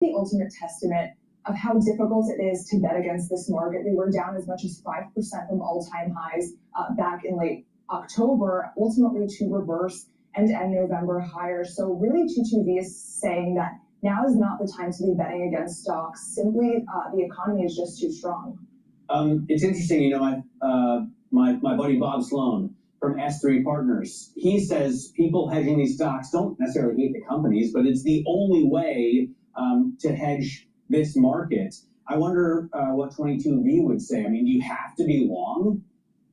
the ultimate testament of how difficult it is to bet against this market. We were down as much as 5% from all-time highs back in late October, ultimately to reverse and end November higher. So really T2V is saying that now is not the time to be betting against stocks. Simply, the economy is just too strong. It's interesting, you know, my buddy Bob Sloan from S3 Partners, he says people hedging these stocks don't necessarily hate the companies, but it's the only way to hedge this market. I wonder what 22V would say. I mean, do you have to be long?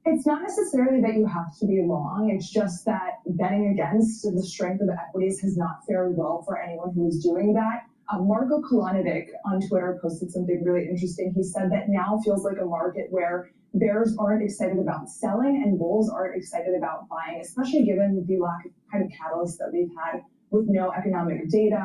It's not necessarily that you have to be long. It's just that betting against the strength of the equities has not fared well for anyone who is doing that. Marko Kolanovic on Twitter posted something really interesting. He said that now feels like a market where bears aren't excited about selling and bulls aren't excited about buying, especially given the lack of kind of catalyst that we've had with no economic data.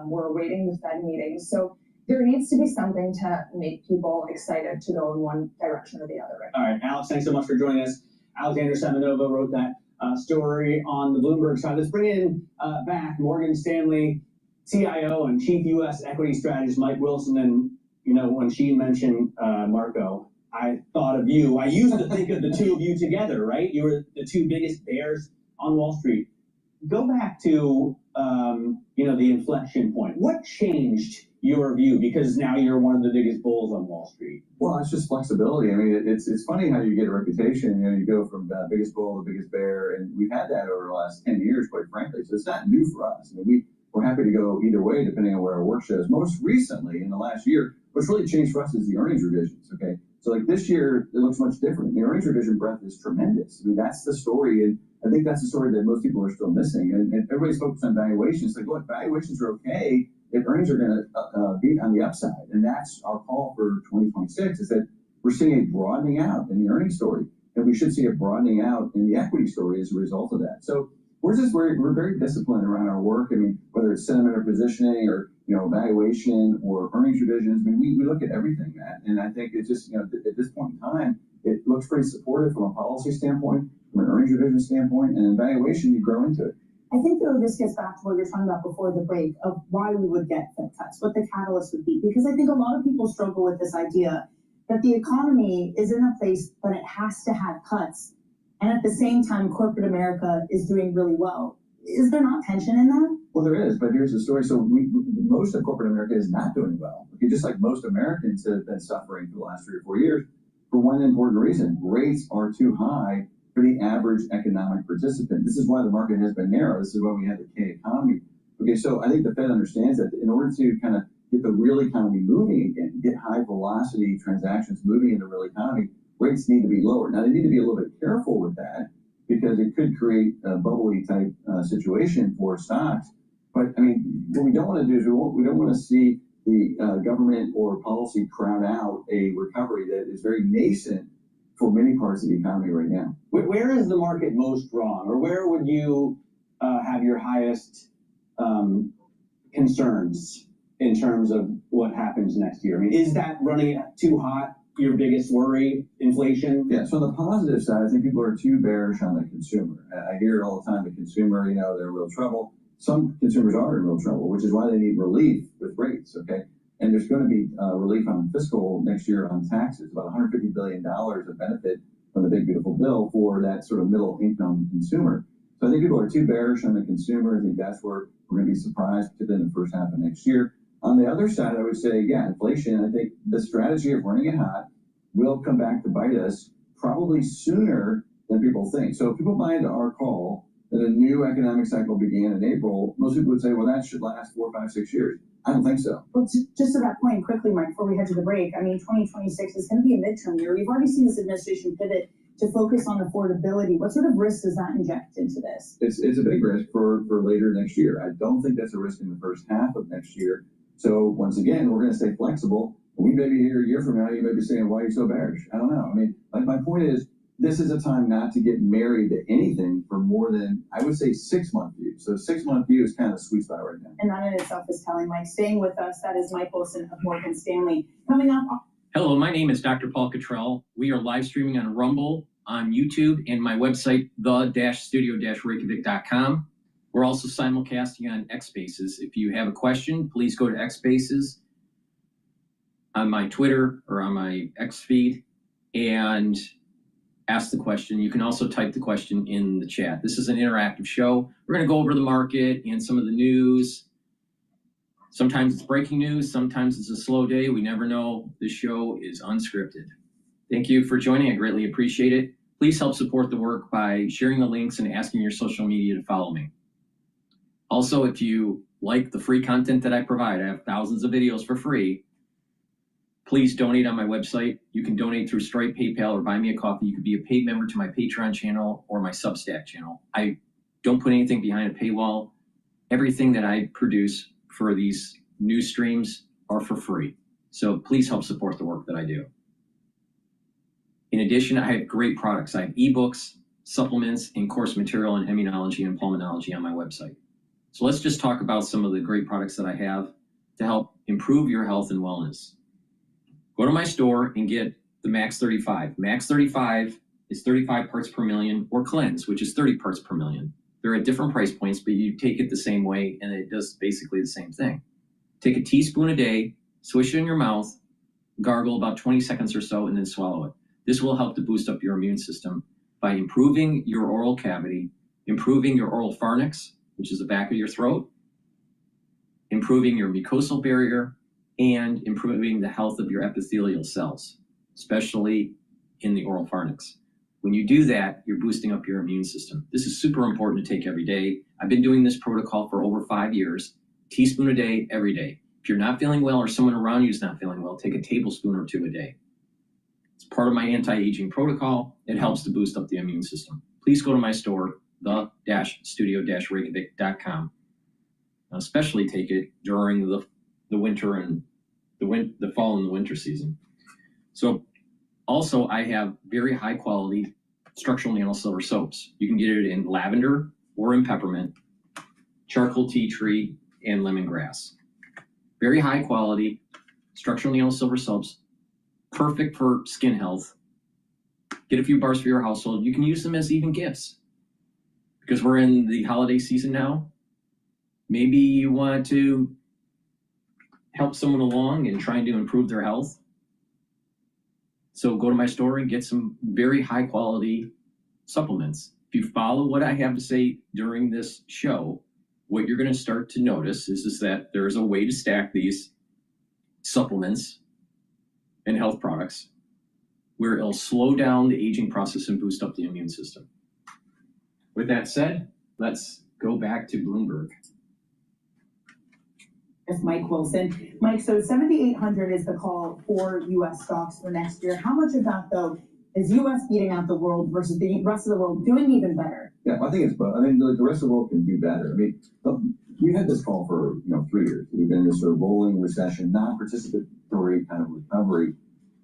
We're awaiting the Fed meeting. So there needs to be something to make people excited to go in one direction or the other. All right, Alex, thanks so much for joining us. Alexander Semenova wrote that story on the Bloomberg side. Let's bring in back Morgan Stanley CIO and Chief U.S. Equity Strategist Mike Wilson. And, you know, when she mentioned Marco, I thought of you. I used to think of the two of you together, right? You were the two biggest bears on Wall Street. Go back to, you know, the inflection point. What changed your view? Because now you're one of the biggest bulls on Wall Street. Well, it's just flexibility. I mean, it's funny how you get a reputation. You know, you go from biggest bull to biggest bear, and we've had that over the last 10 years, quite frankly. So it's not new for us. I mean, we're happy to go either way, depending on where our work shows. Most recently, in the last year, what's really changed for us is the earnings revisions, okay? So like this year, it looks much different. The earnings revision breadth is tremendous. I mean, that's the story, and I think that's the story that most people are still missing. And everybody's focused on valuations. Like, look, valuations are okay if earnings are going to beat on the upside. And that's our call for 2026, is that we're seeing a broadening out in the earnings story. And we should see a broadening out in the equity story as a result of that. So we're very disciplined around our work. I mean, whether it's sentiment or positioning or, you know, valuation or earnings revisions, I mean, we look at everything, Matt. And I think it's just, you know, at this point in time, it looks pretty supportive from a policy standpoint, from an earnings revision standpoint, and in valuation, you grow into it. I think, though, this gets back to what you were talking about before the break of why we would get Fed cuts, what the catalyst would be. Because I think a lot of people struggle with this idea that the economy is in a place that it has to have cuts. And at the same time, corporate America is doing really well. Is there not tension in that? Well, there is, but here's the story. So most of corporate America is not doing well. Okay, just like most Americans have been suffering for the last 3 or 4 years for one important reason. Rates are too high for the average economic participant. This is why the market has been narrow. This is why we have the K economy. Okay, so I think the Fed understands that in order to kind of get the real economy moving again, get high velocity transactions moving in the real economy, rates need to be lower. Now, they need to be a little bit careful with that because it could create a bubbly type situation for stocks. But I mean, what we don't want to do is we don't want to see the government or policy crowd out a recovery that is very nascent for many parts of the economy right now. Where is the market most wrong, or where would you have your highest concerns in terms of what happens next year? I mean, is that running too hot? Your biggest worry, inflation? Yeah, so on the positive side, I think people are too bearish on the consumer. I hear it all the time, the consumer, you know, they're in real trouble. Some consumers are in real trouble, which is why they need relief with rates, okay? And there's going to be relief on fiscal next year on taxes, about $150 billion of benefit from the big, beautiful bill for that sort of middle income consumer. So I think people are too bearish on the consumer. I think that's where we're going to be surprised, particularly in the first half of next year. On the other side, I would say, yeah, inflation. I think the strategy of running it hot will come back to bite us probably sooner than people think. So if people buy into our call that a new economic cycle began in April, most people would say, well, that should last 4, 5, 6 years. I don't think so. Well, just to that point, quickly, Mike, before we head to the break, I mean, 2026 is going to be a midterm year. We've already seen this administration pivot to focus on affordability. What sort of risk does that inject into this? It's a big risk for later next year. I don't think that's a risk in the first half of next year. So once again, we're going to stay flexible. We may be here a year from now, you may be saying, why are you so bearish? I don't know. I mean, like my point is, this is a time not to get married to anything for more than, I would say, 6-month view. So 6-month view is kind of a sweet spot right now. And that in itself is telling. Mike, staying with us, that is Mike Wilson of Morgan Stanley. Coming up. Hello, my name is DrPaulCottrell. We are live streaming on Rumble, on YouTube, and my website, the-studio-reykjavik.com. We're also simulcasting on X Spaces. If you have a question, please go to X Spaces on my Twitter or on my X feed and ask the question. You can also type the question in the chat. This is an interactive show. We're going to go over the market and some of the news. Sometimes it's breaking news. Sometimes it's a slow day. We never know. This show is unscripted. Thank you for joining. I greatly appreciate it. Please help support the work by sharing the links and asking your social media to follow me. Also, if you like the free content that I provide, I have thousands of videos for free. Please donate on my website. You can donate through Stripe, PayPal, or buy me a coffee. You could be a paid member to my Patreon channel or my Substack channel. I don't put anything behind a paywall. Everything that I produce for these news streams are for free. So please help support the work that I do. In addition, I have great products. I have ebooks, supplements, and course material in immunology and pulmonology on my website. So let's just talk about some of the great products that I have to help improve your health and wellness. Go to my store and get the Max 35. Max 35 is 35 parts per million, or Cleanse, which is 30 parts per million. They're at different price points, but you take it the same way and it does basically the same thing. Take a teaspoon a day, swish it in your mouth, gargle about 20 seconds or so, and then swallow it. This will help to boost up your immune system by improving your oral cavity, improving your oral pharynx, which is the back of your throat, improving your mucosal barrier, and improving the health of your epithelial cells, especially in the oral pharynx. When you do that, you're boosting up your immune system. This is super important to take every day. I've been doing this protocol for over 5 years, teaspoon a day, every day. If you're not feeling well or someone around you is not feeling well, take a tablespoon or 2 a day. It's part of my anti-aging protocol. It helps to boost up the immune system. Please go to my store, the-studio-reykjavik.com. Especially take it during the winter and the fall and the winter season. So also I have very high quality structural nano silver soaps. You can get it in lavender or in peppermint, charcoal tea tree, and lemongrass. Very high quality structural nano silver soaps, perfect for skin health. Get a few bars for your household. You can use them as even gifts because we're in the holiday season now. Maybe you want to help someone along and trying to improve their health. So go to my store and get some very high quality supplements. If you follow what I have to say during this show, what you're going to start to notice is that there is a way to stack these supplements and health products where it'll slow down the aging process and boost up the immune system. With that said, let's go back to Bloomberg. It's Mike Wilson. Mike, so 7,800 is the call for U.S. stocks for next year. How much of that, though, is U.S. beating out the world versus the rest of the world doing even better? Yeah, I think it's both. I mean, the rest of the world can do better. I mean, we've had this call for 3 years. We've been in this sort of rolling recession, non-participatory kind of recovery.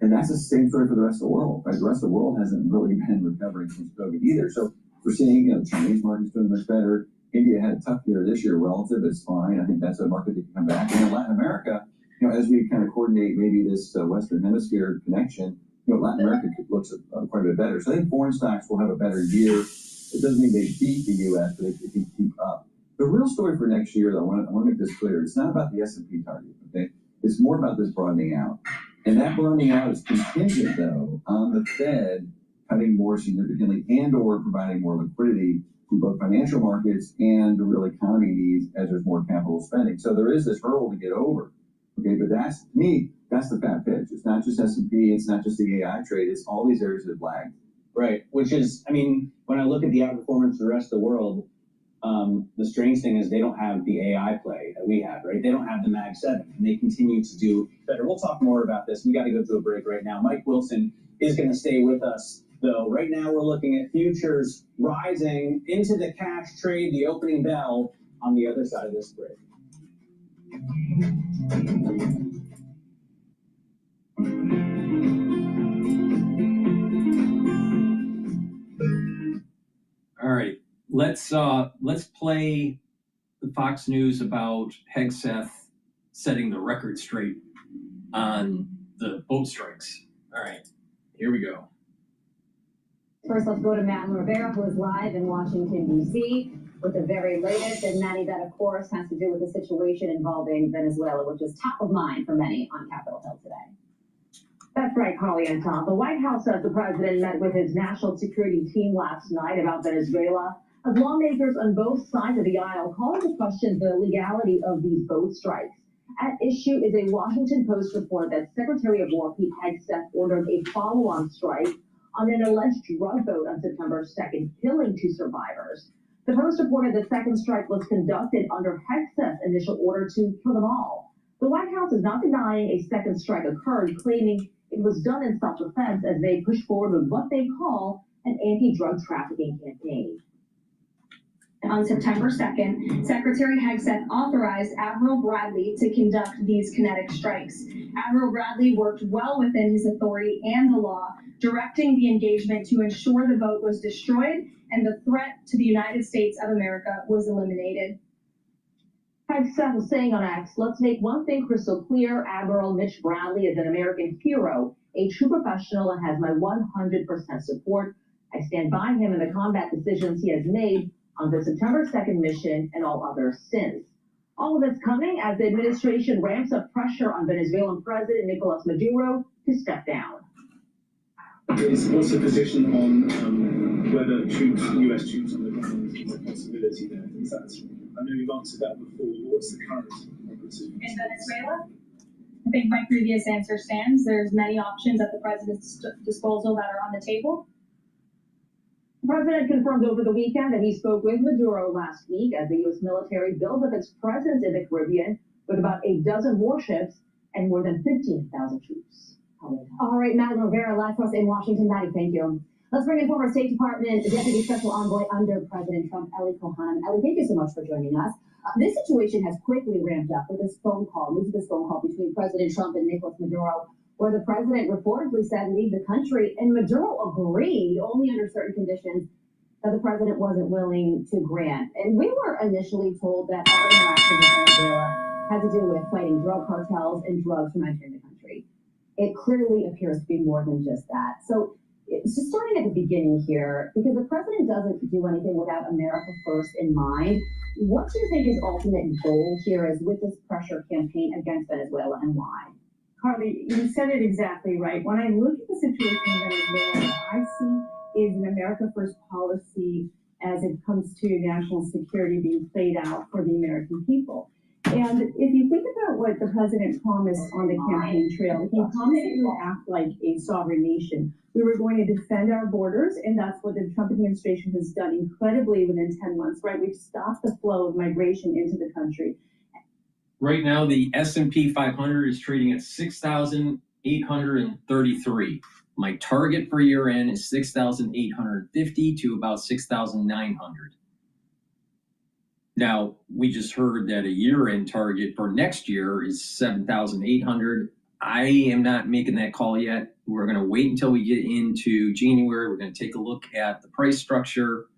And that's the same story for the rest of the world, right? The rest of the world hasn't really been recovering since COVID either. So we're seeing, Chinese market's doing much better. India had a tough year this year relative. It's fine. I think that's a market that can come back. And in Latin America, as we kind of coordinate maybe this Western Hemisphere connection, Latin America looks quite a bit better. So I think foreign stocks will have a better year. It doesn't mean they beat the U.S., but they can keep up. The real story for next year, though, I want to make this clear. It's not about the S&P target, okay? It's more about this broadening out. And that broadening out is contingent, though, on the Fed cutting more significantly and or providing more liquidity to both financial markets and the real economy needs as there's more capital spending. So there is this hurdle to get over. Okay, but that's, to me, that's the fat pitch. It's not just S&P, it's not just the AI trade, it's all these areas that have lagged. Right, which is, when I look at the outperformance of the rest of the world, the strange thing is they don't have the AI play that we have, right? They don't have the Mag 7, and they continue to do better. We'll talk more about this. We got to go to a break right now. Mike Wilson is going to stay with us, though. Right now we're looking at futures rising into the cash trade, the opening bell on the other side of this break. All right, let's play the Fox News about Hegseth setting the record straight on the boat strikes. All right, here we go. First, let's go to Matt Rivera, who is live in Washington, D.C. with the very latest, and Maddie, that of course has to do with the situation involving Venezuela, which is top of mind for many on Capitol Hill today. That's right, Carly and Tom. The White House says the president met with his national security team last night about Venezuela, as lawmakers on both sides of the aisle call into question the legality of these boat strikes. At issue is a Washington Post report that Secretary of War Pete Hegseth ordered a follow-on strike on an alleged drug boat on September 2nd, killing 2 survivors. The Post reported the second strike was conducted under Hegseth's initial order to kill them all. The White House is not denying a second strike occurred, claiming it was done in self-defense as they push forward with what they call an anti-drug trafficking campaign. On September 2nd, Secretary Hegseth authorized Admiral Bradley to conduct these kinetic strikes. Admiral Bradley worked well within his authority and the law, directing the engagement to ensure the boat was destroyed and the threat to the United States of America was eliminated. Hegseth was saying on X, let's make one thing crystal clear. Admiral Mitch Bradley is an American hero, a true professional, and has my 100% support. I stand by him in the combat decisions he has made on the September 2nd mission and all others since. All of this coming as the administration ramps up pressure on Venezuelan President Nicolas Maduro to step down. What's the position on whether US troops on the ground is a possibility there? I know you've answered that before. What's the current position? In Venezuela, I think my previous answer stands. There's many options at the president's disposal that are on the table. The president confirmed over the weekend that he spoke with Maduro last week as the U.S. military builds up its presence in the Caribbean with about 8 dozen warships and more than 15,000 troops. All right, Matt Rivera, live for us in Washington. Maddie, thank you. Let's bring in former State Department Deputy Special Envoy under President Trump, Ellie Cohen. Ellie, thank you so much for joining us. This situation has quickly ramped up with this phone call between President Trump and Nicolas Maduro, where the president reportedly said leave the country, and Maduro agreed only under certain conditions that the president wasn't willing to grant. And we were initially told that our interaction with Venezuela had to do with fighting drug cartels and drugs from entering the country. It clearly appears to be more than just that. So starting at the beginning here, because the president doesn't do anything without America first in mind, what do you think his ultimate goal here is with this pressure campaign against Venezuela, and why? Carly, you said it exactly right. When I look at the situation in Venezuela, what I see is an America First policy as it comes to national security being played out for the American people. And if you think about what the president promised on the campaign trail, he promised that we would act like a sovereign nation. We were going to defend our borders, and that's what the Trump administration has done incredibly within 10 months, right? We've stopped the flow of migration into the country. Right now, the S&P 500 is trading at 6,833. My target for year end is 6,850 to about 6,900. Now, we just heard that a year-end target for next year is 7,800. I am not making that call yet. We're going to wait until we get into January. We're going to take a look at the price structure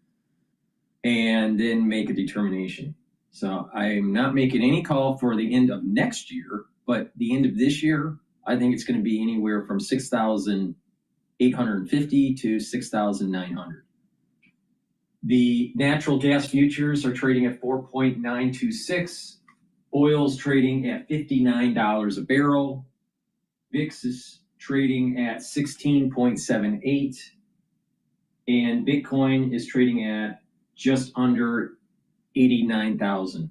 and then make a determination. So I'm not making any call for the end of next year, but the end of this year, I think it's going to be anywhere from 6,850 to 6,900. The natural gas futures are trading at 4.926. Oil's trading at $59 a barrel. VIX is trading at 16.78. And Bitcoin is trading at just under 89,000.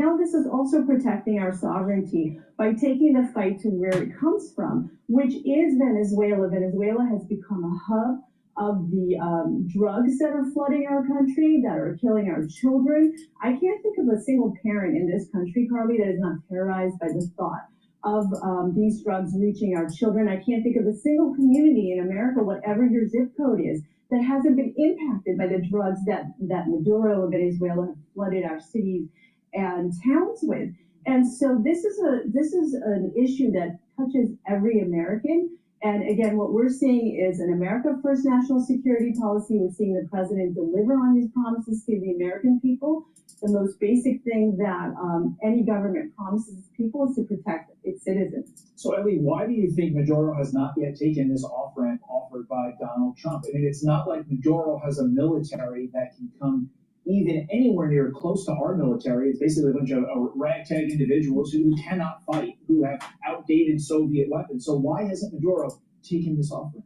Now this is also protecting our sovereignty by taking the fight to where it comes from, which is Venezuela. Venezuela has become a hub of the drugs that are flooding our country, that are killing our children. I can't think of a single parent in this country, Carly, that is not terrorized by the thought of these drugs reaching our children. I can't think of a single community in America, whatever your zip code is, that hasn't been impacted by the drugs that Maduro and Venezuela have flooded our cities and towns with. And so this is an issue that touches every American. And again, what we're seeing is an America First national security policy. We're seeing the president deliver on his promises to the American people. The most basic thing that any government promises people is to protect its citizens. So, Ellie, why do you think Maduro has not yet taken this off-ramp offered by Donald Trump? I mean, it's not like Maduro has a military that can come even anywhere near close to our military. It's basically a bunch of ragtag individuals who cannot fight, who have outdated Soviet weapons. So why hasn't Maduro taken this offer?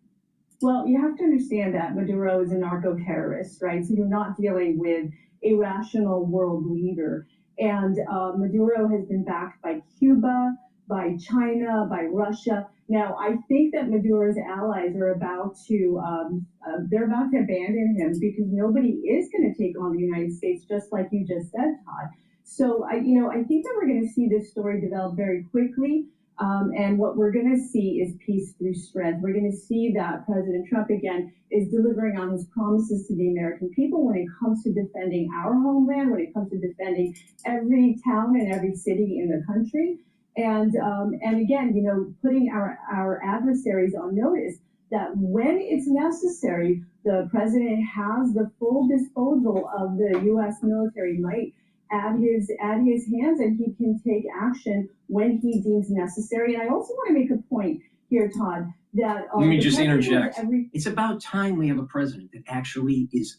Well, you have to understand that Maduro is a narco-terrorist, right? So you're not dealing with a rational world leader. And Maduro has been backed by Cuba, by China, by Russia. Now, I think that Maduro's allies are about to abandon him because nobody is going to take on the United States, just like you just said, Todd. So, I think that we're going to see this story develop very quickly. And what we're going to see is peace through strength. We're going to see that President Trump, again, is delivering on his promises to the American people when it comes to defending our homeland, when it comes to defending every town and every city in the country. And again, putting our adversaries on notice that when it's necessary, the president has the full disposal of the U.S. military might at his hands, and he can take action when he deems necessary. And I also want to make a point here, Todd, that let me just interject. It's about time we have a president that actually is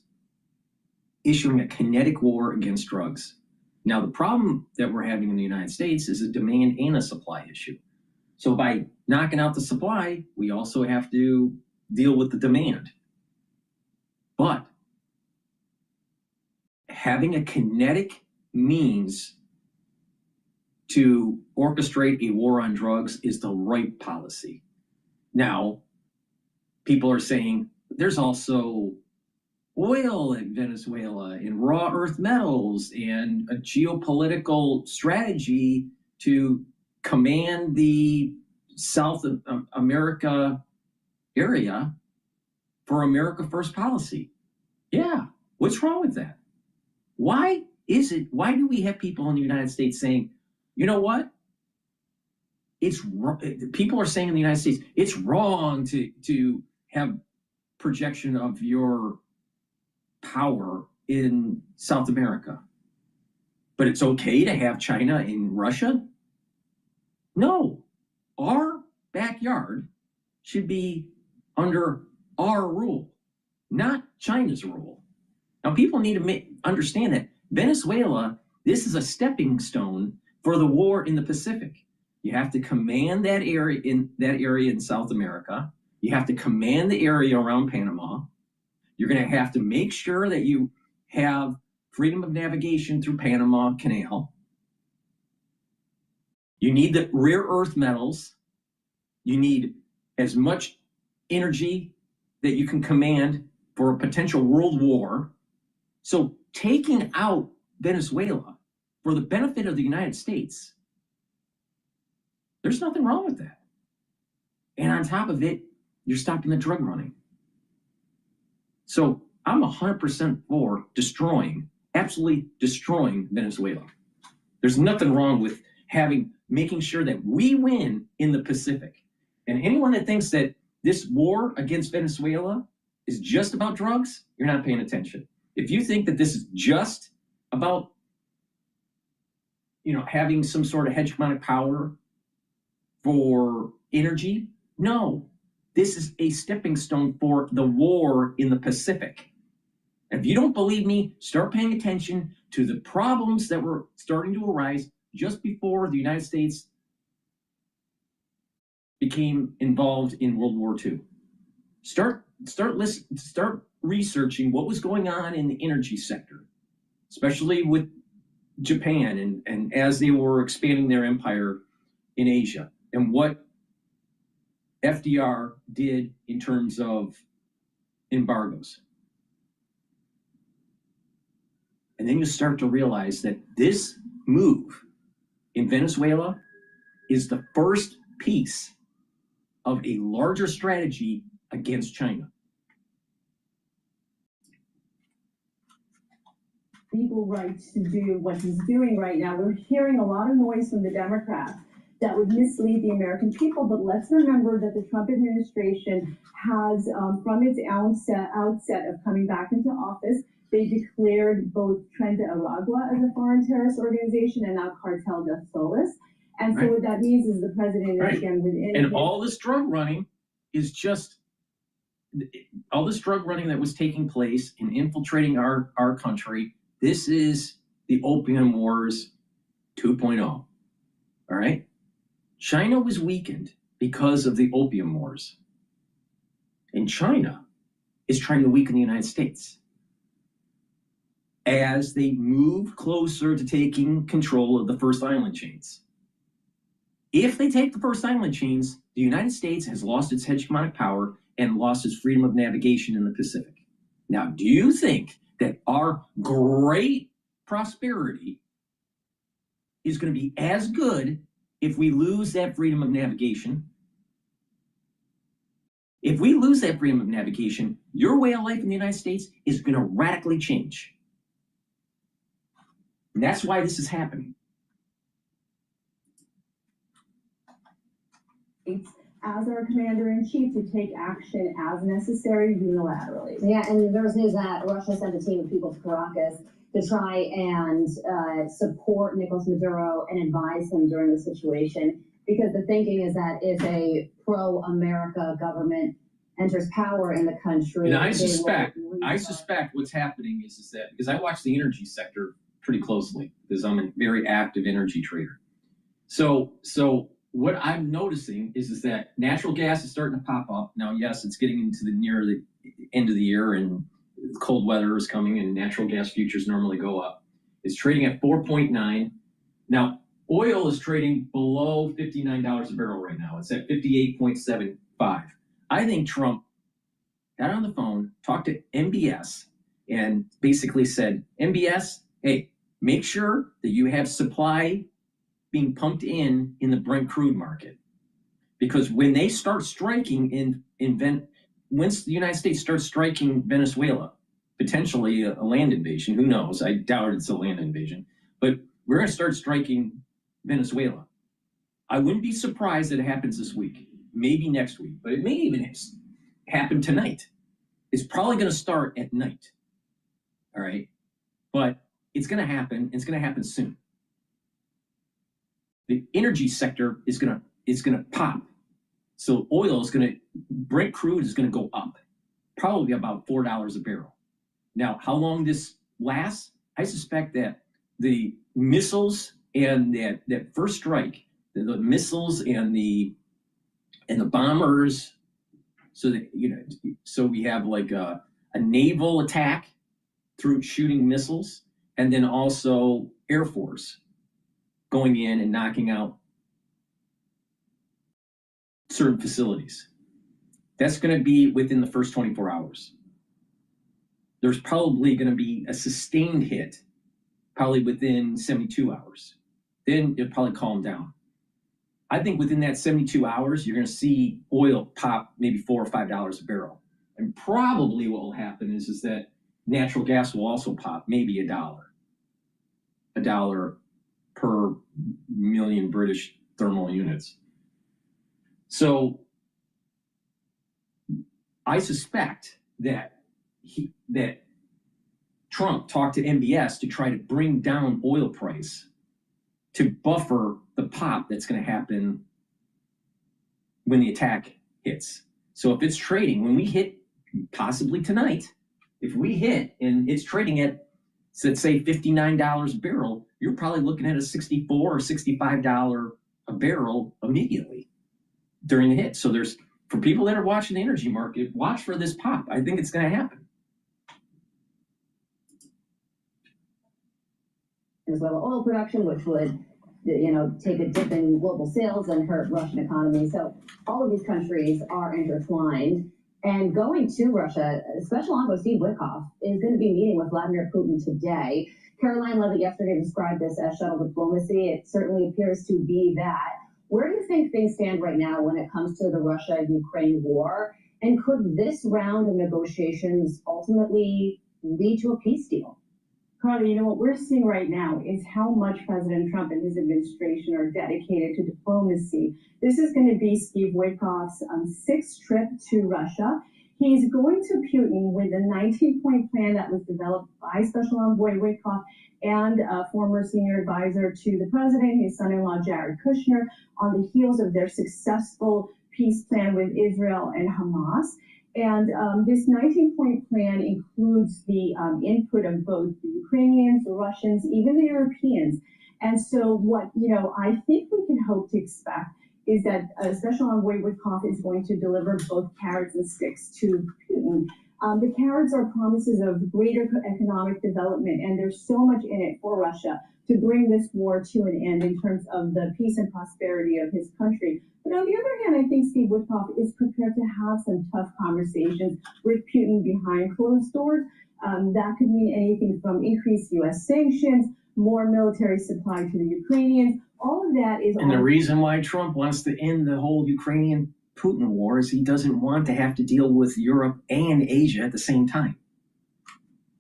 issuing a kinetic war against drugs. Now, the problem that we're having in the United States is a demand and a supply issue. So by knocking out the supply, we also have to deal with the demand. But having a kinetic means to orchestrate a war on drugs is the right policy. Now, people are saying there's also oil in Venezuela and raw earth metals and a geopolitical strategy to command the South America area for America First policy. Yeah, what's wrong with that? Why do we have people in the United States saying, you know what? People are saying in the United States, it's wrong to have projection of your power in South America. But it's okay to have China and Russia? No. Our backyard should be under our rule, not China's rule. Now, people need to understand that Venezuela, this is a stepping stone for the war in the Pacific. You have to command that area in South America. You have to command the area around Panama. You're going to have to make sure that you have freedom of navigation through Panama Canal. You need the rare earth metals. You need as much energy that you can command for a potential world war. So taking out Venezuela for the benefit of the United States, there's nothing wrong with that. And on top of it, you're stopping the drug running. So I'm 100% for absolutely destroying Venezuela. There's nothing wrong with making sure that we win in the Pacific. And anyone that thinks that this war against Venezuela is just about drugs, you're not paying attention. If you think that this is just about, having some sort of hegemonic power for energy, no. This is a stepping stone for the war in the Pacific. If you don't believe me, start paying attention to the problems that were starting to arise just before the United States became involved in World War II. Start researching what was going on in the energy sector, especially with Japan and as they were expanding their empire in Asia, and what FDR did in terms of embargoes. And then you start to realize that this move in Venezuela is the first piece of a larger strategy against China. Legal rights to do what he's doing right now. We're hearing a lot of noise from the Democrats that would mislead the American people. But let's remember that the Trump administration has, from its outset of coming back into office, they declared both Tren de Aragua as a foreign terrorist organization and now Cartel de Solis. And so what that means is the president is again within. And all this drug running is just all this drug running that was taking place in infiltrating our country. This is the opium wars 2.0. All right. China was weakened because of the opium wars. And China is trying to weaken the United States as they move closer to taking control of the first island chains. If they take the first island chains, the United States has lost its hegemonic power and lost its freedom of navigation in the Pacific. Now, do you think that our great prosperity is going to be as good if we lose that freedom of navigation? If we lose that freedom of navigation, your way of life in the United States is going to radically change. And that's why this is happening. As our commander-in-chief to take action as necessary unilaterally. Yeah, and there was news that Russia sent a team of people to Caracas to try and support Nicolas Maduro and advise him during the situation, because the thinking is that if a pro-America government enters power in the country, and I suspect what's happening is that, because I watch the energy sector pretty closely because I'm a very active energy trader. So what I'm noticing is that natural gas is starting to pop up. Now, yes, it's getting into near the end of the year and cold weather is coming and natural gas futures normally go up. It's trading at 4.9. Now, oil is trading below $59 a barrel right now. It's at 58.75. I think Trump got on the phone, talked to MBS, and basically said, MBS, hey, make sure that you have supply being pumped in the Brent crude market, because when they start striking once the United States starts striking Venezuela, potentially a land invasion, who knows? I doubt it's a land invasion, but we're going to start striking Venezuela. I wouldn't be surprised that it happens this week, maybe next week, but it may even happen tonight. It's probably going to start at night. All right, but it's going to happen. It's going to happen soon. The energy sector is gonna pop. So Brent crude is gonna go up, probably about $4 a barrel. Now, how long this lasts? I suspect that the missiles and that first strike, the missiles and the bombers, so that so we have like a naval attack through shooting missiles, and then also Air Force going in and knocking out certain facilities. That's going to be within the first 24 hours. There's probably going to be a sustained hit, probably within 72 hours. Then it'll probably calm down. I think within that 72 hours, you're going to see oil pop maybe $4 or $5 a barrel. And probably what will happen is that natural gas will also pop, maybe $1 per million British thermal units. So I suspect that Trump talked to MBS to try to bring down oil price to buffer the pop that's going to happen when the attack hits. So if it's trading, when we hit possibly tonight, if we hit and it's trading at, let's say, $59 a barrel, you're probably looking at a $64 or $65 a barrel immediately during the hit. So for people that are watching the energy market, watch for this pop. I think it's going to happen. Venezuela oil production, which would, take a dip in global sales and hurt Russian economy. So all of these countries are intertwined. And going to Russia, Special Envoy Steve Witkoff is going to be meeting with Vladimir Putin today. Caroline Levitt yesterday described this as shuttle diplomacy. It certainly appears to be that. Where do you think things stand right now when it comes to the Russia-Ukraine war? And could this round of negotiations ultimately lead to a peace deal? Carly, you know what we're seeing right now is how much President Trump and his administration are dedicated to diplomacy. This is going to be Steve Witkoff's sixth trip to Russia. He's going to Putin with a 19-point plan that was developed by Special Envoy Witkoff and a former senior advisor to the president, his son-in-law Jared Kushner, on the heels of their successful peace plan with Israel and Hamas. And this 19-point plan includes the input of both the Ukrainians, the Russians, even the Europeans. And so what, I think we can hope to expect is that Special Envoy Witkoff is going to deliver both carrots and sticks to Putin. The carrots are promises of greater economic development, and there's so much in it for Russia to bring this war to an end in terms of the peace and prosperity of his country. But on the other hand, I think Steve Witkoff is prepared to have some tough conversations with Putin behind closed doors. That could mean anything from increased U.S. sanctions, more military supply to the Ukrainians. All of that is. And the reason why Trump wants to end the whole Ukrainian-Putin war is he doesn't want to have to deal with Europe and Asia at the same time.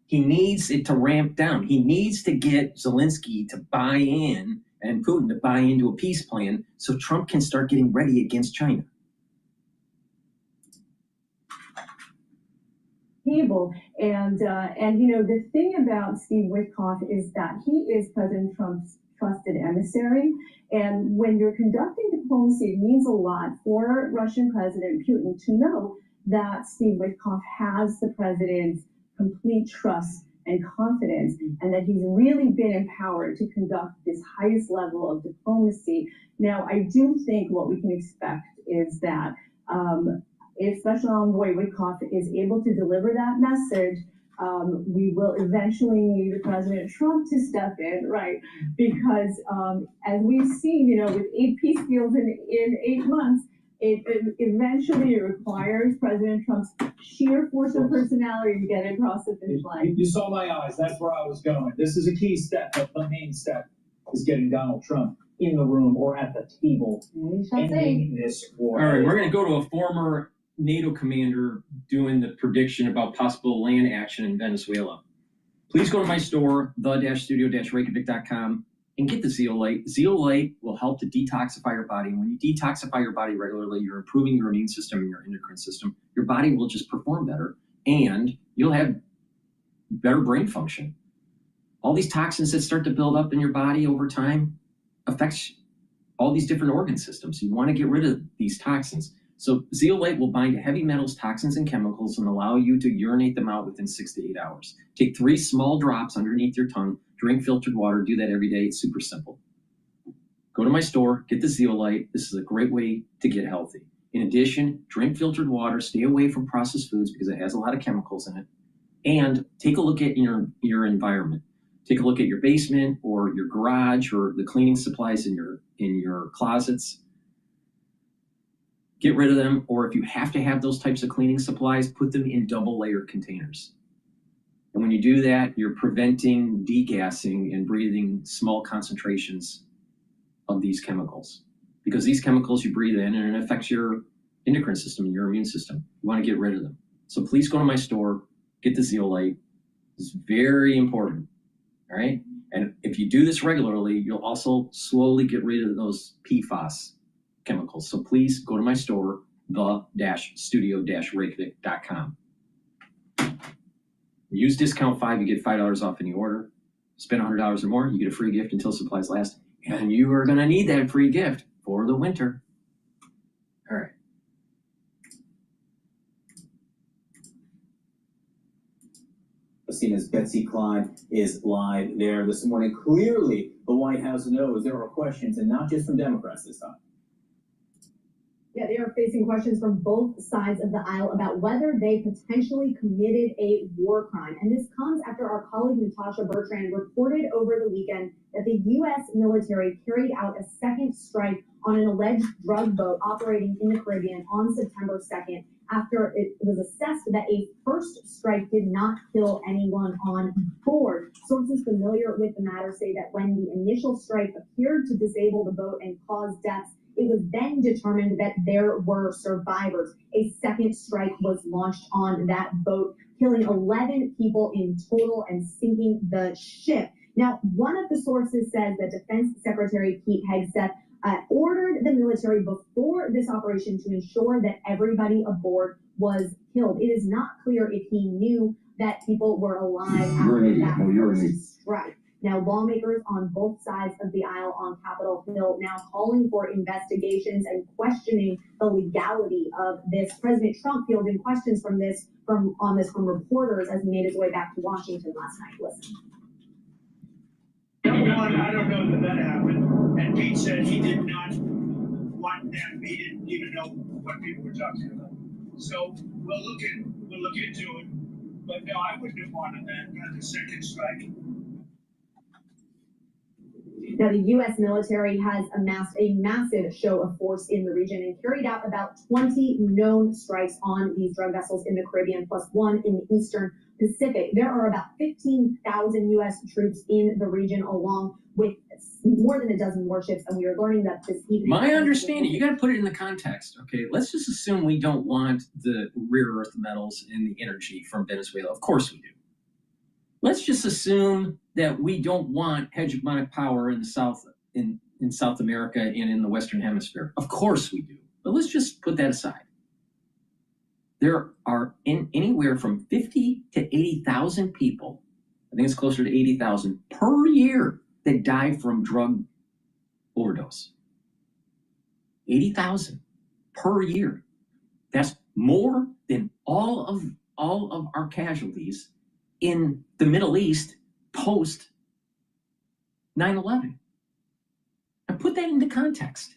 He needs it to ramp down. He needs to get Zelensky to buy in and Putin to buy into a peace plan so Trump can start getting ready against China. And the thing about Steve Witkoff is that he is President Trump's trusted emissary. And when you're conducting diplomacy, it means a lot for Russian President Putin to know that Steve Witkoff has the president's complete trust and confidence, and that he's really been empowered to conduct this highest level of diplomacy. Now, I do think what we can expect is that if Special Envoy Witkoff is able to deliver that message, we will eventually need President Trump to step in, right? Because as we've seen, with 8 peace deals in 8 months, it eventually requires President Trump's sheer force of personality to get across the finish line. You saw my eyes. That's where I was going. This is a key step, but the main step is getting Donald Trump in the room or at the table ending this war. All right, we're going to go to a former NATO commander doing the prediction about possible land action in Venezuela. Please go to my store, the-studio-reykjavik.com, and get the zeolite. Zeolite will help to detoxify your body. And when you detoxify your body regularly, you're improving your immune system and your endocrine system. Your body will just perform better, and you'll have better brain function. All these toxins that start to build up in your body over time affects all these different organ systems. You want to get rid of these toxins. So zeolite will bind to heavy metals, toxins, and chemicals and allow you to urinate them out within 6 to 8 hours. Take 3 small drops underneath your tongue, drink filtered water, do that every day. It's super simple. Go to my store, get the zeolite. This is a great way to get healthy. In addition, drink filtered water, stay away from processed foods because it has a lot of chemicals in it. And take a look at your environment. Take a look at your basement or your garage or the cleaning supplies in your closets. Get rid of them, or if you have to have those types of cleaning supplies, put them in double-layered containers. And when you do that, you're preventing degassing and breathing small concentrations of these chemicals. Because these chemicals you breathe in, and it affects your endocrine system and your immune system. You want to get rid of them. So please go to my store, get the zeolite. It's very important, all right? And if you do this regularly, you'll also slowly get rid of those PFAS chemicals. So please go to my store, the-studio-reykjavik.com. Use discount 5, you get $5 off any order. Spend $100 or more, you get a free gift until supplies last. And you are going to need that free gift for the winter. All right. CNN's Betsy Clyde is live there this morning. Clearly, the White House knows there are questions, and not just from Democrats this time. Yeah, they are facing questions from both sides of the aisle about whether they potentially committed a war crime. And this comes after our colleague Natasha Bertrand reported over the weekend that the U.S. military carried out a second strike on an alleged drug boat operating in the Caribbean on September 2nd, after it was assessed that a first strike did not kill anyone on board. Sources familiar with the matter say that when the initial strike appeared to disable the boat and cause deaths, it was then determined that there were survivors. A second strike was launched on that boat, killing 11 people in total and sinking the ship. Now, one of the sources says that Defense Secretary Pete Hegseth ordered the military before this operation to ensure that everybody aboard was killed. It is not clear if he knew that people were alive after that strike. Now, lawmakers on both sides of the aisle on Capitol Hill now calling for investigations and questioning the legality of this. President Trump fielded questions from reporters as he made his way back to Washington last night. Listen. Number one, I don't know that happened. And Pete said he did not want them. He didn't even know what people were talking about. So we'll look into it. But no, I wouldn't have wanted that, not the second strike. Now, the U.S. military has amassed a massive show of force in the region and carried out about 20 known strikes on these drug vessels in the Caribbean, plus one in the Eastern Pacific. There are about 15,000 U.S. troops in the region, along with more than a dozen warships, and we are learning that this evening. My understanding, you got to put it in the context, okay? Let's just assume we don't want the rare earth metals and the energy from Venezuela. Of course we do. Let's just assume that we don't want hegemonic power in the South, in South America and in the Western Hemisphere. Of course we do. But let's just put that aside. There are anywhere from 50 to 80,000 people, I think it's closer to 80,000 per year, that die from drug overdose. 80,000 per year. That's more than all of our casualties in the Middle East post 9/11. Now put that into context.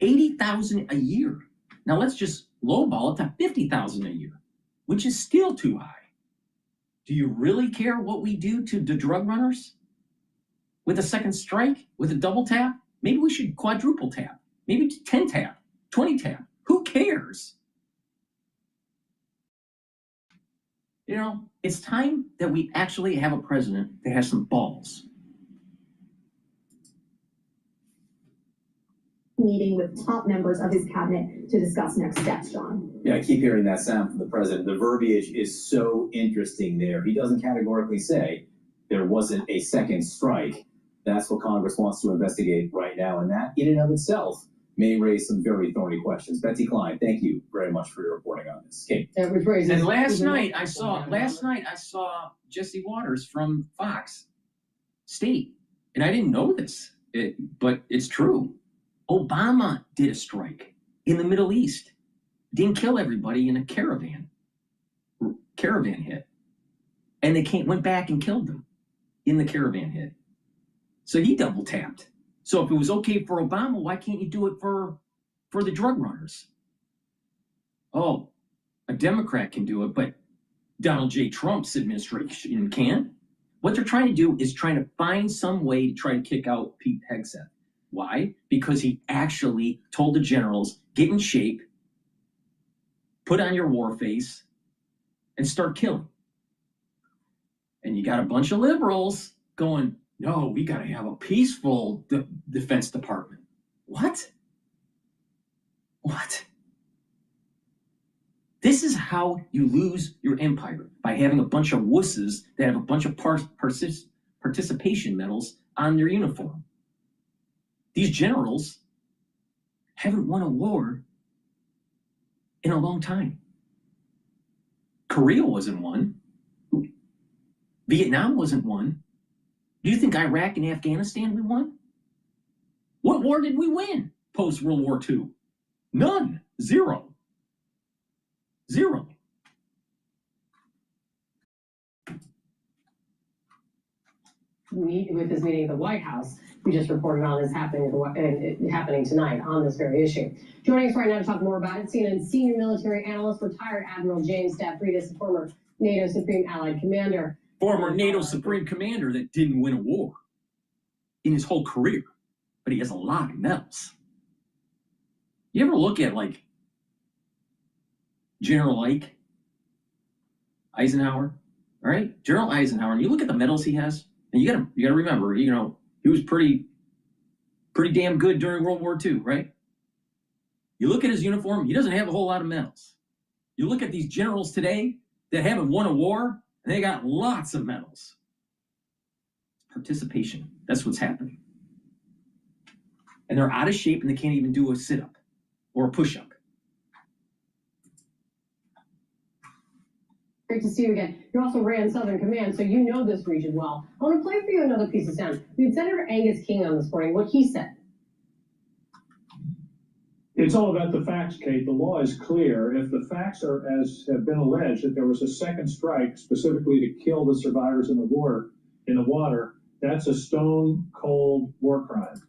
80,000 a year. Now let's just lowball it to 50,000 a year, which is still too high. Do you really care what we do to the drug runners? With a second strike, with a double tap? Maybe we should quadruple tap. Maybe 10 tap, 20 tap. Who cares? You know, it's time that we actually have a president that has some balls. Meeting with top members of his cabinet to discuss next steps, John. Yeah, I keep hearing that sound from the president. The verbiage is so interesting there. He doesn't categorically say there wasn't a second strike. That's what Congress wants to investigate right now, and that in and of itself may raise some very thorny questions. Betsy Klein, thank you very much for your reporting on this. Kate. And last night I saw Jesse Waters from Fox State, and I didn't know this, but it's true. Obama did a strike in the Middle East. Didn't kill everybody in a caravan hit. And they went back and killed them in the caravan hit. So he double tapped. So if it was okay for Obama, why can't you do it for the drug runners? Oh, a Democrat can do it, but Donald J. Trump's administration can't. What they're trying to do is trying to find some way to try to kick out Pete Hegseth. Why? Because he actually told the generals, get in shape, put on your war face, and start killing. And you got a bunch of liberals going, no, we got to have a peaceful Defense Department. What? What? This is how you lose your empire, by having a bunch of wusses that have a bunch of participation medals on their uniform. These generals haven't won a war in a long time. Korea wasn't won. Vietnam wasn't won. Do you think Iraq and Afghanistan we won? What war did we win post World War II? None. Zero. Zero. With this meeting at the White House, we just reported on is happening tonight on this very issue. Joining us right now to talk more about it, CNN senior military analyst, retired Admiral James Stavridis, former NATO Supreme Allied Commander. Former NATO Supreme Commander that didn't win a war in his whole career, but he has a lot of medals. You ever look at like General Eisenhower, all right? General Eisenhower, and you look at the medals he has, and you gotta remember, you know, he was pretty damn good during World War II, right? You look at his uniform, he doesn't have a whole lot of medals. You look at these generals today, that haven't won a war, and they got lots of medals. Participation. That's what's happening. And they're out of shape and they can't even do a sit-up or a push-up. Great to see you again. You also ran Southern Command, so you know this region well. I want to play for you another piece of sound. We had Senator Angus King on this morning, what he said. It's all about the facts, Kate. The law is clear. If the facts are as have been alleged, that there was a second strike specifically to kill the survivors in the water, that's a stone cold war crime.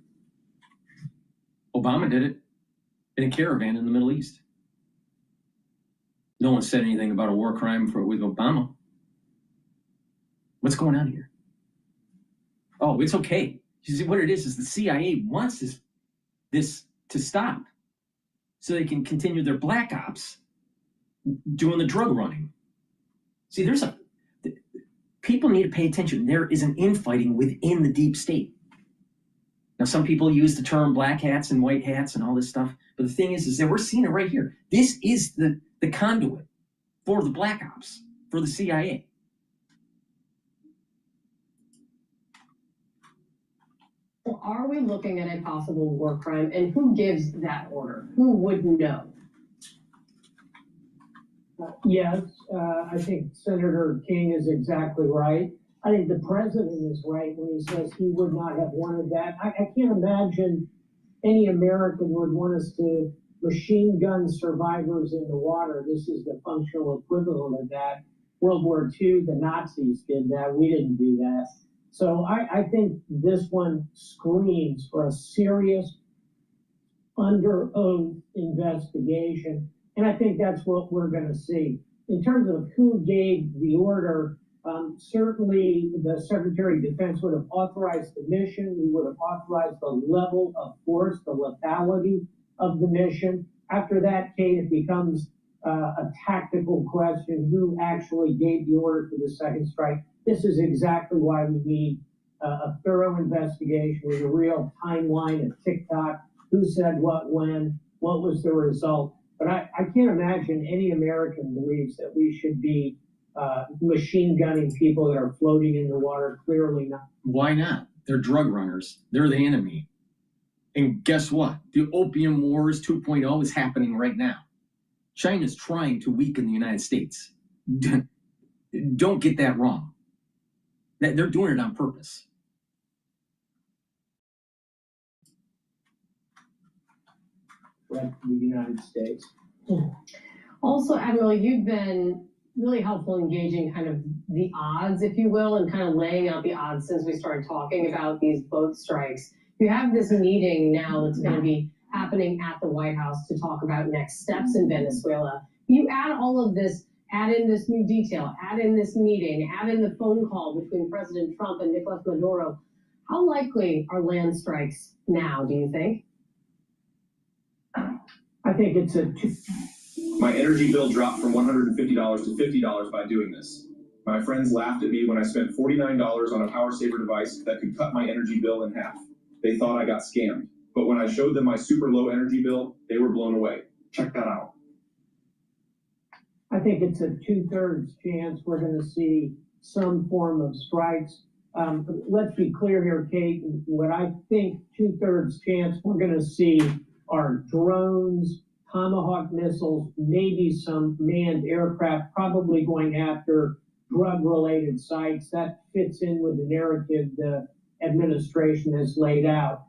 Obama did it in a caravan in the Middle East. No one said anything about a war crime with Obama. What's going on here? Oh, it's okay. You see, what it is the CIA wants this to stop so they can continue their black ops doing the drug running. See, people need to pay attention. There is an infighting within the deep state. Now, some people use the term black hats and white hats and all this stuff, but the thing is that we're seeing it right here. This is the conduit for the black ops, for the CIA. So are we looking at a possible war crime, and who gives that order? Who would know? Yes, I think Senator King is exactly right. I think the president is right when he says he would not have wanted that. I can't imagine any American would want us to machine gun survivors in the water. This is the functional equivalent of that. World War II, the Nazis did that. We didn't do that. So I think this one screams for a serious under oath investigation. And I think that's what we're going to see. In terms of who gave the order, certainly the Secretary of Defense would have authorized the mission. He would have authorized the level of force, the lethality of the mission. After that, Kate, it becomes a tactical question, who actually gave the order for the second strike. This is exactly why we need a thorough investigation with a real timeline, a tick-tock, who said what, when, what was the result. But I can't imagine any American believes that we should be machine gunning people that are floating in the water. Clearly not. Why not? They're drug runners. They're the enemy. And guess what? The Opium Wars 2.0 is happening right now. China's trying to weaken the United States. Don't get that wrong. They're doing it on purpose. The United States. Also, Admiral, you've been really helpful engaging kind of the odds, if you will, and kind of laying out the odds since we started talking about these boat strikes. You have this meeting now that's going to be happening at the White House to talk about next steps in Venezuela. You add all of this, add in this new detail, add in this meeting, add in the phone call between President Trump and Nicolas Maduro. How likely are land strikes now, do you think? I think it's My energy bill dropped from $150 to $50 by doing this. My friends laughed at me when I spent $49 on a power saver device that could cut my energy bill in half. They thought I got scammed. But when I showed them my super low energy bill, they were blown away. Check that out. I think it's a 2/3 chance we're going to see some form of strikes. Let's be clear here, Kate. What I think 2/3 chance we're going to see are drones, Tomahawk missiles, maybe some manned aircraft, probably going after drug-related sites. That fits in with the narrative the administration has laid out.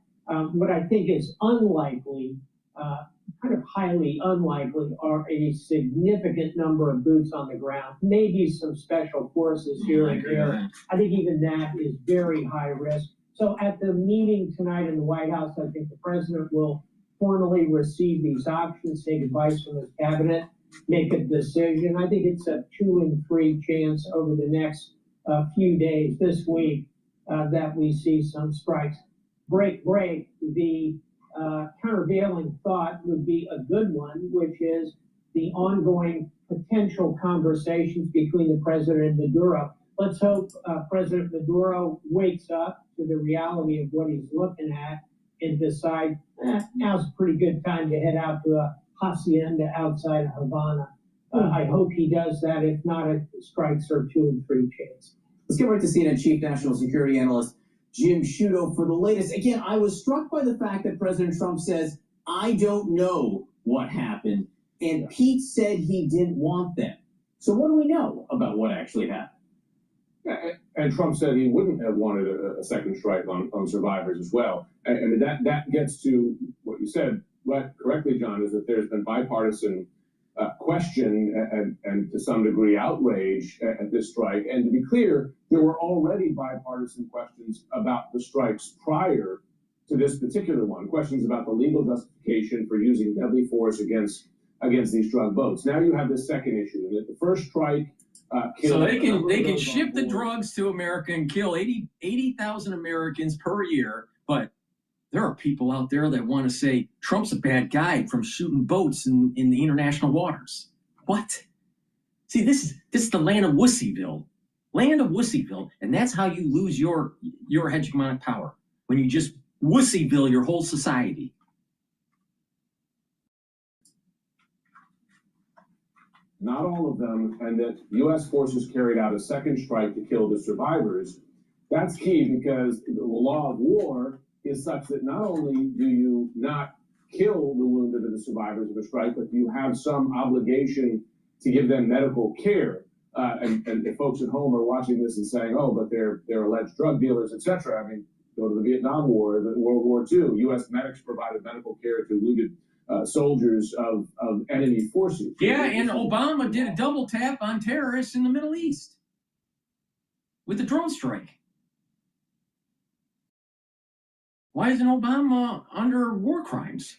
What I think is unlikely, kind of highly unlikely, are a significant number of boots on the ground, maybe some special forces here and there. I think even that is very high risk. So at the meeting tonight in the White House, I think the president will formally receive these options, take advice from his cabinet, make a decision. I think it's a 2 in 3 chance over the next few days, this week, that we see some strikes. Break. The countervailing thought would be a good one, which is the ongoing potential conversations between the president and Maduro. Let's hope President Maduro wakes up to the reality of what he's looking at and decide, now's a pretty good time to head out to a hacienda outside of Havana. I hope he does that. If not, strikes are 2 and 3 chance. Let's get right to CNN Chief National Security Analyst Jim Sciutto for the latest. Again, I was struck by the fact that President Trump says, I don't know what happened, and Pete said he didn't want them. So what do we know about what actually happened? And Trump said he wouldn't have wanted a second strike on survivors as well. And that gets to what you said right correctly, John, is that there's been bipartisan question and to some degree outrage at this strike. And to be clear, there were already bipartisan questions about the strikes prior to this particular one, questions about the legal justification for using deadly force against these drug boats. Now you have this second issue, that the first strike so they can ship the drugs to America and kill 80,000 Americans per year, but there are people out there that want to say Trump's a bad guy from shooting boats in the international waters. What? See, this is the land of Wussyville. Land of Wussyville, and that's how you lose your hegemonic power, when you just Wussyville your whole society. Not all of them, and that U.S. forces carried out a second strike to kill the survivors. That's key because the law of war is such that not only do you not kill the wounded or the survivors of a strike, but you have some obligation to give them medical care. And if folks at home are watching this and saying, oh, but they're alleged drug dealers, etc. I mean, go to the Vietnam War, the World War II. U.S. medics provided medical care to wounded soldiers of enemy forces. Yeah, and Obama did a double tap on terrorists in the Middle East with the drone strike. Why isn't Obama under war crimes?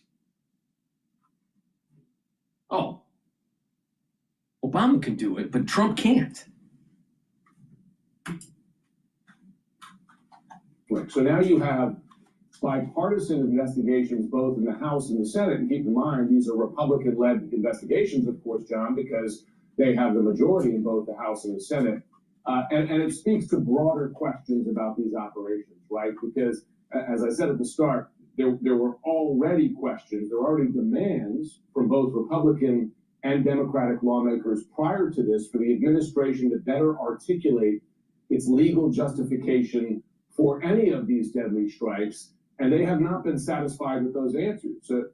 Oh, Obama can do it, but Trump can't. So now you have bipartisan investigations both in the House and the Senate, and keep in mind these are Republican-led investigations, of course, John, because they have the majority in both the House and the Senate, and it speaks to broader questions about these operations, right? Because as I said at the start, there were already questions, there were already demands from both Republican and Democratic lawmakers prior to this for the administration to better articulate its legal justification for any of these deadly strikes, and they have not been satisfied with those answers. So,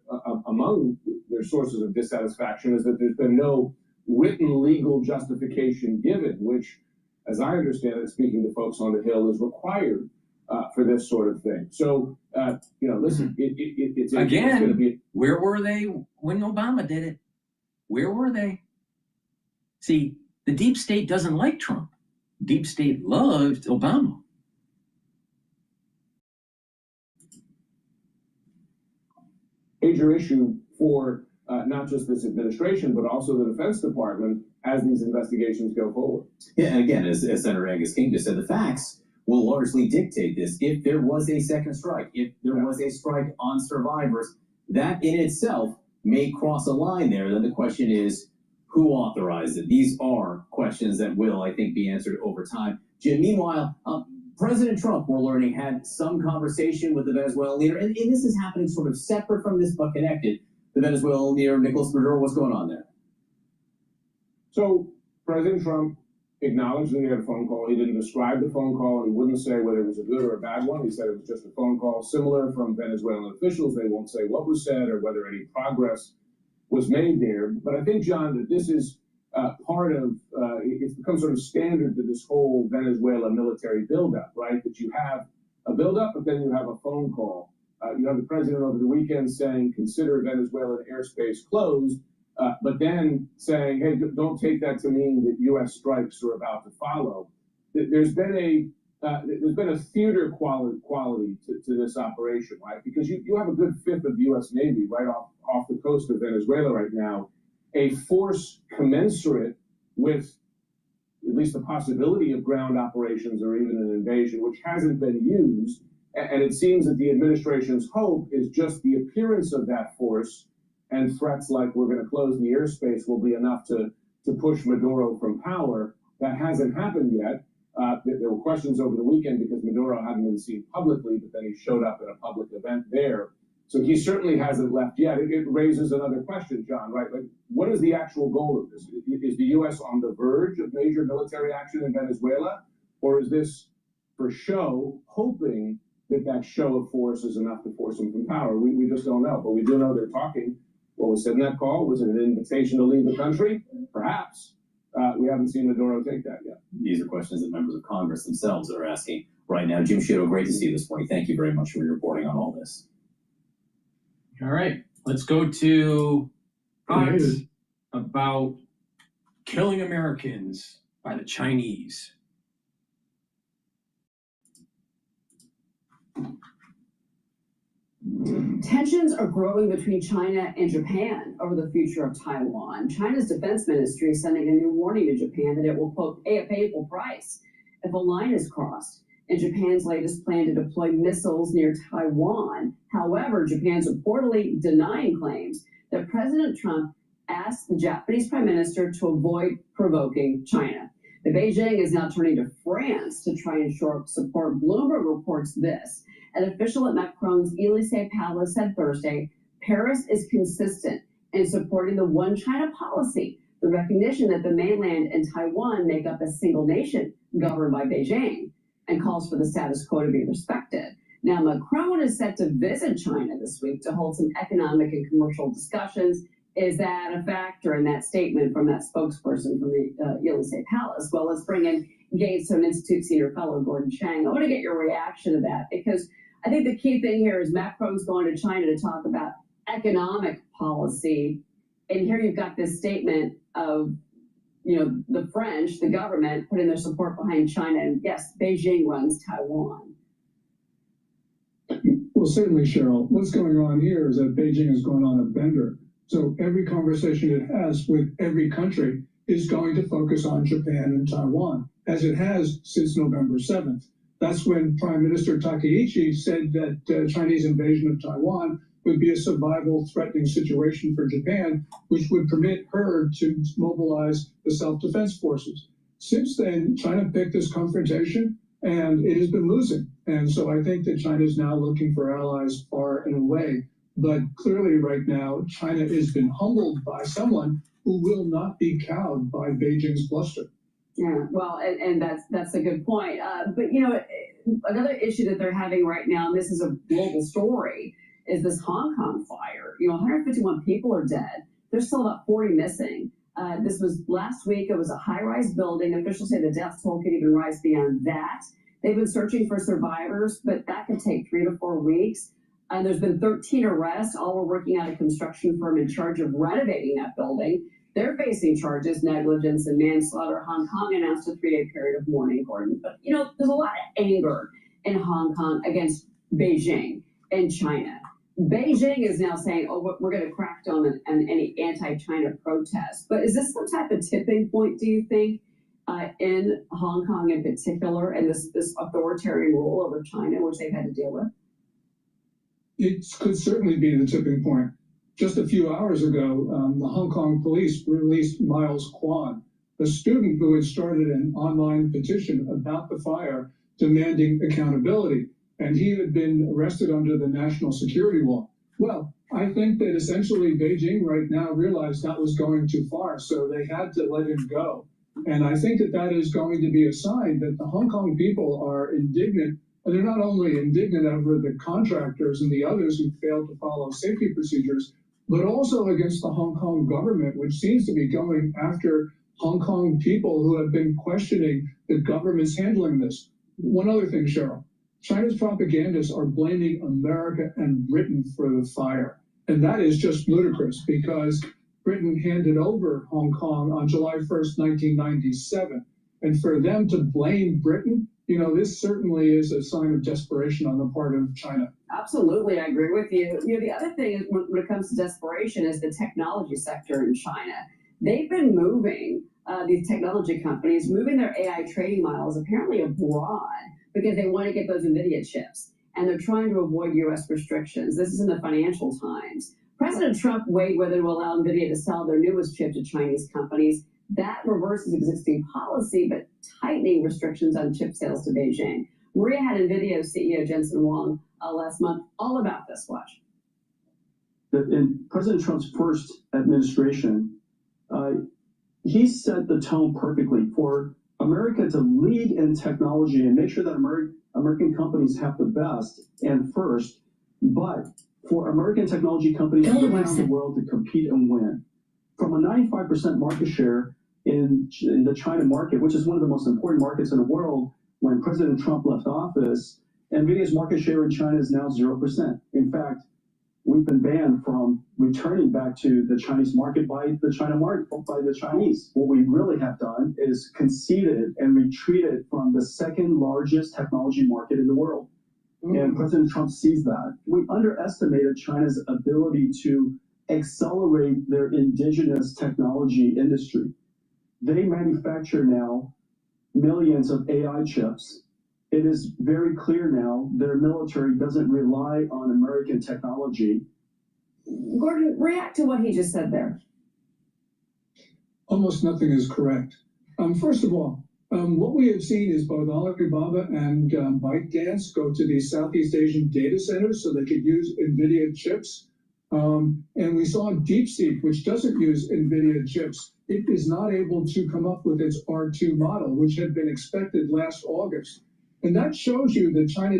among their sources of dissatisfaction is that there's been no written legal justification given, which, as I understand it, speaking to folks on the Hill, is required for this sort of thing. So, listen, it's Again, going to be. Where were they when Obama did it? Where were they? See, the deep state doesn't like Trump. Deep state loved Obama. Major issue for not just this administration, but also the Defense Department as these investigations go forward. Yeah, and again, as Senator Angus King just said, the facts will largely dictate this. If there was a second strike, if there was a strike on survivors, that in itself may cross a line there. Then the question is, who authorized it? These are questions that will, I think, be answered over time. Jim, meanwhile, President Trump, we're learning, had some conversation with the Venezuelan leader, and this is happening sort of separate from this but connected. The Venezuelan leader, Nicolas Maduro, what's going on there? So President Trump acknowledged that he had a phone call. He didn't describe the phone call, and he wouldn't say whether it was a good or a bad one. He said it was just a phone call. Similar from Venezuelan officials, they won't say what was said or whether any progress was made there. But I think, John, that this is part of, it's become sort of standard to this whole Venezuela military buildup, right? That you have a buildup, but then you have a phone call. You have the president over the weekend saying, consider Venezuelan airspace closed, but then saying, hey, don't take that to mean that U.S. strikes are about to follow. There's been a theater quality to this operation, right? Because you have a good fifth of the U.S. Navy right off the coast of Venezuela right now, a force commensurate with at least the possibility of ground operations or even an invasion, which hasn't been used. And it seems that the administration's hope is just the appearance of that force, and threats like we're going to close the airspace will be enough to push Maduro from power. That hasn't happened yet. There were questions over the weekend because Maduro hadn't been seen publicly, but then he showed up at a public event there So he certainly hasn't left yet. It raises another question, John, right? Like, what is the actual goal of this? Is the U.S. on the verge of major military action in Venezuela? Or is this for show, hoping that that show of force is enough to force him from power? We just don't know. But we do know they're talking. What was said in that call? Was it an invitation to leave the country? Perhaps. We haven't seen Maduro take that yet. These are questions that members of Congress themselves are asking right now. Jim Sciutto, great to see you this morning. Thank you very much for your reporting on all this. All right, let's go to thoughts about killing Americans by the Chinese. Tensions are growing between China and Japan over the future of Taiwan. China's defense ministry is sending a new warning to Japan that it will, quote, pay a painful price if a line is crossed in Japan's latest plan to deploy missiles near Taiwan. However, Japan's reportedly denying claims that President Trump asked the Japanese Prime Minister to avoid provoking China. The Beijing is now turning to France to try and shore up support. Bloomberg reports this. An official at Macron's Élysée Palace said Thursday, Paris is consistent in supporting the one China policy, the recognition that the mainland and Taiwan make up a single nation governed by Beijing, and calls for the status quo to be respected. Now, Macron is set to visit China this week to hold some economic and commercial discussions. Is that a factor in that statement from that spokesperson from the Élysée Palace? Well, let's bring in Gatestone Institute senior fellow Gordon Chang. I want to get your reaction to that, because I think the key thing here is Macron's going to China to talk about economic policy. And here you've got this statement of, the French, the government, putting their support behind China. And yes, Beijing runs Taiwan. Well, certainly, Cheryl, what's going on here is that Beijing is going on a bender. So every conversation it has with every country is going to focus on Japan and Taiwan, as it has since November 7th. That's when Prime Minister Takaichi said that Chinese invasion of Taiwan would be a survival-threatening situation for Japan, which would permit her to mobilize the self-defense forces. Since then, China picked this confrontation, and it has been losing. And so I think that China is now looking for allies far and away. But clearly right now, China has been humbled by someone who will not be cowed by Beijing's bluster. Yeah, well, and that's a good point. But, another issue that they're having right now, and this is a global story, is this Hong Kong fire. 151 people are dead. There's still about 40 missing. This was last week. It was a high-rise building. Officials say the death toll could even rise beyond that. They've been searching for survivors, but that could take 3 to 4 weeks. And there's been 13 arrests. All were working at a construction firm in charge of renovating that building. They're facing charges, negligence and manslaughter. Hong Kong announced a 3-day period of mourning, Gordon. But, there's a lot of anger in Hong Kong against Beijing and China. Beijing is now saying, we're going to crack down on any anti-China protests. But is this some type of tipping point, do you think, in Hong Kong in particular, and this authoritarian rule over China, which they've had to deal with? It could certainly be the tipping point. Just a few hours ago, the Hong Kong police released Miles Kwan, a student who had started an online petition about the fire demanding accountability. And he had been arrested under the national security law. Well, I think that essentially Beijing right now realized that was going too far, so they had to let him go. And I think that is going to be a sign that the Hong Kong people are indignant. And they're not only indignant over the contractors and the others who failed to follow safety procedures, but also against the Hong Kong government, which seems to be going after Hong Kong people who have been questioning the government's handling this. One other thing, Cheryl. China's propagandists are blaming America and Britain for the fire. And that is just ludicrous, because Britain handed over Hong Kong on July 1st, 1997. And for them to blame Britain, this certainly is a sign of desperation on the part of China. Absolutely, I agree with you. The other thing is when it comes to desperation is the technology sector in China. They've been moving, these technology companies, moving their AI trading models apparently abroad, because they want to get those NVIDIA chips, and they're trying to avoid U.S. restrictions. This is in the Financial Times. President Trump weighed whether to allow NVIDIA to sell their newest chip to Chinese companies. That reverses existing policy, but tightening restrictions on chip sales to Beijing. Maria had NVIDIA CEO Jensen Huang last month all about this. Watch. that in President Trump's first administration, he set the tone perfectly for America to lead in technology and make sure that American companies have the best and first, but for American technology companies around the world to compete and win. From a 95% market share in the China market, which is one of the most important markets in the world, when President Trump left office, NVIDIA's market share in China is now 0%. In fact, we've been banned from returning back to the Chinese market by the Chinese. What we really have done is conceded and retreated from the second largest technology market in the world. And President Trump sees that. We underestimated China's ability to accelerate their indigenous technology industry. They manufacture now millions of AI chips. It is very clear now their military doesn't rely on American technology. Gordon, react to what he just said there. Almost nothing is correct. First of all, what we have seen is both Alibaba and ByteDance go to these Southeast Asian data centers so they could use NVIDIA chips. And we saw DeepSeek, which doesn't use NVIDIA chips. It is not able to come up with its R2 model, which had been expected last August. And that shows you that China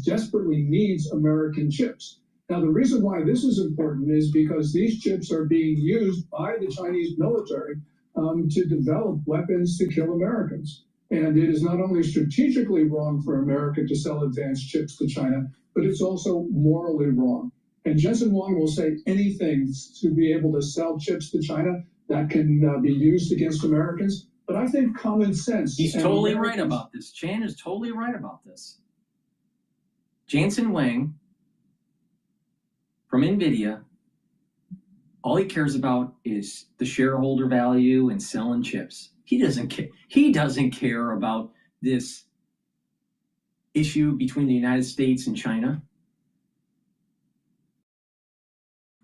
desperately needs American chips. Now, the reason why this is important is because these chips are being used by the Chinese military to develop weapons to kill Americans. And it is not only strategically wrong for America to sell advanced chips to China, but it's also morally wrong. And Jensen Huang will say anything to be able to sell chips to China that can be used against Americans. But I think common sense. He's totally right about this. Chan is totally right about this. Jensen Huang from NVIDIA, all he cares about is the shareholder value and selling chips. He doesn't care. He doesn't care about this issue between the United States and China.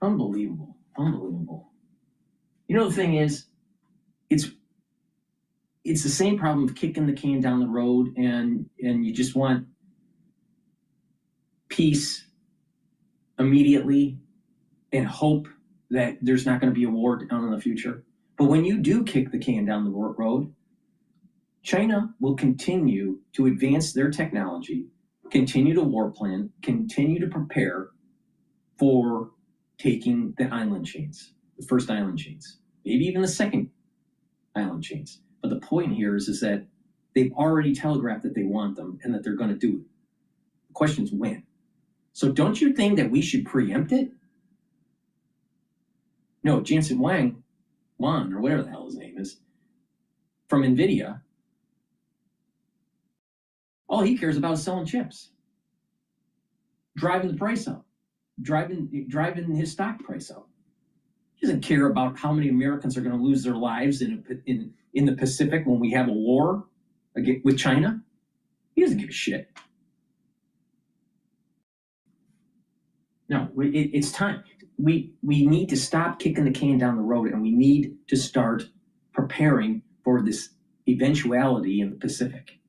Unbelievable. Unbelievable. You know, the thing is, it's the same problem of kicking the can down the road, and you just want peace immediately and hope that there's not going to be a war down in the future. But when you do kick the can down the road, China will continue to advance their technology, continue to war plan, continue to prepare for taking the island chains, the first island chains, maybe even the second island chains. But the point here is that they've already telegraphed that they want them and that they're going to do it. The question is when. So don't you think that we should preempt it? No, Jensen Huang, or whatever the hell his name is, from NVIDIA, all he cares about is selling chips, driving the price up, driving his stock price up. He doesn't care about how many Americans are going to lose their lives in the Pacific when we have a war with China. He doesn't give a shit. No, it's time. We need to stop kicking the can down the road, and we need to start preparing for this eventuality in the Pacific.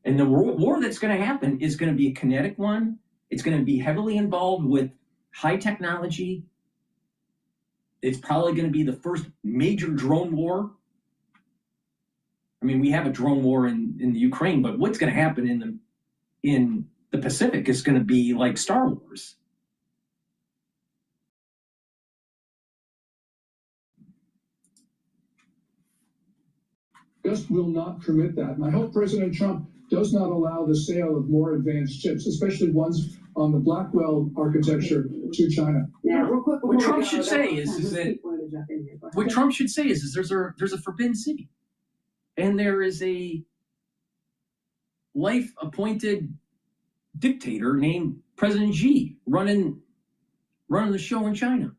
And the war that's going to happen is going to be a kinetic one. It's going to be heavily involved with high technology. It's probably going to be the first major drone war. I mean, we have a drone war in the Ukraine, but what's going to happen in the Pacific is going to be like Star Wars. Just will not permit that. And I hope President Trump does not allow the sale of more advanced chips, especially ones on the Blackwell architecture, to China. Now, real quick, what Trump should say is that what Trump should say is there's a forbidden city, and there is a life-appointed dictator named President Xi running the show in China.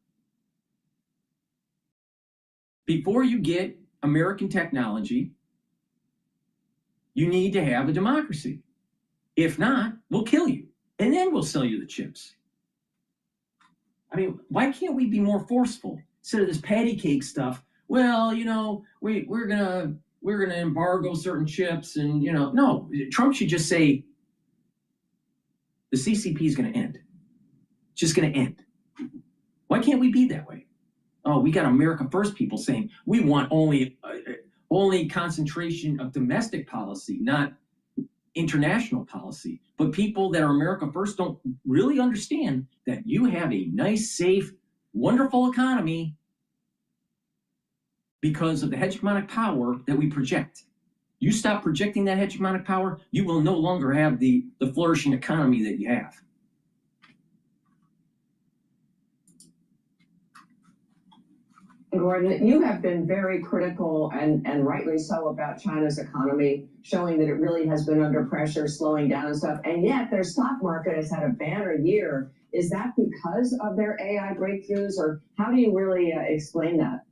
Before you get American technology, you need to have a democracy. If not, we'll kill you, and then we'll sell you the chips. I mean, why can't we be more forceful instead of this patty cake stuff? Well, you know, we're gonna embargo certain chips, and you know, no. Trump should just say the CCP is going to end. just going to end. Why can't we be that way? Oh, we got America First people saying we want only concentration of domestic policy, not international policy. But people that are America First don't really understand that you have a nice, safe, wonderful economy because of the hegemonic power that we project. You stop projecting that hegemonic power, you will no longer have the flourishing economy that you have. Gordon, you have been very critical and rightly so about China's economy, showing that it really has been under pressure, slowing down and stuff. And yet their stock market has had a banner year. Is that because of their AI breakthroughs, or how do you really explain that?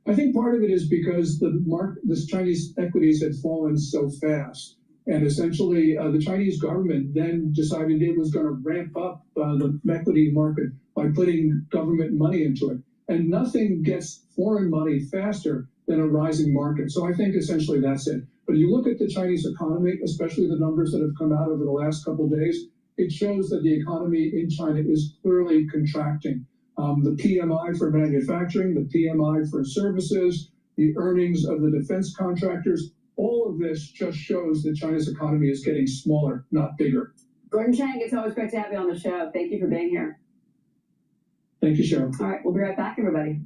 I think part of it is because the Chinese equities had fallen so fast. And essentially, the Chinese government then decided it was going to ramp up the equity market by putting government money into it. And nothing gets foreign money faster than a rising market. So I think essentially that's it. But you look at the Chinese economy, especially the numbers that have come out over the last couple of days, it shows that the economy in China is clearly contracting. The PMI for manufacturing, the PMI for services, the earnings of the defense contractors, all of this just shows that China's economy is getting smaller, not bigger. Gordon Chang, it's always great to have you on the show. Thank you for being here. Thank you, Cheryl. All right, we'll be right back, everybody.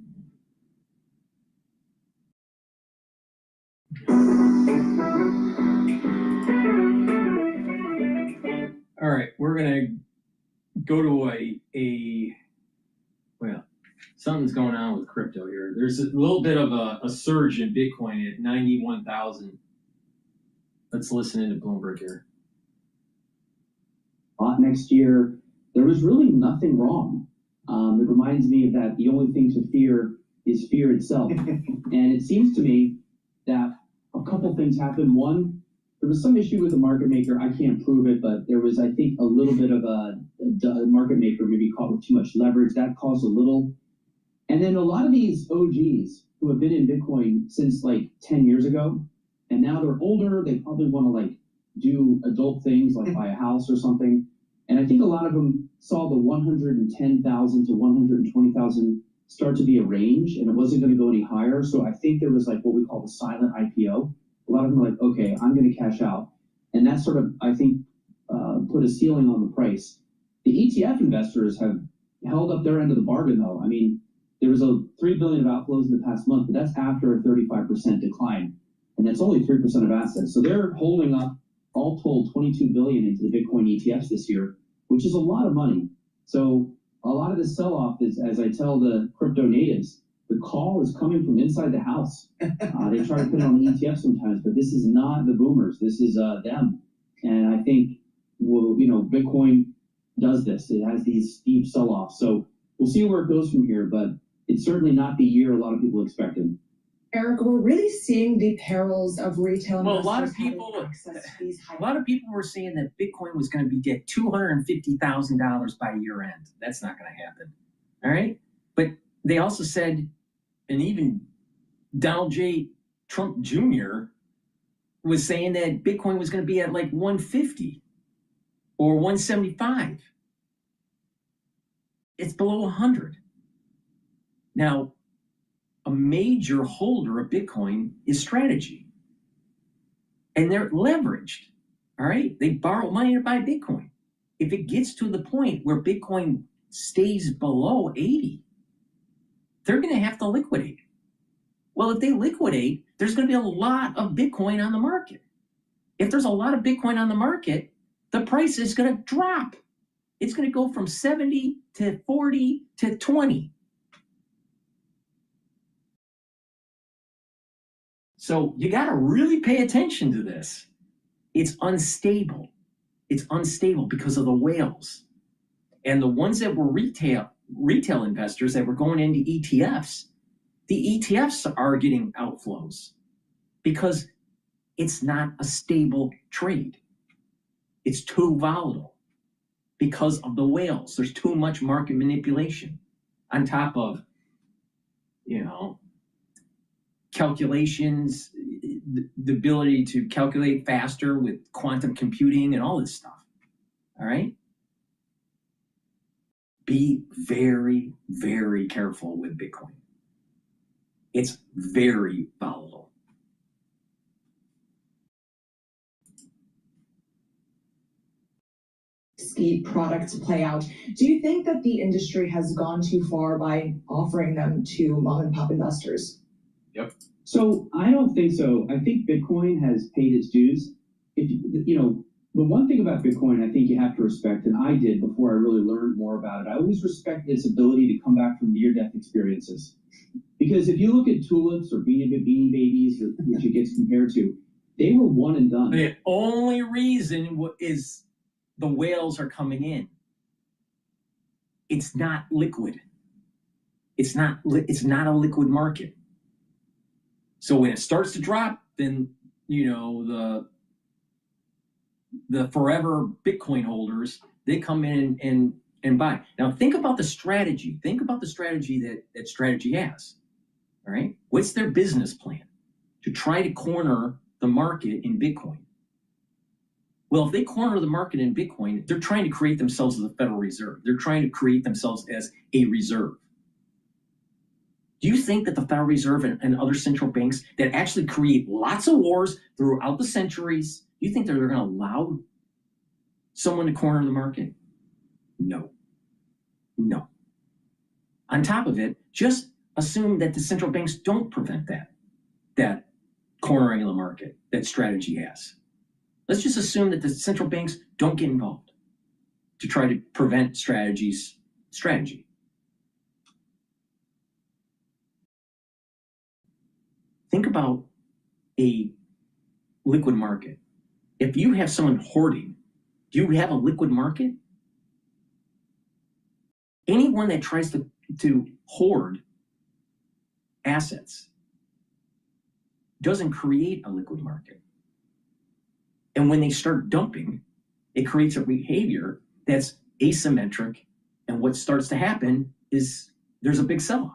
All right, we're gonna go to well, something's going on with crypto here. There's a little bit of a surge in Bitcoin at 91,000. Let's listen into Bloomberg here. Next year, there was really nothing wrong. It reminds me of that the only thing to fear is fear itself. And it seems to me that a couple things happened. One, there was some issue with the market maker. I can't prove it, but there was, I think, a little bit of a market maker maybe caught with too much leverage. That caused a little. And then a lot of these OGs who have been in Bitcoin since like 10 years ago, and now they're older, they probably want to like do adult things like buy a house or something. And I think a lot of them saw the 110,000 to 120,000 start to be a range, and it wasn't going to go any higher. So I think there was like what we call the silent IPO. A lot of them are like, okay, I'm going to cash out. And that sort of, I think, put a ceiling on the price. The ETF investors have held up their end of the bargain, though. I mean, there was a $3 billion of outflows in the past month, but that's after a 35% decline. And that's only 3% of assets. So they're holding up, all told, $22 billion into the Bitcoin ETFs this year, which is a lot of money. So a lot of this sell-off is, as I tell the crypto natives, the call is coming from inside the house. They try to put it on the ETF sometimes, but this is not the boomers. This is them. And I think, well, you know, Bitcoin does this. It has these steep sell-offs. So we'll see where it goes from here, but it's certainly not the year a lot of people expected. Eric, we're really seeing the perils of retail Well, investors. a lot of people were saying that Bitcoin was going to be at $250,000 by year end. That's not going to happen. All right. But they also said, and even Donald J. Trump Jr. was saying that Bitcoin was going to be at like 150 or 175. It's below 100. Now, a major holder of Bitcoin is Strategy. And they're leveraged, all right? They borrow money to buy Bitcoin. If it gets to the point where Bitcoin stays below 80, they're going to have to liquidate. Well, if they liquidate, there's going to be a lot of Bitcoin on the market. If there's a lot of Bitcoin on the market, the price is going to drop. It's going to go from 70 to 40 to 20. So you got to really pay attention to this. It's unstable. It's unstable because of the whales. And the ones that were retail investors that were going into ETFs, the ETFs are getting outflows because it's not a stable trade. It's too volatile because of the whales. There's too much market manipulation on top of, you know, calculations, the ability to calculate faster with quantum computing and all this stuff. All right. be very, very careful with Bitcoin. It's very volatile. Products play out. Do you think that the industry has gone too far by offering them to mom and pop investors? Yep. So I don't think so. I think Bitcoin has paid its dues. If you know, the one thing about Bitcoin I think you have to respect, and I did before I really learned more about it, I always respected its ability to come back from near-death experiences. Because if you look at tulips or beanie babies, which it gets compared to, they were one and done. The only reason is the whales are coming in. It's not liquid. It's not a liquid market. So when it starts to drop, then you know the forever Bitcoin holders, they come in and buy. Now think about the strategy. Think about the strategy that Strategy has. All right, what's their business plan? To try to corner the market in Bitcoin. Well, if they corner the market in Bitcoin, they're trying to create themselves as a Federal Reserve. They're trying to create themselves as a reserve. Do you think that the Federal Reserve and other central banks that actually create lots of wars throughout the centuries, do you think that they're going to allow someone to corner the market? No. No. On top of it, just assume that the central banks don't prevent that cornering of the market that Strategy has. Let's just assume that the central banks don't get involved to try to prevent Strategy's strategy. Think about a liquid market. If you have someone hoarding, do you have a liquid market? Anyone that tries to hoard assets doesn't create a liquid market. And when they start dumping, it creates a behavior that's asymmetric. And what starts to happen is there's a big sell-off.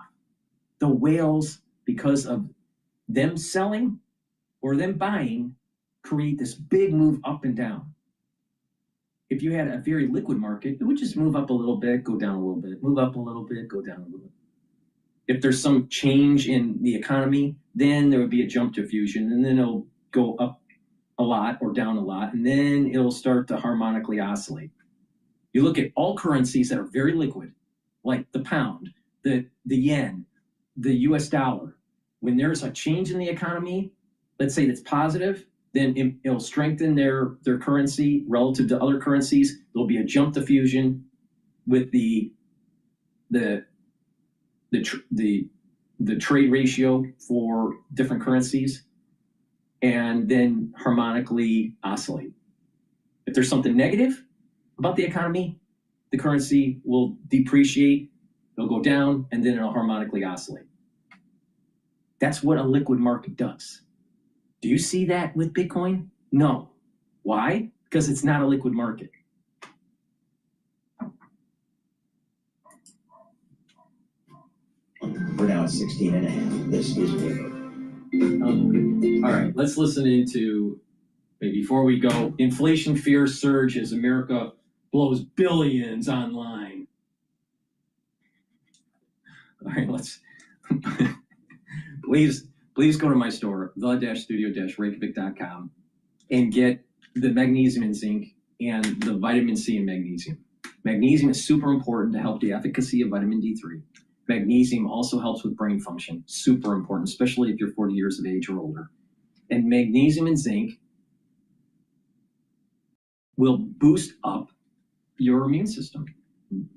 The whales, because of them selling or them buying, create this big move up and down. If you had a very liquid market, it would just move up a little bit, go down a little bit, move up a little bit, go down a little bit. If there's some change in the economy, then there would be a jump to fusion, and then it'll go up a lot or down a lot, and then it'll start to harmonically oscillate. You look at all currencies that are very liquid, like the pound, the yen, the US dollar. When there's a change in the economy, let's say that's positive, then it'll strengthen their currency relative to other currencies. There'll be a jump to fusion with the trade ratio for different currencies, and then harmonically oscillate. If there's something negative about the economy, the currency will depreciate, it'll go down, and then it'll harmonically oscillate. That's what a liquid market does. Do you see that with Bitcoin? No. Why? Because it's not a liquid market. We're now at 16.5. This is All right, let's listen into, maybe before we go, inflation fear surge as America blows billions online. All right, let's, please go to my store, the-studio-reykjavik.com, and get the magnesium and zinc and the vitamin C and magnesium. Magnesium is super important to help the efficacy of vitamin D3. Magnesium also helps with brain function, super important, especially if you're 40 years of age or older. And magnesium and zinc will boost up your immune system.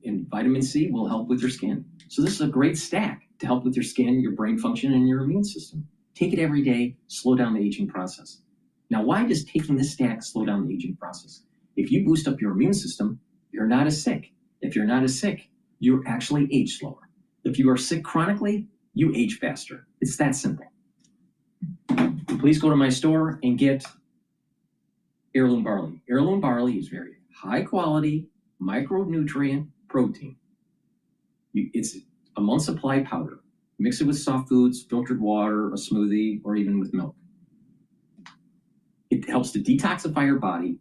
And vitamin C will help with your skin. So this is a great stack to help with your skin, your brain function, and your immune system. Take it every day, slow down the aging process. Now, why does taking this stack slow down the aging process? If you boost up your immune system, you're not as sick. If you're not as sick, you actually age slower. If you are sick chronically, you age faster. It's that simple. Please go to my store and get heirloom barley. Heirloom barley is very high quality micronutrient protein. It's a month supply powder. Mix it with soft foods, filtered water, a smoothie, or even with milk. It helps to detoxify your body,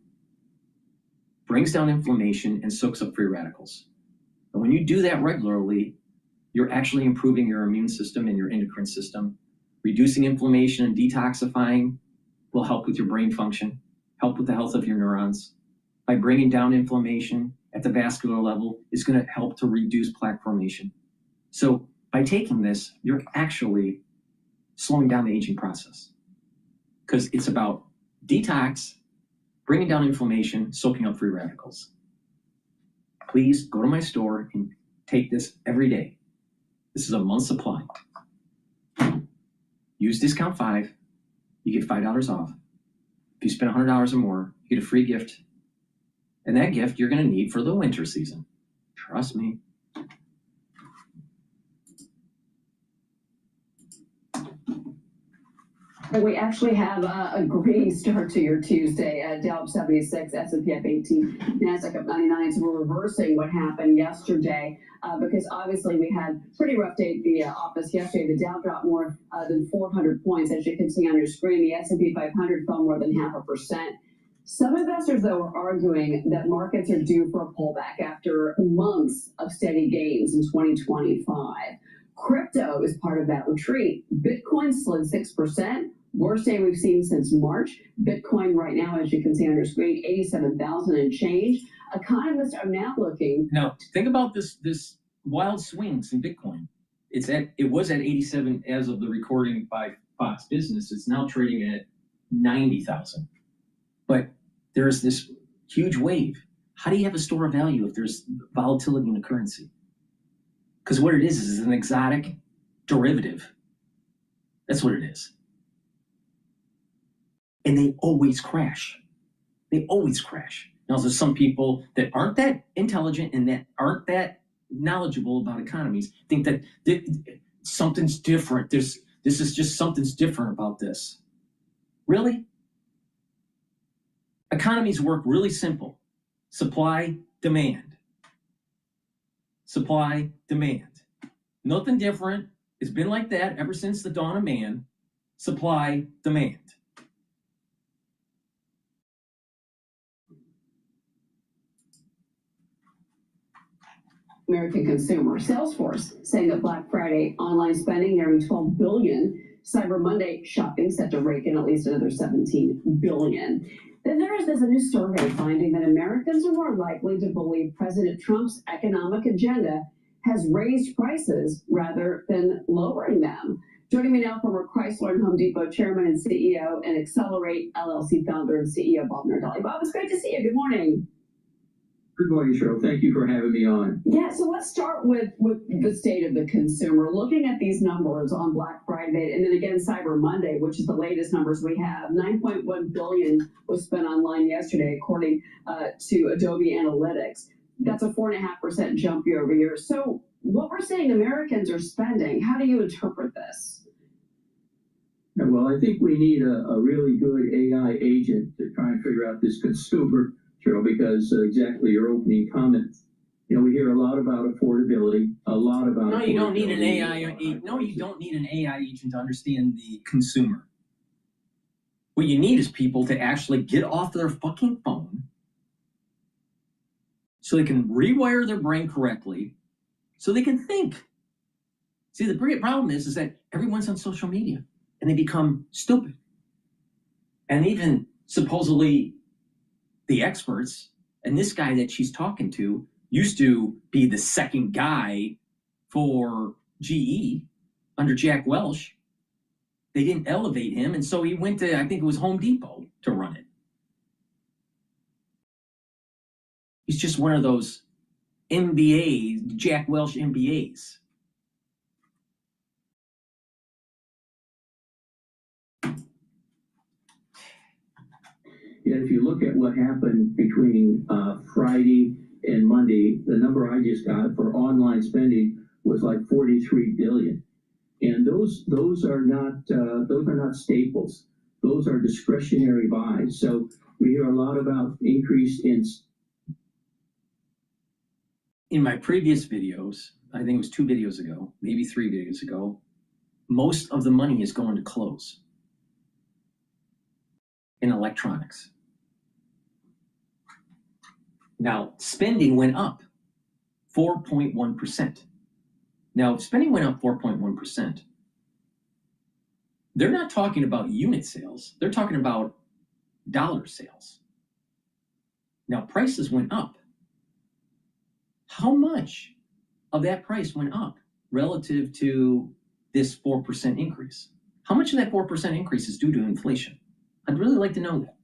brings down inflammation, and soaks up free radicals. And when you do that regularly, you're actually improving your immune system and your endocrine system. Reducing inflammation and detoxifying will help with your brain function, help with the health of your neurons. By bringing down inflammation at the vascular level, it's going to help to reduce plaque formation. So by taking this, you're actually slowing down the aging process, because it's about detox, bringing down inflammation, soaking up free radicals. Please go to my store and take this every day. This is a month's supply. Use discount 5, you get $5 off. If you spend $100 or more, you get a free gift. And that gift you're going to need for the winter season. Trust me. We actually have a great start to your Tuesday. Dow up 76, S&P up 18, NASDAQ up 99. So we're reversing what happened yesterday because obviously we had pretty rough day at the office yesterday. The Dow dropped more than 400 points, as you can see on your screen. The S&P 500 fell more than 0.5%. Some investors, though, are arguing that markets are due for a pullback after months of steady gains in 2025. Crypto is part of that retreat. Bitcoin slid 6%. Worst day we've seen since March. Bitcoin right now, as you can see on your screen, 87,000 and change. Economists are now looking. Now, think about this wild swings in Bitcoin. It was at 87 as of the recording by Fox Business. It's now trading at 90,000. But there's this huge wave. How do you have a store of value if there's volatility in the currency? Because what it is an exotic derivative. That's what it is. And they always crash. They always crash. Now, there's some people that aren't that intelligent and that aren't that knowledgeable about economies think that something's different. This is just something's different about this. Really? Economies work really simple. Supply, demand. Supply, demand. Nothing different. It's been like that ever since the dawn of man. Supply, demand. American consumer. Salesforce saying that Black Friday online spending nearing $12 billion. Cyber Monday shopping set to rake in at least another $17 billion. Then there's a new survey finding that Americans are more likely to believe President Trump's economic agenda has raised prices rather than lowering them. Joining me now, former Chrysler and Home Depot chairman and CEO, and Accelerate LLC founder and CEO, Bob Nardelli. Bob, it's great to see you. Good morning. Good morning, Cheryl. Thank you for having me on. Yeah, so let's start with the state of the consumer. Looking at these numbers on Black Friday and then again Cyber Monday, which is the latest numbers we have, $9.1 billion was spent online yesterday, according to Adobe Analytics. That's a 4.5% jump year over year. So what we're saying Americans are spending, how do you interpret this? Well, I think we need a really good AI agent to try and figure out this consumer, Cheryl, because exactly your opening comment. You know, we hear a lot about affordability, a lot about. No, you don't need an AI. No, you don't need an AI agent to understand the consumer. What you need is people to actually get off their fucking phone so they can rewire their brain correctly, so they can think. See, the big problem is that everyone's on social media and they become stupid. And even supposedly the experts, and this guy that she's talking to used to be the second guy for GE under Jack Welch. They didn't elevate him, and so he went to, I think it was Home Depot, to run it. He's just one of those MBAs, Jack Welch MBAs. Yeah, if you look at what happened between Friday and Monday, the number I just got for online spending was like 43 billion, and those are not staples. Those are discretionary buys. So we hear a lot about increase in. In my previous videos, I think it was 2 videos ago, maybe 3 videos ago, most of the money is going to clothes in electronics. Now, spending went up. 4.1%. Now, if spending went up 4.1%, they're not talking about unit sales. They're talking about dollar sales. Now, prices went up. How much of that price went up relative to this 4% increase? How much of that 4% increase is due to inflation? I'd really like to know that.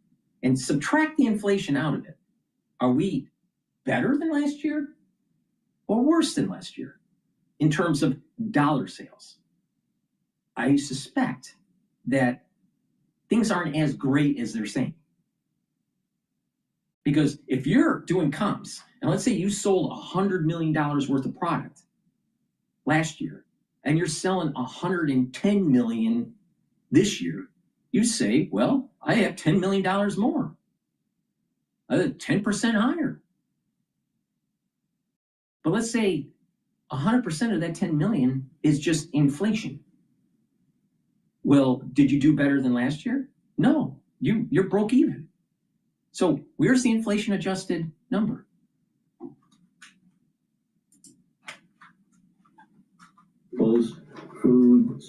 And subtract the inflation out of it. Are we better than last year or worse than last year in terms of dollar sales? I suspect that things aren't as great as they're saying. Because if you're doing comps, and let's say you sold $100 million worth of product last year, and you're selling $110 million this year, you say, well, I have $10 million more. 10% higher. But let's say 100% of that 10 million is just inflation. Well, did you do better than last year? No, you're broke even. So where's the inflation adjusted number? Both food,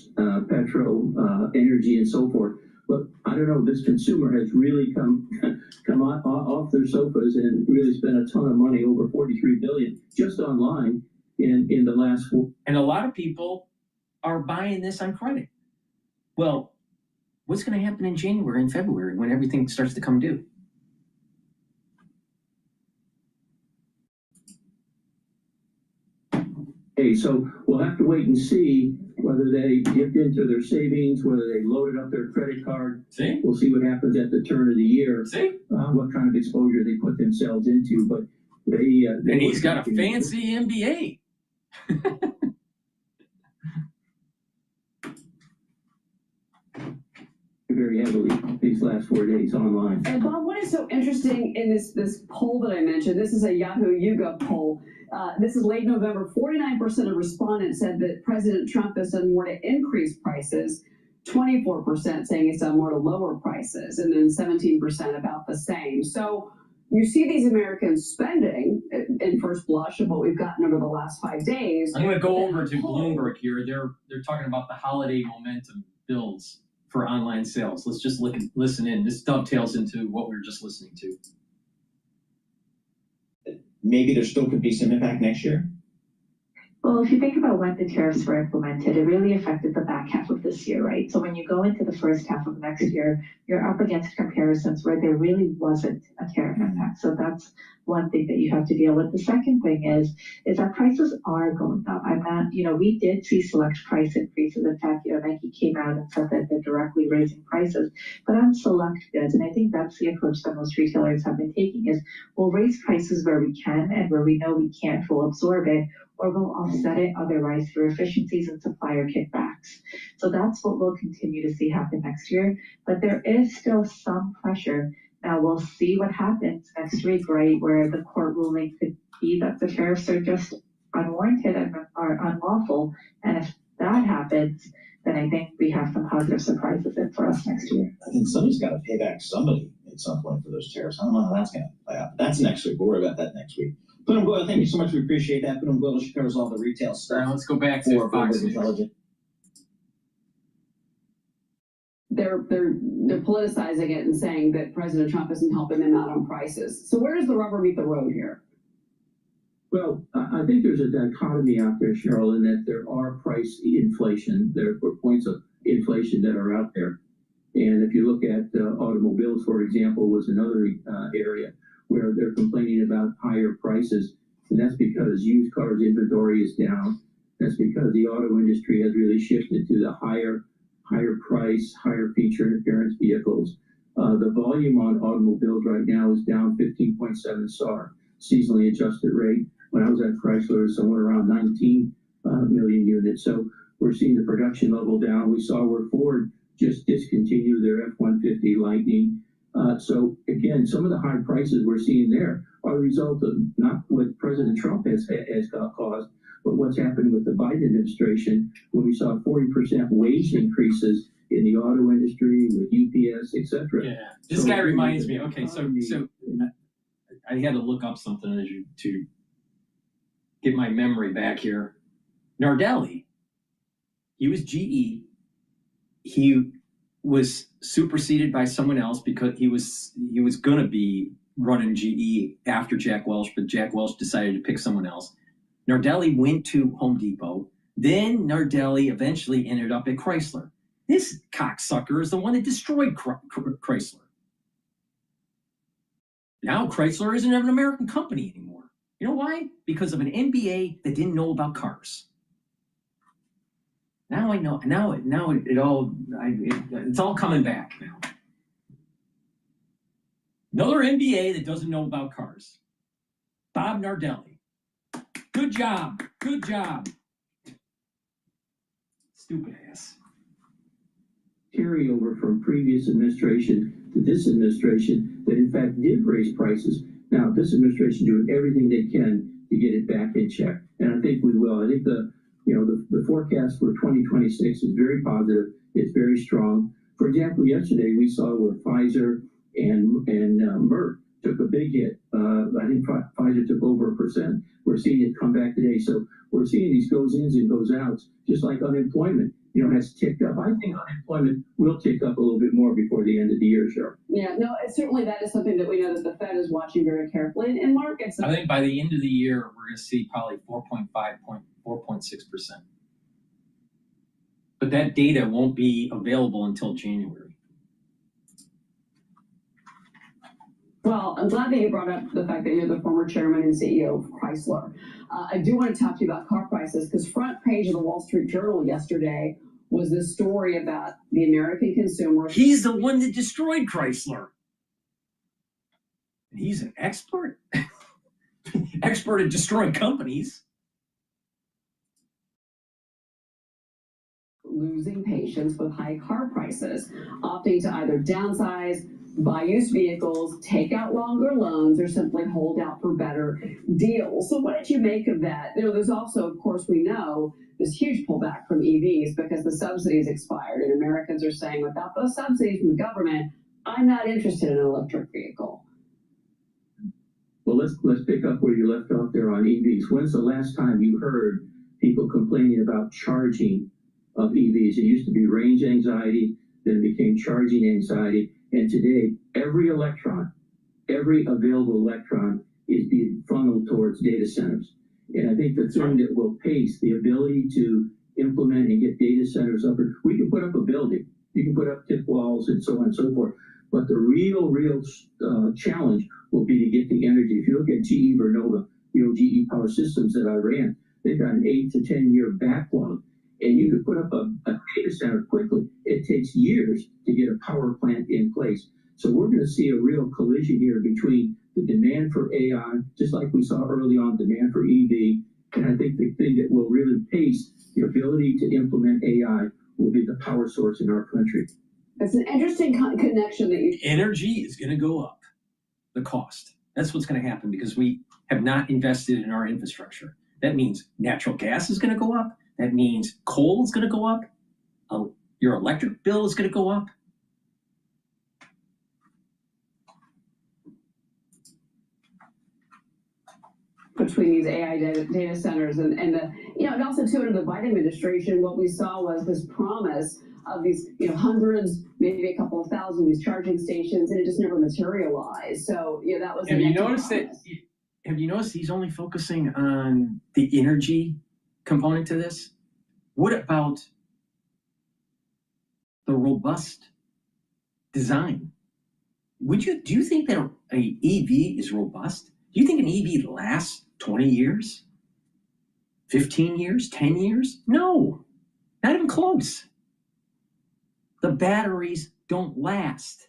petrol, energy, and so forth. But I don't know, this consumer has really come off their sofas and really spent a ton of money, over $43 billion, just online in the last 4. And a lot of people are buying this on credit. Well, what's going to happen in January and February when everything starts to come due? Hey, so we'll have to wait and see whether they dipped into their savings, whether they loaded up their credit card. See? We'll see what happens at the turn of the year. See? What kind of exposure they put themselves into. But they and he's got a fancy MBA. Very heavily these last 4 days online. And Bob, what is so interesting in this poll that I mentioned, this is a Yahoo YouGov poll. This is late November. 49% of respondents said that President Trump has done more to increase prices, 24% saying he's done more to lower prices, and then 17% about the same. So you see these Americans spending in first blush of what we've gotten over the last 5 days. I'm going to go over to Bloomberg here. They're talking about the holiday momentum builds for online sales. Let's just listen in. This dovetails into what we were just listening to. Maybe there still could be some impact next year? Well, if you think about when the tariffs were implemented, it really affected the back half of this year, right? So when you go into the first half of next year, you're up against comparisons where there really wasn't a tariff impact. So that's one thing that you have to deal with. The second thing is that prices are going up. I'm not, we did see select price increases. In fact, Nike came out and said that they're directly raising prices, but on select goods, and I think that's the approach that most retailers have been taking is we'll raise prices where we can and where we know we can't, we'll absorb it, or we'll offset it otherwise through efficiencies and supplier kickbacks. So that's what we'll continue to see happen next year. But there is still some pressure. Now we'll see what happens next week, right, where the court ruling could be that the tariffs are just unwarranted and are unlawful. And if that happens, then I think we have some positive surprises in for us next year. I think somebody's got to pay back somebody at some point for those tariffs. I don't know how that's going to play out. That's next week. We'll worry about that next week. Punam Goyal, thank you so much. We appreciate that. Punam Goyal, she covers all the retail stuff. Now let's go back to Fox News. Intelligence. They're politicizing it and saying that President Trump isn't helping them out on prices. So where does the rubber meet the road here? Well, I think there's a dichotomy out there, Cheryl, in that there are price inflation. There are points of inflation that are out there. And if you look at automobiles, for example, was another area where they're complaining about higher prices. And that's because used cars inventory is down. That's because the auto industry has really shifted to the higher price, higher feature and appearance vehicles. The volume on automobiles right now is down 15.7 SAR, seasonally adjusted rate. When I was at Chrysler, it was somewhere around 19 million units. So we're seeing the production level down. We saw where Ford just discontinued their F-150 Lightning. So again, some of the high prices we're seeing there are a result of not what President Trump has caused, but what's happening with the Biden administration when we saw 40% wage increases in the auto industry with UPS, etc. Yeah, this guy reminds me. Okay, so I had to look up something get my memory back here. Nardelli, he was GE. He was superseded by someone else because he was going to be running GE after Jack Welch, but Jack Welch decided to pick someone else. Nardelli went to Home Depot. Then Nardelli eventually ended up at Chrysler. This cocksucker is the one that destroyed Chrysler. Now Chrysler isn't an American company anymore. You know why? Because of an MBA that didn't know about cars. Now I know. It's all coming back now. Another MBA that doesn't know about cars. Bob Nardelli. Good job. Good job. Stupid ass. Carryover from previous administration to this administration that in fact did raise prices. Now this administration doing everything they can to get it back in check, and I think we will. I think the forecast for 2026 is very positive. It's very strong. For example, yesterday we saw where Pfizer and Merck took a big hit. I think Pfizer took over 1%. We're seeing it come back today. So we're seeing these goes ins and goes outs, just like unemployment, has ticked up. I think unemployment will tick up a little bit more before the end of the year, Cheryl. Yeah, no, certainly that is something that we know that the Fed is watching very carefully. And markets. I think by the end of the year, we're going to see probably 4.6%. But that data won't be available until January. Well, I'm glad that you brought up the fact that you're the former chairman and CEO of Chrysler. I do want to talk to you about car prices because front page of the Wall Street Journal yesterday was this story about the American consumer. He's the one that destroyed Chrysler. He's an expert. Expert at destroying companies. Losing patience with high car prices, opting to either downsize, buy used vehicles, take out longer loans, or simply hold out for better deals. So what did you make of that? There's also, of course, we know this huge pullback from EVs because the subsidies expired, and Americans are saying, without those subsidies from the government, I'm not interested in an electric vehicle. Well, let's pick up where you left off there on EVs. When's the last time you heard people complaining about charging of EVs? It used to be range anxiety, then it became charging anxiety. And today, every available electron is being funneled towards data centers. And I think the thing that will pace the ability to implement and get data centers up, we can put up a building, you can put up tip walls and so on and so forth. But the real challenge will be to get the energy. If you look at GE Vernova, GE Power Systems that I ran, they've got an 8 to 10 year backlog. And you could put up a data center quickly. It takes years to get a power plant in place. So we're going to see a real collision here between the demand for AI, just like we saw early on, demand for EV. And I think the thing that will really pace the ability to implement AI will be the power source in our country. It's an interesting connection that you... Energy is going to go up, the cost. That's what's going to happen because we have not invested in our infrastructure. That means natural gas is going to go up. That means coal is going to go up. Your electric bill is going to go up. Between these AI data centers and also too under the Biden administration, what we saw was this promise of these hundreds, maybe a couple of thousand these charging stations, and it just never materialized. So that was. Have you noticed he's only focusing on the energy component to this? What about the robust design? Do you think that an EV is robust? Do you think an EV lasts 20 years? 15 years? 10 years? No, not even close. The batteries don't last.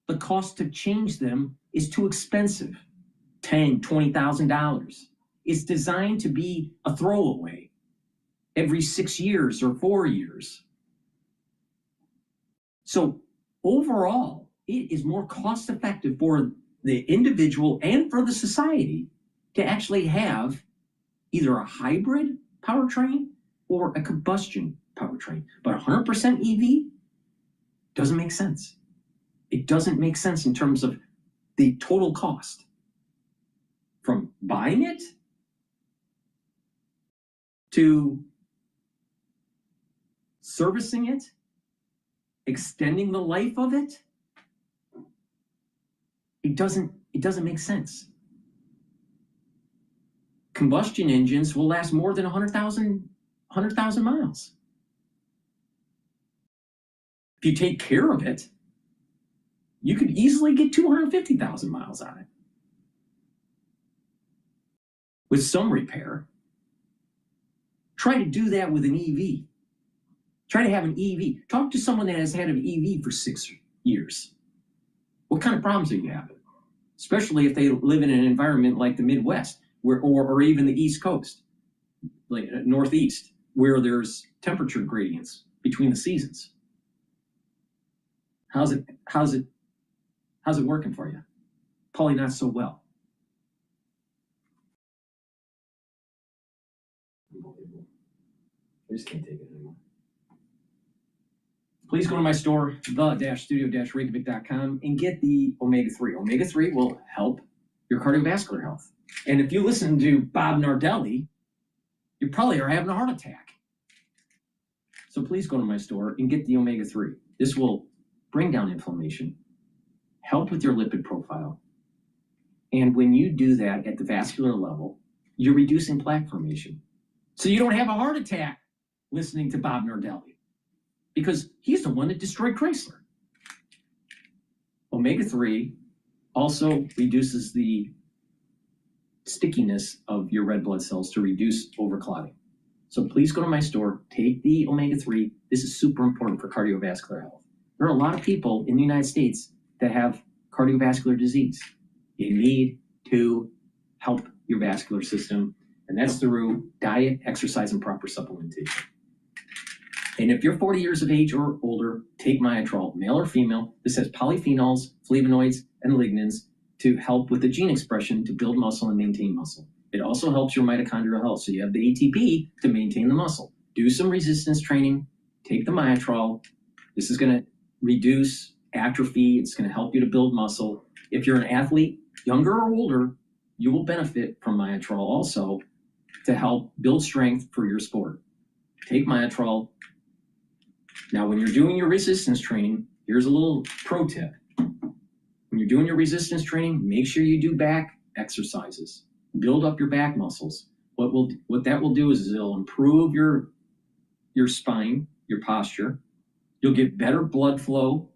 The cost to change them is too expensive. $10,000, $20,000. It's designed to be a throwaway every 6 years or 4 years. So overall, it is more cost effective for the individual and for the society to actually have either a hybrid powertrain or a combustion powertrain. But 100% EV doesn't make sense. It doesn't make sense in terms of the total cost. From buying it to servicing it, extending the life of it, it doesn't make sense. Combustion engines will last more than 100,000 miles. If you take care of it, you could easily get 250,000 miles on it. With some repair. Try to do that with an EV. Try to have an EV. Talk to someone that has had an EV for 6 years. What kind of problems are you having? Especially if they live in an environment like the Midwest, or even the East Coast, like Northeast, where there's temperature gradients between the seasons. How's it working for you? Probably not so well. I just can't take it anymore. Please go to my store, the-studio-reykjavik.com, and get the omega-3. Omega-3 will help your cardiovascular health. And if you listen to Bob Nardelli, you probably are having a heart attack. So please go to my store and get the omega-3. This will bring down inflammation, help with your lipid profile. And when you do that at the vascular level, you're reducing plaque formation. So you don't have a heart attack listening to Bob Nardelli, because he's the one that destroyed Chrysler. Omega-3 also reduces the stickiness of your red blood cells to reduce overclotting. So please go to my store, take the omega-3. This is super important for cardiovascular health. There are a lot of people in the United States that have cardiovascular disease. You need to help your vascular system, and that's through diet, exercise, and proper supplementation. And if you're 40 years of age or older, take Myotrol, male or female. This has polyphenols, flavonoids, and lignans to help with the gene expression to build muscle and maintain muscle. It also helps your mitochondrial health, so you have the ATP to maintain the muscle. Do some resistance training, take the Myotrol. This is going to reduce atrophy. It's going to help you to build muscle. If you're an athlete, younger or older, you will benefit from Myotrol also to help build strength for your sport. Take Myotrol. Now, when you're doing your resistance training, here's a little pro tip. When you're doing your resistance training, make sure you do back exercises. Build up your back muscles. What that will do is it'll improve your spine, your posture. You'll get better blood flow,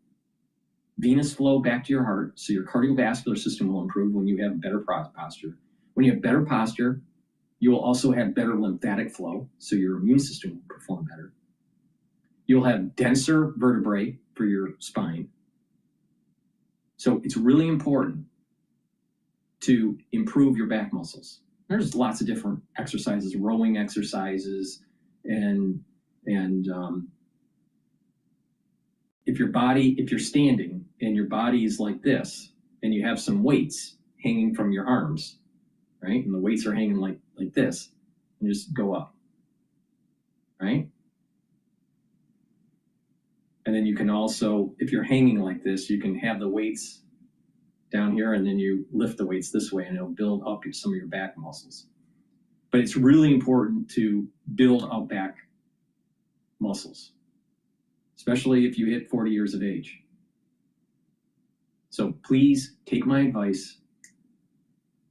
venous flow back to your heart, so your cardiovascular system will improve when you have better posture. When you have better posture, you will also have better lymphatic flow, so your immune system will perform better. You'll have denser vertebrae for your spine. So it's really important to improve your back muscles. There's lots of different exercises, rowing exercises, and if you're standing and your body is like this, and you have some weights hanging from your arms, right? And the weights are hanging like this, and just go up, right? And then you can also, if you're hanging like this, you can have the weights down here, and then you lift the weights this way, and it'll build up some of your back muscles. But it's really important to build up back muscles, especially if you hit 40 years of age. So please take my advice,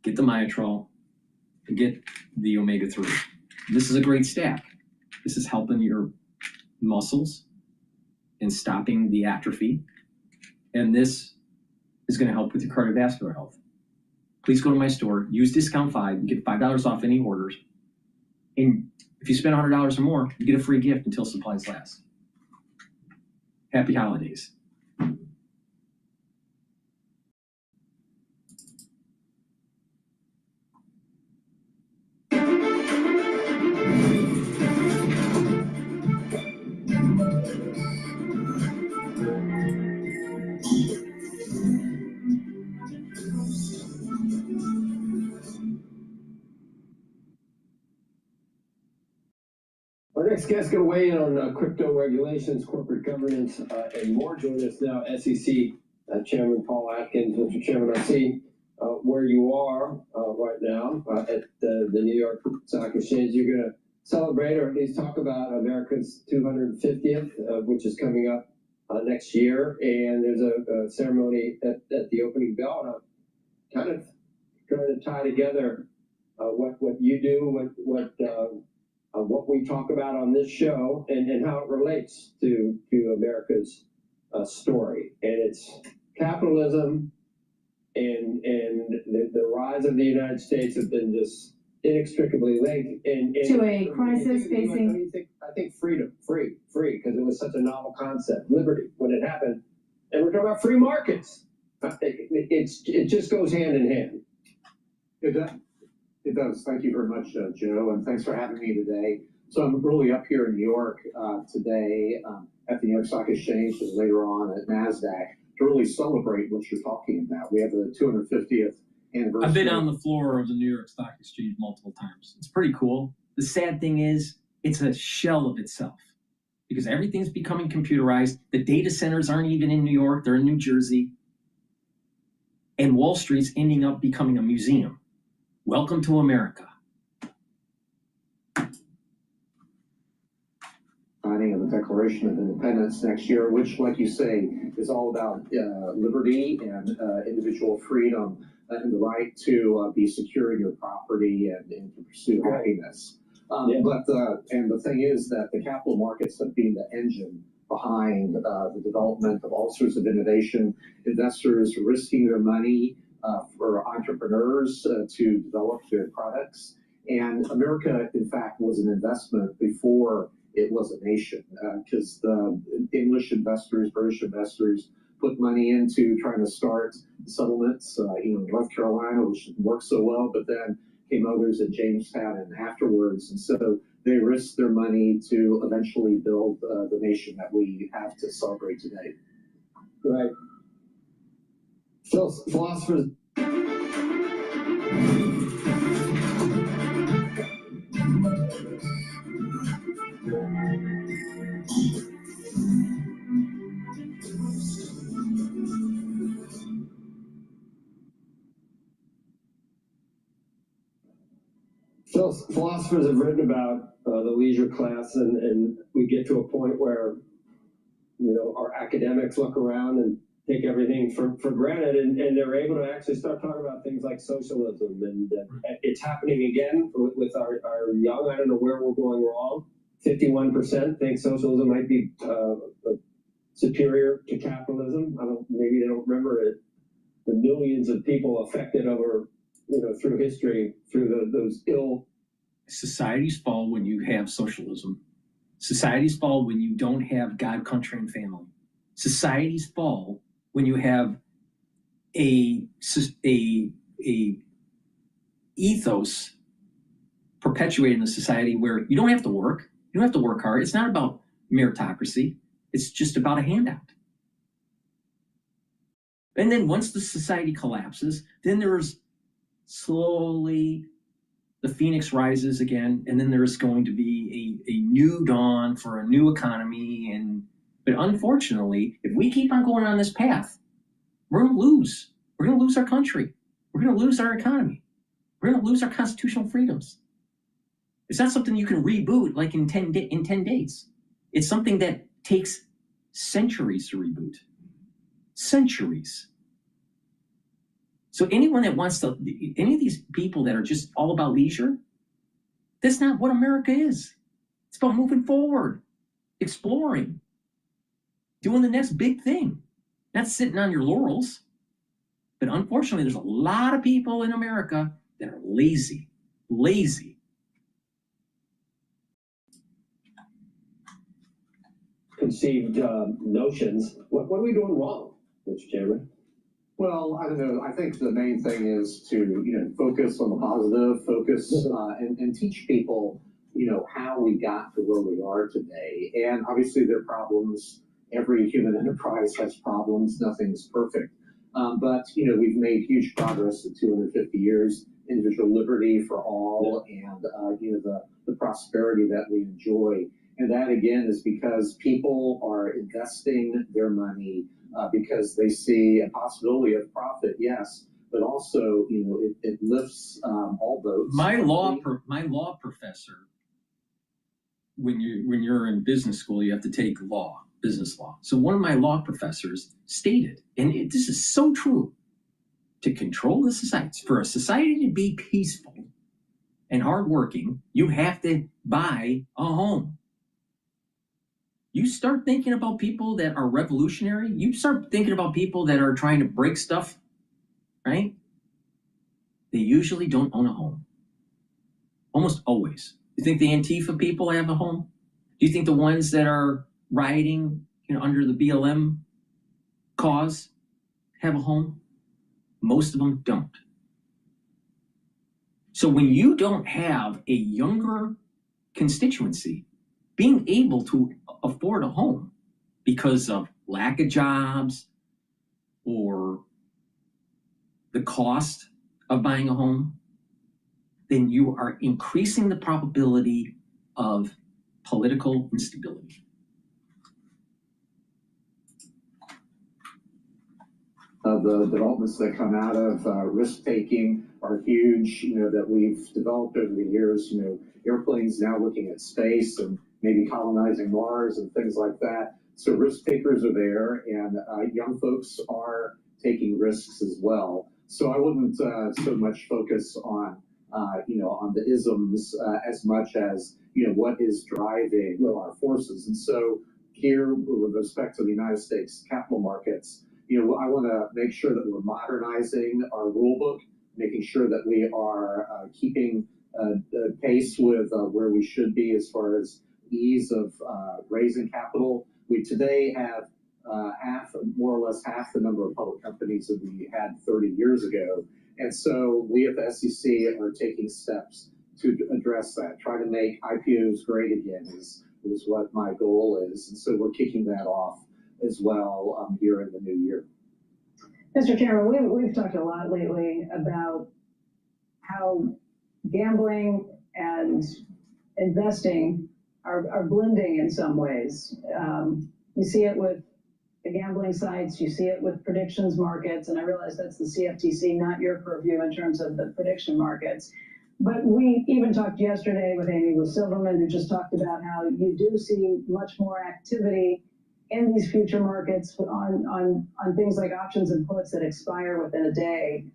get the Myotrol, and get the omega-3. This is a great stack. This is helping your muscles and stopping the atrophy. And this is going to help with your cardiovascular health. Please go to my store, use discount 5, and get $5 off any orders. And if you spend $100 or more, you get a free gift until supplies last. Happy holidays. Our next guest going to weigh in on crypto regulations, corporate governance, and more. Join us now, SEC Chairman Paul Atkins. Mr. Chairman, I see where you are right now at the New York Stock Exchange. You're going to celebrate or at least talk about America's 250th, which is coming up next year. And there's a ceremony at the opening bell. And I'm kind of trying to tie together what you do, what we talk about on this show, and how it relates to America's story. And it's capitalism and the rise of the United States have been just inextricably linked. And To a crisis facing. I think freedom, free, because it was such a novel concept. Liberty, when it happened, and we're talking about free markets. It just goes hand in hand. It does. It does. Thank you very much, Joe, and thanks for having me today. So I'm really up here in New York today at the New York Stock Exchange and later on at NASDAQ to really celebrate what you're talking about. We have the 250th anniversary. I've been on the floor of the New York Stock Exchange multiple times. It's pretty cool. The sad thing is, it's a shell of itself because everything's becoming computerized. The data centers aren't even in New York, they're in New Jersey. And Wall Street's ending up becoming a museum. Welcome to America. Signing of the Declaration of Independence next year, which, like you say, is all about liberty and individual freedom and the right to be secure in your property and to pursue happiness. But the thing is that the capital markets have been the engine behind the development of all sorts of innovation, investors risking their money for entrepreneurs to develop their products. And America, in fact, was an investment before it was a nation, because the English investors, British investors, put money into trying to start settlements, North Carolina, which didn't work so well, but then came others at Jamestown and afterwards. And so they risked their money to eventually build the nation that we have to celebrate today. Right. Philosophers. Philosophers have written about the leisure class, and we get to a point where, our academics look around and take everything for granted, and they're able to actually start talking about things like socialism. And it's happening again with our young. I don't know where we're going wrong. 51% think socialism might be superior to capitalism. Maybe they don't remember it. The millions of people affected over, through history, through those ill. Societies fall when you have socialism. Societies fall when you don't have God, country, and family. Societies fall when you have a ethos perpetuated in a society where you don't have to work. You don't have to work hard. It's not about meritocracy. It's just about a handout. And then once the society collapses, then there's slowly the phoenix rises again, and then there's going to be a new dawn for a new economy. But unfortunately, if we keep on going on this path, we're going to lose. We're going to lose our country. We're going to lose our economy. We're going to lose our constitutional freedoms. It's not something you can reboot like in 10 days. It's something that takes centuries to reboot. Centuries. So anyone that wants to, any of these people that are just all about leisure, that's not what America is. It's about moving forward, exploring, doing the next big thing, not sitting on your laurels. But unfortunately, there's a lot of people in America that are lazy. Conceived notions. What are we doing wrong, Mr. Chairman? Well, I don't know. I think the main thing is to, focus on the positive, and teach people, how we got to where we are today. And obviously there are problems. Every human enterprise has problems. Nothing's perfect. But, we've made huge progress in 250 years, individual liberty for all, and, the prosperity that we enjoy. And that, again, is because people are investing their money because they see a possibility of profit, yes, but also, it lifts all boats. My law professor when you're in business school, you have to take law, business law. So one of my law professors stated, and this is so true, to control the society, for a society to be peaceful and hardworking, you have to buy a home. You start thinking about people that are revolutionary, you start thinking about people that are trying to break stuff, right? They usually don't own a home. Almost always. You think the Antifa people have a home? Do you think the ones that are rioting, under the BLM cause have a home? Most of them don't. So when you don't have a younger constituency being able to afford a home because of lack of jobs or the cost of buying a home, then you are increasing the probability of political instability. The developments that come out of risk-taking are huge, that we've developed over the years, airplanes now looking at space and maybe colonizing Mars and things like that. So risk takers are there, and young folks are taking risks as well. So I wouldn't so much focus on on the isms as much as what is driving our forces. And so here, with respect to the United States capital markets, I want to make sure that we're modernizing our rule book, making sure that we are keeping pace with where we should be as far as ease of raising capital. We today have more or less half the number of public companies that we had 30 years ago. And so we at the SEC are taking steps to address that, try to make IPOs great again is what my goal is. And so we're kicking that off as well here in the new year. Mr. Chairman, we've talked a lot lately about how gambling and investing are blending in some ways. You see it with the gambling sites, you see it with predictions markets, and I realize that's the CFTC, not your purview in terms of the prediction markets. But we even talked yesterday with Amy Silverman, who just talked about how you do see much more activity in these future markets on things like options and puts that expire within a day.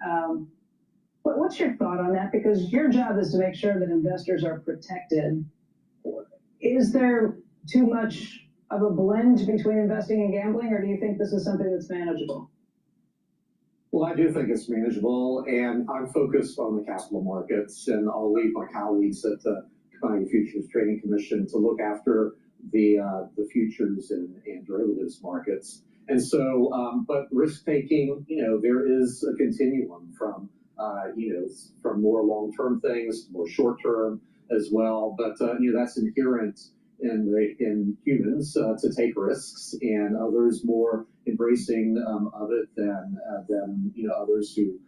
What's your thought on that? Because your job is to make sure that investors are protected. Is there too much of a blend between investing and gambling, or do you think this is something that's manageable? Well, I do think it's manageable, and I'm focused on the capital markets, and I'll leave my colleagues at the Commodity Futures Trading Commission to look after the futures and derivatives markets. And so, but risk taking, there is a continuum from from more long-term things to more short-term as well. But that's inherent in humans to take risks, and others more embracing of it than others who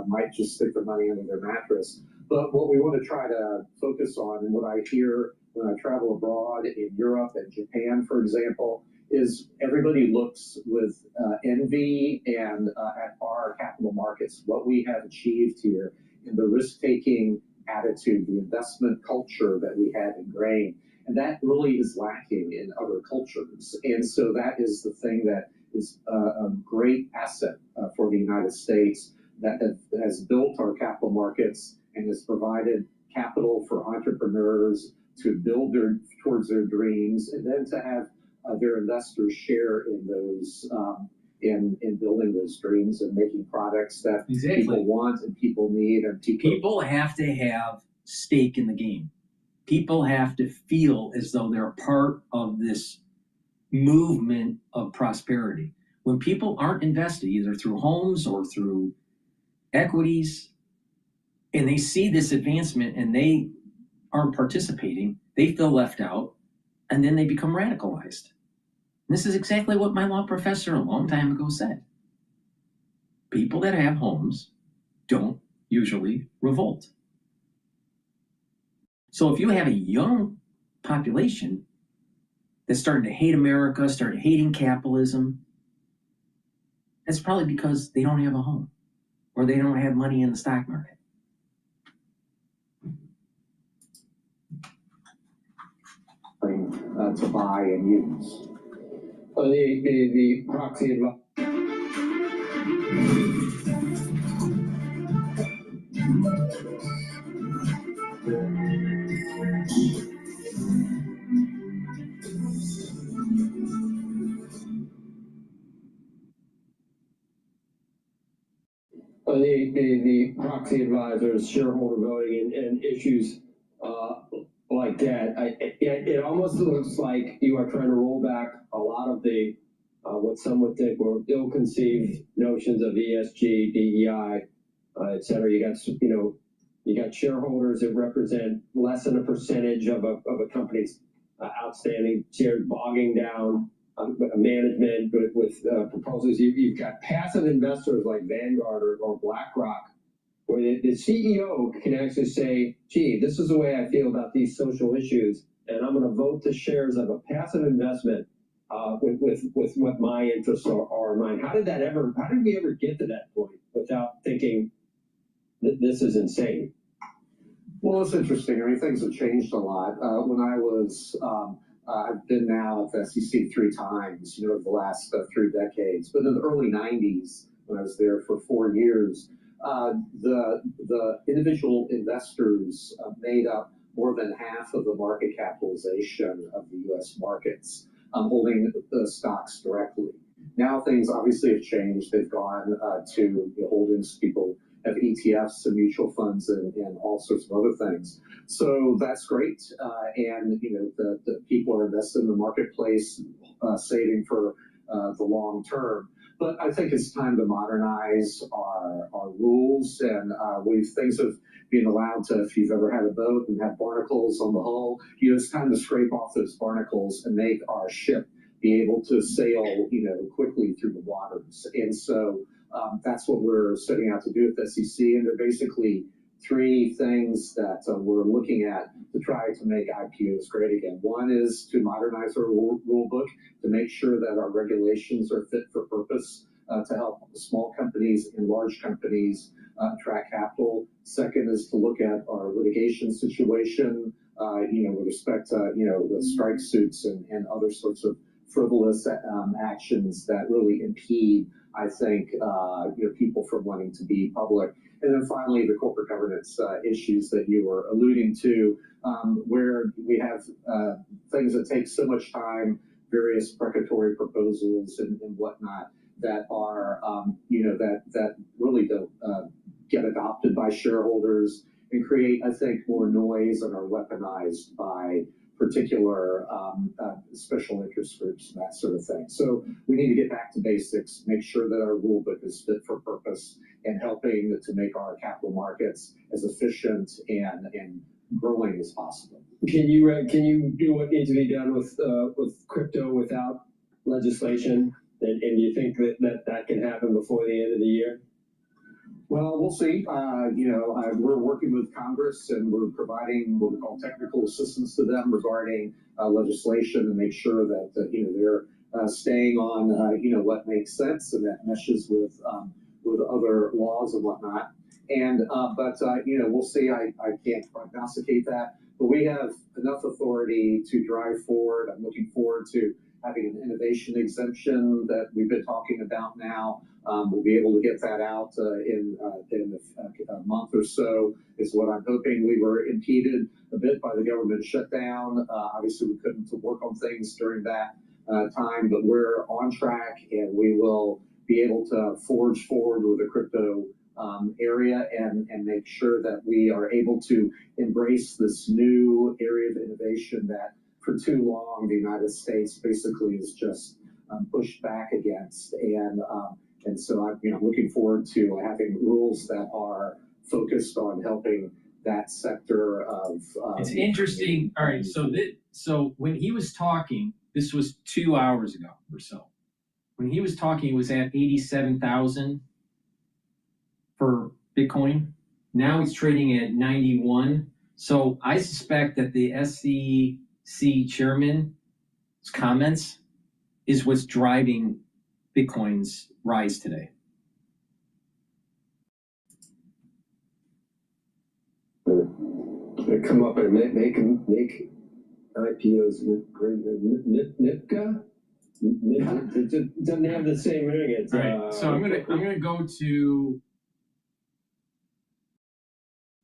might just stick their money under their mattress. But what we want to try to focus on, and what I hear when I travel abroad in Europe and Japan, for example, is everybody looks with envy and at our capital markets, what we have achieved here in the risk-taking attitude, the investment culture that we have ingrained. And that really is lacking in other cultures. And so that is the thing that is a great asset for the United States that has built our capital markets and has provided capital for entrepreneurs to build towards their dreams, and then to have their investors share in those in building those dreams and making products that people want and people need, and people have to have stake in the game. People have to feel as though they're a part of this movement of prosperity. When people aren't invested, either through homes or through equities, and they see this advancement and they aren't participating, they feel left out, and then they become radicalized. And this is exactly what my law professor a long time ago said. People that have homes don't usually revolt. So if you have a young population that's starting to hate America, starting hating capitalism, that's probably because they don't have a home or they don't have money in the stock market. to buy and use. The proxy advisor. The proxy advisors, shareholder voting, and issues like that, it almost looks like you are trying to roll back a lot of the what some would think were ill-conceived notions of ESG, DEI, et cetera. You got shareholders that represent less than a percentage of a company's outstanding shares, bogging down management with proposals. You've got passive investors like Vanguard or BlackRock, where the CEO can actually say, gee, this is the way I feel about these social issues, and I'm going to vote the shares of a passive investment with what my interests are mine. How did we ever get to that point without thinking that this is insane? Well, it's interesting. I mean, things have changed a lot. When I was, I've been now at the SEC 3 times, the last 3 decades. But in the early 90s, when I was there for 4 years, the individual investors made up more than half of the market capitalization of the U.S. markets, holding the stocks directly. Now things obviously have changed. They've gone to the holdings. People have ETFs and mutual funds and all sorts of other things. So that's great. And the people are invested in the marketplace, saving for the long term. But I think it's time to modernize our rules, and things have been allowed to, if you've ever had a boat and had barnacles on the hull, it's time to scrape off those barnacles and make our ship be able to sail, quickly through the waters. And so that's what we're setting out to do at the SEC. And there are basically 3 things that we're looking at to try to make IPOs great again. One is to modernize our rule book, to make sure that our regulations are fit for purpose, to help small companies and large companies attract capital. Second is to look at our litigation situation, with respect to, the strike suits and other sorts of frivolous actions that really impede, I think, people from wanting to be public. And then finally, the corporate governance issues that you were alluding to, where we have things that take so much time, various precatory proposals and whatnot that are, that really don't get adopted by shareholders and create, I think, more noise and are weaponized by particular special interest groups and that sort of thing. So we need to get back to basics, make sure that our rule book is fit for purpose, and helping to make our capital markets as efficient and growing as possible. Can you do what needs to be done with crypto without legislation? And do you think that can happen before the end of the year? Well, we'll see. We're working with Congress, and we're providing what we call technical assistance to them regarding legislation, and make sure that they're staying on what makes sense and that meshes with other laws and whatnot. And we'll see. I can't prognosticate that, but we have enough authority to drive forward. I'm looking forward to having an innovation exemption that we've been talking about now. We'll be able to get that out in a month or so is what I'm hoping. We were impeded a bit by the government shutdown. Obviously, we couldn't work on things during that time, but we're on track, and we will be able to forge forward with the crypto area and make sure that we are able to embrace this new area of innovation that for too long the United States basically is just pushed back against. And so I'm looking forward to having rules that are focused on helping that sector of. It's interesting. All right, so when he was talking, this was 2 hours ago or so. When he was talking, it was at 87,000 for Bitcoin. Now it's trading at 91. So I suspect that the SEC chairman's comments is what's driving Bitcoin's rise today. They come up and make IPO's NIPCA? It doesn't have the same ring. It's, All right, so I'm gonna go to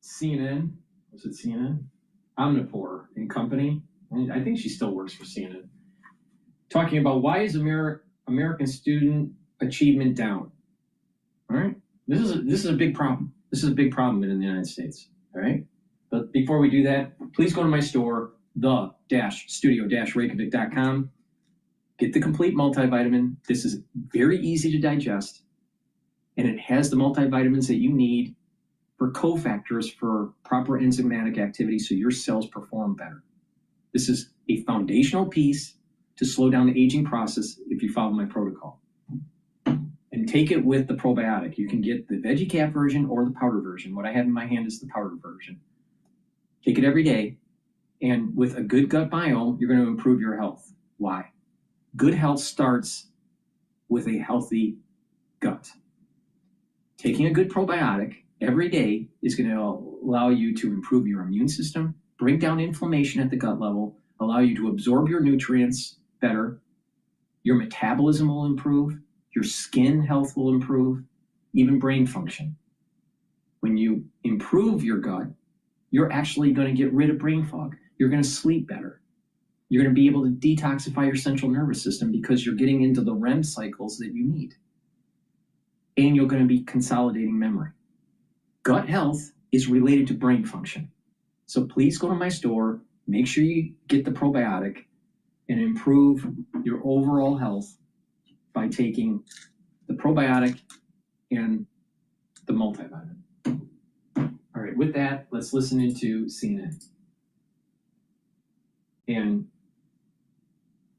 CNN. Was it CNN? Omnipore and Company. I think she still works for CNN. Talking about why is American student achievement down? All right, this is a big problem. This is a big problem in the United States. All right, but before we do that, please go to my store, the-studio-reykjavik.com. Get the complete multivitamin. This is very easy to digest, and it has the multivitamins that you need for cofactors for proper enzymatic activity so your cells perform better. This is a foundational piece to slow down the aging process if you follow my protocol. And take it with the probiotic. You can get the veggie cap version or the powder version. What I have in my hand is the powder version. Take it every day, and with a good gut biome, you're going to improve your health. Why? Good health starts with a healthy gut. Taking a good probiotic every day is going to allow you to improve your immune system, bring down inflammation at the gut level, allow you to absorb your nutrients better, your metabolism will improve, your skin health will improve, even brain function. When you improve your gut, you're actually going to get rid of brain fog. You're going to sleep better. You're going to be able to detoxify your central nervous system because you're getting into the REM cycles that you need. And you're going to be consolidating memory. Gut health is related to brain function. So please go to my store, make sure you get the probiotic, and improve your overall health by taking the probiotic and the multivitamin. All right, with that, let's listen into CNN. And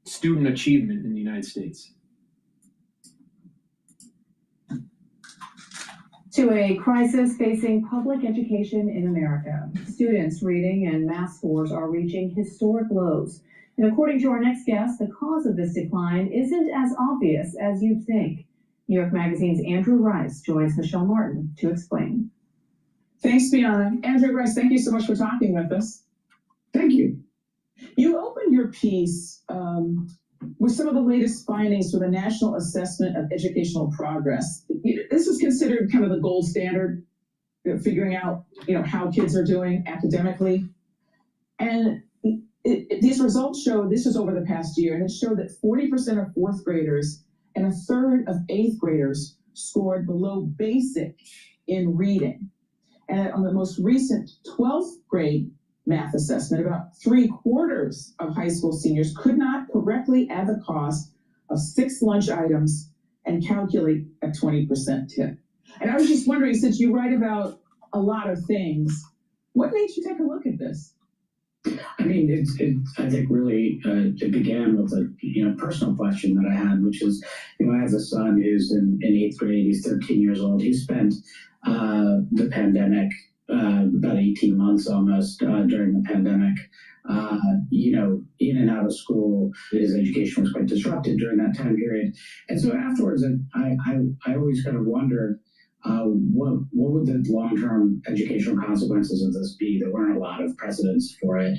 student achievement in the United States. To a crisis facing public education in America. Students' reading and math scores are reaching historic lows. And according to our next guest, the cause of this decline isn't as obvious as you'd think. New York Magazine's Andrew Rice joins Michelle Martin to explain. Thanks, Bianna. Andrew Rice, thank you so much for talking with us. Thank you. You opened your piece with some of the latest findings for the National Assessment of Educational Progress. This is considered kind of the gold standard, figuring out, how kids are doing academically. And these results show, this is over the past year, and it showed that 40% of fourth graders and a third of eighth graders scored below basic in reading. And on the most recent 12th grade math assessment, about 3/4 of high school seniors could not correctly add the cost of 6 lunch items and calculate a 20% tip. And I was just wondering, since you write about a lot of things, what made you take a look at this? I mean, I think really it began with a personal question that I had, which is, I have a son who's in 8th grade. He's 13 years old. He spent the pandemic, about 18 months almost during the pandemic, in and out of school. His education was quite disrupted during that time period. And so afterwards, I always kind of wondered, what would the long-term educational consequences of this be? There weren't a lot of precedents for it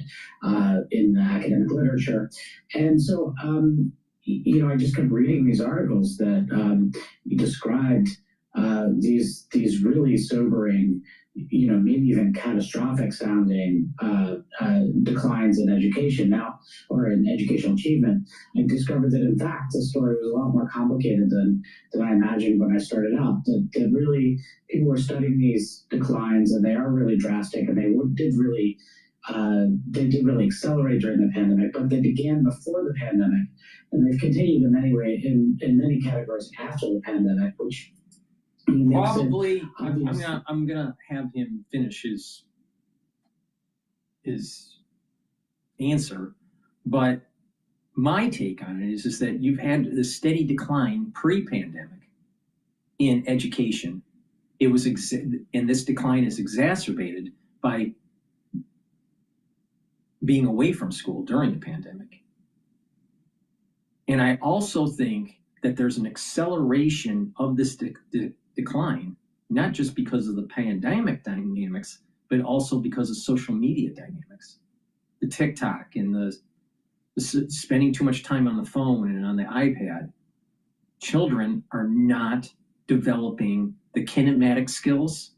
in the academic literature. And so, I just kept reading these articles that described these really sobering, maybe even catastrophic sounding declines in education now, or in educational achievement, and discovered that in fact the story was a lot more complicated than I imagined when I started out. That really people were studying these declines, and they are really drastic, and they did really accelerate during the pandemic, but they began before the pandemic, and they've continued in many ways in many categories after the pandemic, which probably I'm gonna have him finish his answer, but my take on it is that you've had the steady decline pre-pandemic in education. It was and this decline is exacerbated by being away from school during the pandemic. And I also think that there's an acceleration of this decline, not just because of the pandemic dynamics, but also because of social media dynamics. The TikTok and the spending too much time on the phone and on the iPad, children are not developing the kinematic skills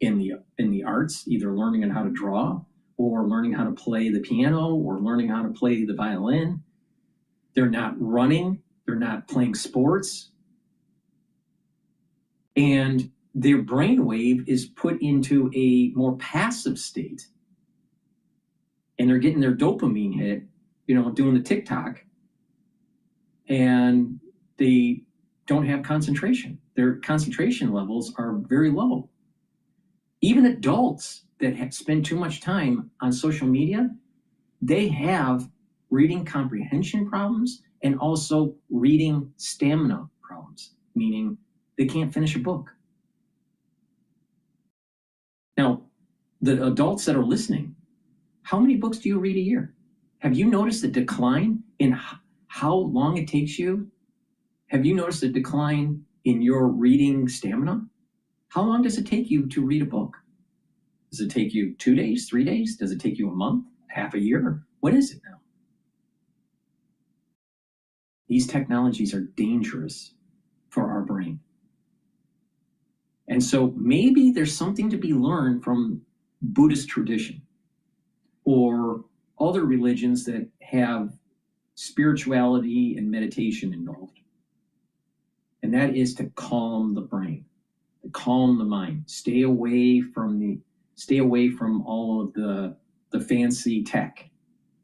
in the arts, either learning on how to draw or learning how to play the piano or learning how to play the violin. They're not running, they're not playing sports. And their brainwave is put into a more passive state. And they're getting their dopamine hit, doing the TikTok. And they don't have concentration. Their concentration levels are very low. Even adults that spend too much time on social media, they have reading comprehension problems and also reading stamina problems, meaning they can't finish a book. Now, the adults that are listening, how many books do you read a year? Have you noticed a decline in how long it takes you? Have you noticed a decline in your reading stamina? How long does it take you to read a book? Does it take you 2 days, 3 days? Does it take you a month, half a year? What is it now? These technologies are dangerous for our brain. And so maybe there's something to be learned from Buddhist tradition or other religions that have spirituality and meditation involved. And that is to calm the brain, to calm the mind, stay away from all of the fancy tech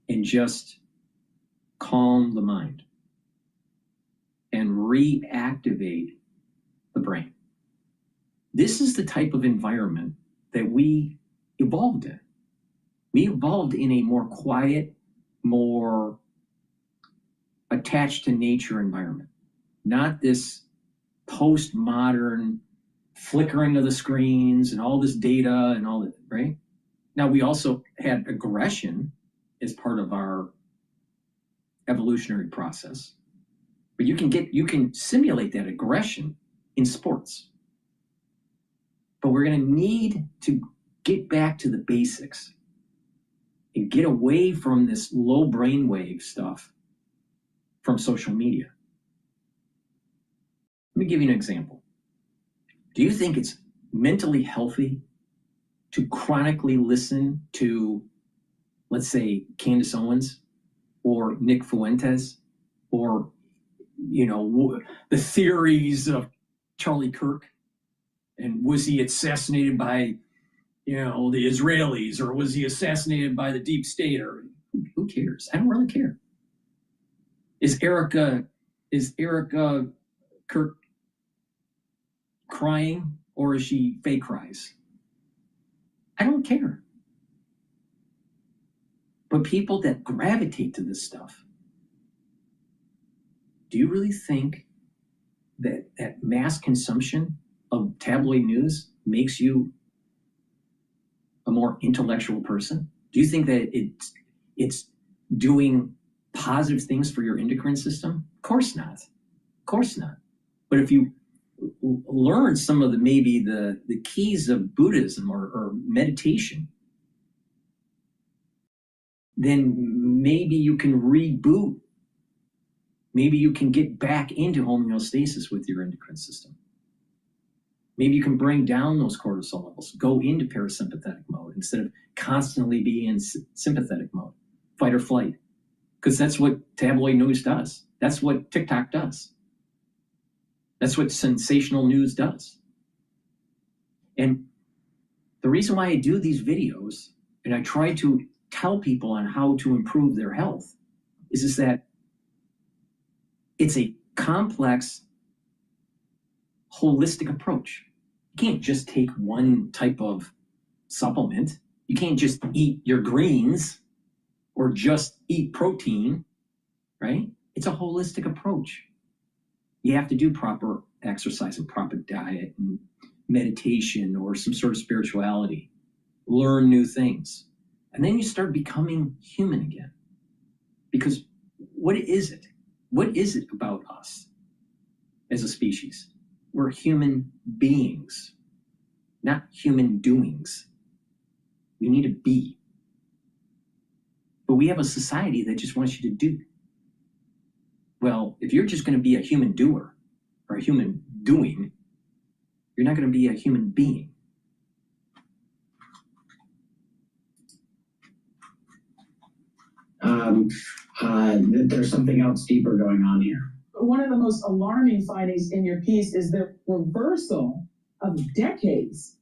and just calm the mind and reactivate the brain. This is the type of environment that we evolved in. We evolved in a more quiet, more attached to nature environment, not this postmodern flickering of the screens and all this data and all that, right? Now, we also had aggression as part of our evolutionary process, but you can simulate that aggression in sports. But we're going to need to get back to the basics and get away from this low brainwave stuff from social media. Let me give you an example. Do you think it's mentally healthy to chronically listen to, let's say, Candace Owens or Nick Fuentes or, the theories of Charlie Kirk? And was he assassinated by, the Israelis, or was he assassinated by the deep state? Or who cares? I don't really care. Is Erica Kirk crying, or is she fake cries? I don't care. But people that gravitate to this stuff, do you really think that mass consumption of tabloid news makes you a more intellectual person? Do you think that it's doing positive things for your endocrine system? Of course not. Of course not. But if you learn some of the keys of Buddhism or meditation, then maybe you can reboot. Maybe you can get back into homeostasis with your endocrine system. Maybe you can bring down those cortisol levels, go into parasympathetic mode instead of constantly being in sympathetic mode, fight or flight. Because that's what tabloid news does. That's what TikTok does. That's what sensational news does. And the reason why I do these videos and I try to tell people on how to improve their health is that it's a complex, holistic approach. You can't just take one type of supplement. You can't just eat your greens or just eat protein, right? It's a holistic approach. You have to do proper exercise and proper diet and meditation or some sort of spirituality, learn new things. And then you start becoming human again. Because what is it? What is it about us as a species? We're human beings, not human doings. We need to be. But but we have a society that just wants you to do. Well, if you're just going to be a human doer or a human doing, you're not going to be a human being. There's something else deeper going on here. One of the most alarming findings in your piece is the reversal of decades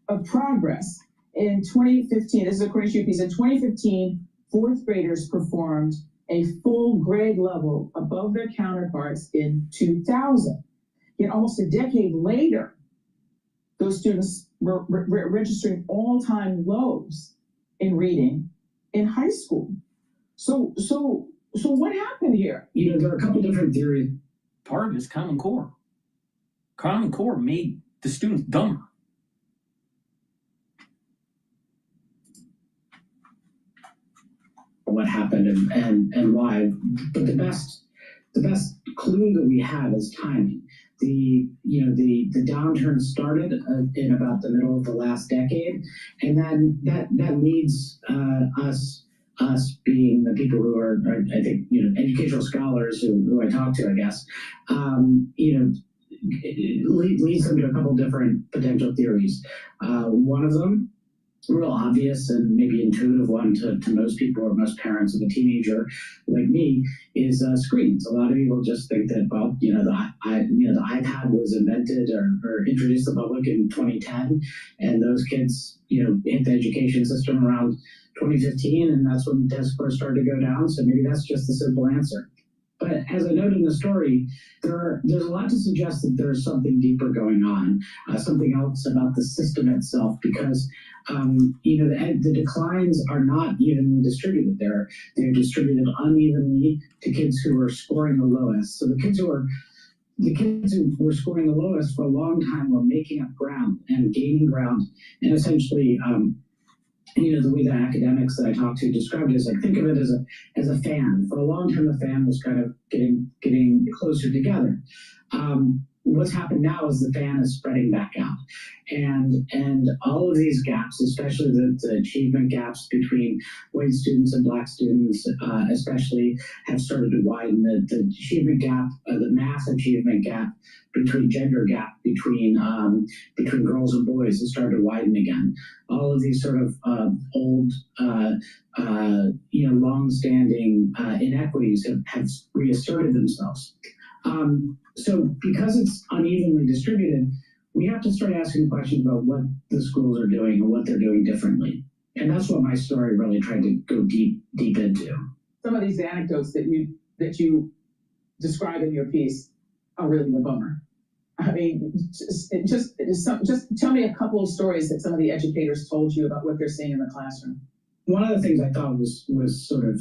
of progress. In 2015, this is according to your piece, in 2015, fourth graders performed a full grade level above their counterparts in 2000. Yet almost a decade later, those students were registering all-time lows in reading in high school. So what happened here? You know, there are a couple different theories. Part of it is Common Core. Common Core made the students dumber. What happened and why, but the best clue that we have is timing. The downturn started in about the middle of the last decade, and then that leads us being the people who are I think educational scholars who I talk to, I guess, it leads them to a couple different potential theories. One of them, real obvious and maybe intuitive one to most people or most parents of a teenager like me, is screens. A lot of people just think that, well, the iPad was invented or introduced to the public in 2010, and those kids, hit the education system around 2015, and that's when test scores started to go down. So maybe that's just the simple answer. But as I noted in the story, there's a lot to suggest that there's something deeper going on, something else about the system itself, because the declines are not evenly distributed. They're distributed unevenly to kids who are scoring the lowest. So the kids who were scoring the lowest for a long time were making up ground and gaining ground, and essentially the way that academics that I talked to described it is like, think of it as a fan. For a long time, the fan was kind of getting closer together. What's happened now is the fan is spreading back out, and all of these gaps, especially the achievement gaps between white students and black students, especially, have started to widen. The achievement gap, the math achievement gap, between gender gap between girls and boys has started to widen again. All of these sort of old, long-standing inequities have reasserted themselves. So because it's unevenly distributed, we have to start asking questions about what the schools are doing and what they're doing differently. And that's what my story really tried to go deep into. Some of these anecdotes that you describe in your piece are really a bummer. I mean, just tell me a couple of stories that some of the educators told you about what they're seeing in the classroom. One of the things I thought was sort of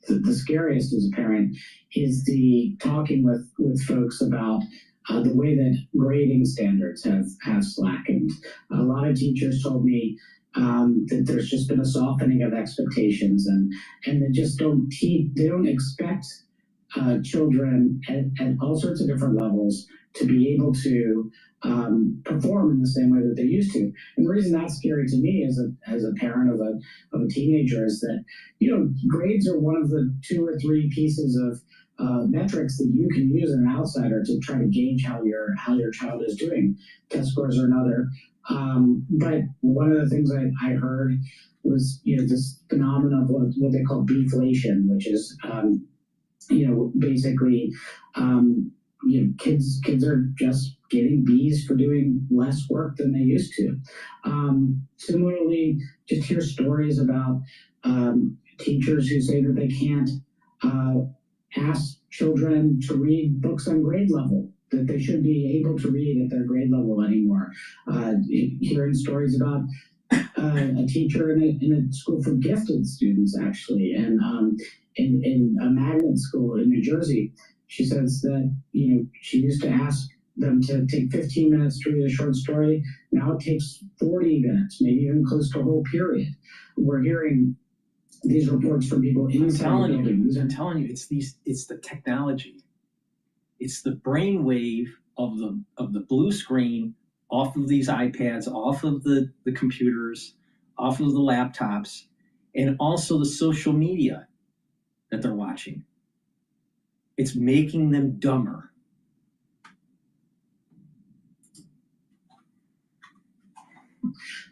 the scariest as a parent is the talking with folks about the way that grading standards have slackened. A lot of teachers told me that there's just been a softening of expectations, and they just don't expect children at all sorts of different levels to be able to perform in the same way that they used to. And the reason that's scary to me as a parent of a teenager is that, grades are one of the 2 or 3 pieces of metrics that you can use as an outsider to try to gauge how your child is doing. Test scores are another. But one of the things I heard was, this phenomenon of what they call deflation, which is, basically, kids are just getting B's for doing less work than they used to. Similarly, just hear stories about teachers who say that they can't ask children to read books on grade level, that they should be able to read at their grade level anymore. Hearing stories about a teacher in a school for gifted students, actually, and in a magnet school in New Jersey. She says that, she used to ask them to take 15 minutes to read a short story. Now it takes 40 minutes, maybe even close to a whole period. We're hearing these reports from people inside the building. I'm telling you, it's the technology. It's the brainwave of the blue screen off of these iPads, off of the computers, off of the laptops, and also the social media. that they're watching. It's making them dumber.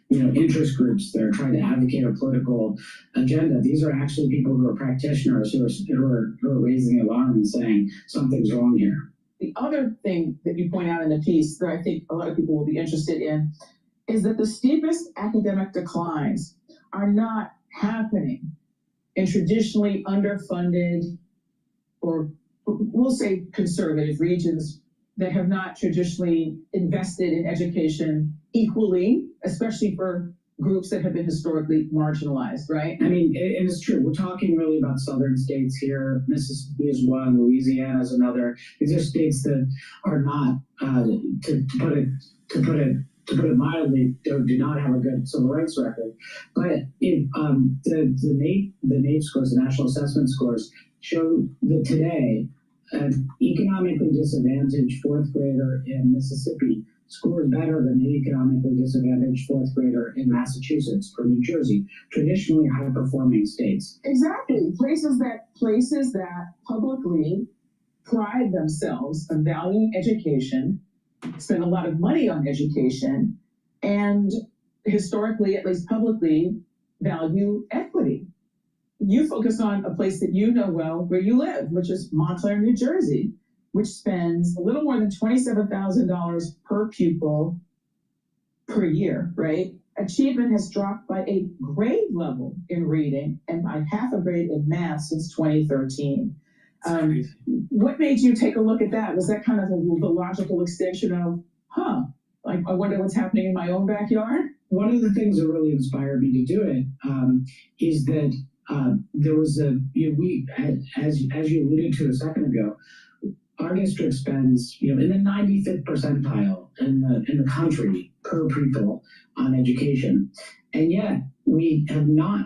Interest groups that are trying to advocate a political agenda. These are actually people who are practitioners who are raising the alarm and saying something's wrong here. The other thing that you point out in the piece that I think a lot of people will be interested in is that the steepest academic declines are not happening in traditionally underfunded, or we'll say conservative regions that have not traditionally invested in education equally, especially for groups that have been historically marginalized, right? I mean, it is true. We're talking really about southern states here. Mississippi is one, Louisiana is another. These are states that are not, to put it mildly, do not have a good civil rights record. But if the NAEP scores, the National Assessment Scores, show that today an economically disadvantaged fourth grader in Mississippi scores better than the economically disadvantaged fourth grader in Massachusetts or New Jersey, traditionally high-performing states. Exactly. Places that publicly pride themselves on valuing education, spend a lot of money on education, and historically, at least publicly, value equity. You focus on a place that you know well where you live, which is Montclair, New Jersey, which spends a little more than $27,000 per pupil per year, right? Achievement has dropped by a grade level in reading and by half a grade in math since 2013. What made you take a look at that? Was that kind of the logical extension of, like, I wonder what's happening in my own backyard? One of the things that really inspired me to do it is that there was as you alluded to a second ago, our district spends, in the 95th percentile in the country per pupil on education, and yet we have not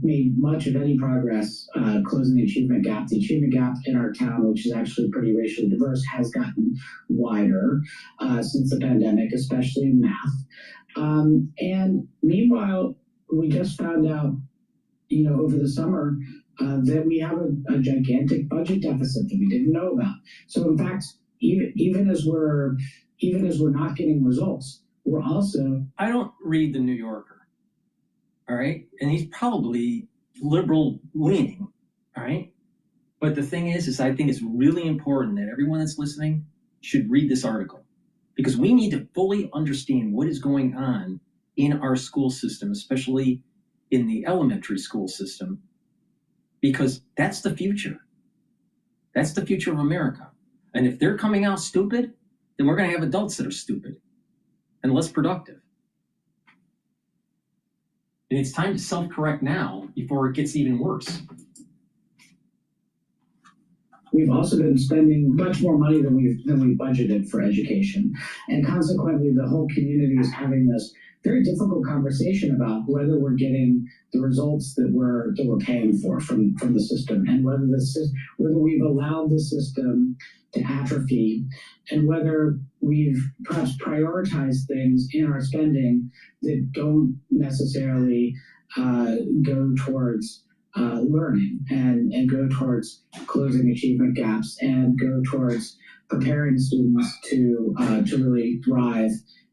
made much of any progress closing the achievement gap. The achievement gap in our town, which is actually pretty racially diverse, has gotten wider since the pandemic, especially in math. And meanwhile, we just found out, over the summer, that we have a gigantic budget deficit that we didn't know about. So in fact, even as we're not getting results, we're also. I don't read the New Yorker, all right, and he's probably liberal leaning, all right. But the thing is I think it's really important that everyone that's listening should read this article, because we need to fully understand what is going on in our school system, especially in the elementary school system, because that's the future. That's the future of America. And if they're coming out stupid, then we're going to have adults that are stupid and less productive. And it's time to self-correct now before it gets even worse. We've also been spending much more money than we budgeted for education. And consequently, the whole community is having this very difficult conversation about whether we're getting the results that we're paying for from the system, and whether we've allowed the system to atrophy, and whether we've perhaps prioritized things in our spending that don't necessarily go towards learning and go towards closing achievement gaps and go towards preparing students to really thrive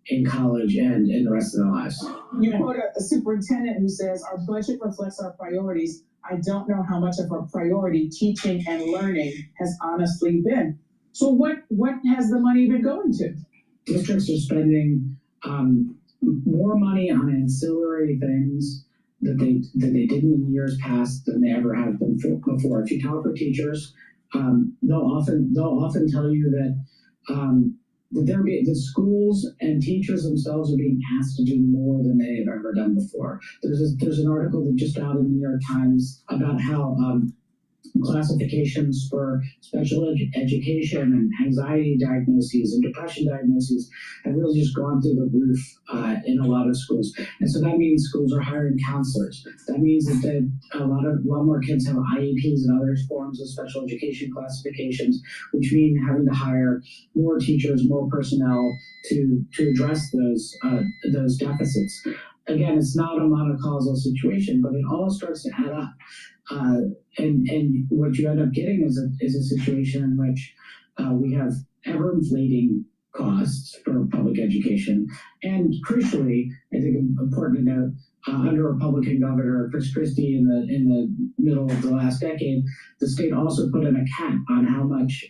in college and in the rest of their lives. You quote a superintendent who says, "Our budget reflects our priorities. I don't know how much of our priority teaching and learning has honestly been." So what has the money been going to? Districts are spending more money on ancillary things that they didn't in years past than they ever have been before. If you talk with teachers, they'll often tell you that the schools and teachers themselves are being asked to do more than they have ever done before. There's an article that just out in the New York Times about how classifications for special education and anxiety diagnoses and depression diagnoses have really just gone through the roof in a lot of schools. And so that means schools are hiring counselors. That means that a lot more kids have IEPs and other forms of special education classifications, which mean having to hire more teachers, more personnel to address those deficits. Again, it's not a monocausal situation, but it all starts to add up. And what you end up getting is a situation in which we have ever inflating costs for public education. And crucially, I think important to note, under Republican Governor Chris Christie in the middle of the last decade, the state also put in a cap on how much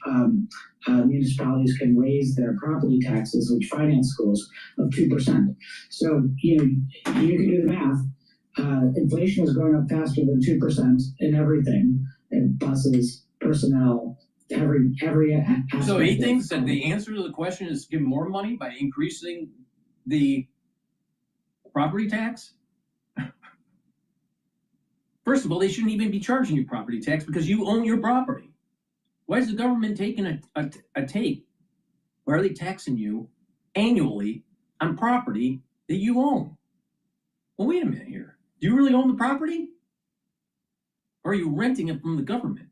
municipalities can raise their property taxes, which finance schools, of 2%. So you can do the math. Inflation is going up faster than 2% in everything, in buses, personnel, every aspect. So he thinks that the answer to the question is give more money by increasing the property tax? First of all, they shouldn't even be charging you property tax because you own your property. Why is the government taking a take? Why are they taxing you annually on property that you own? Well, wait a minute here. Do you really own the property? Or are you renting it from the government?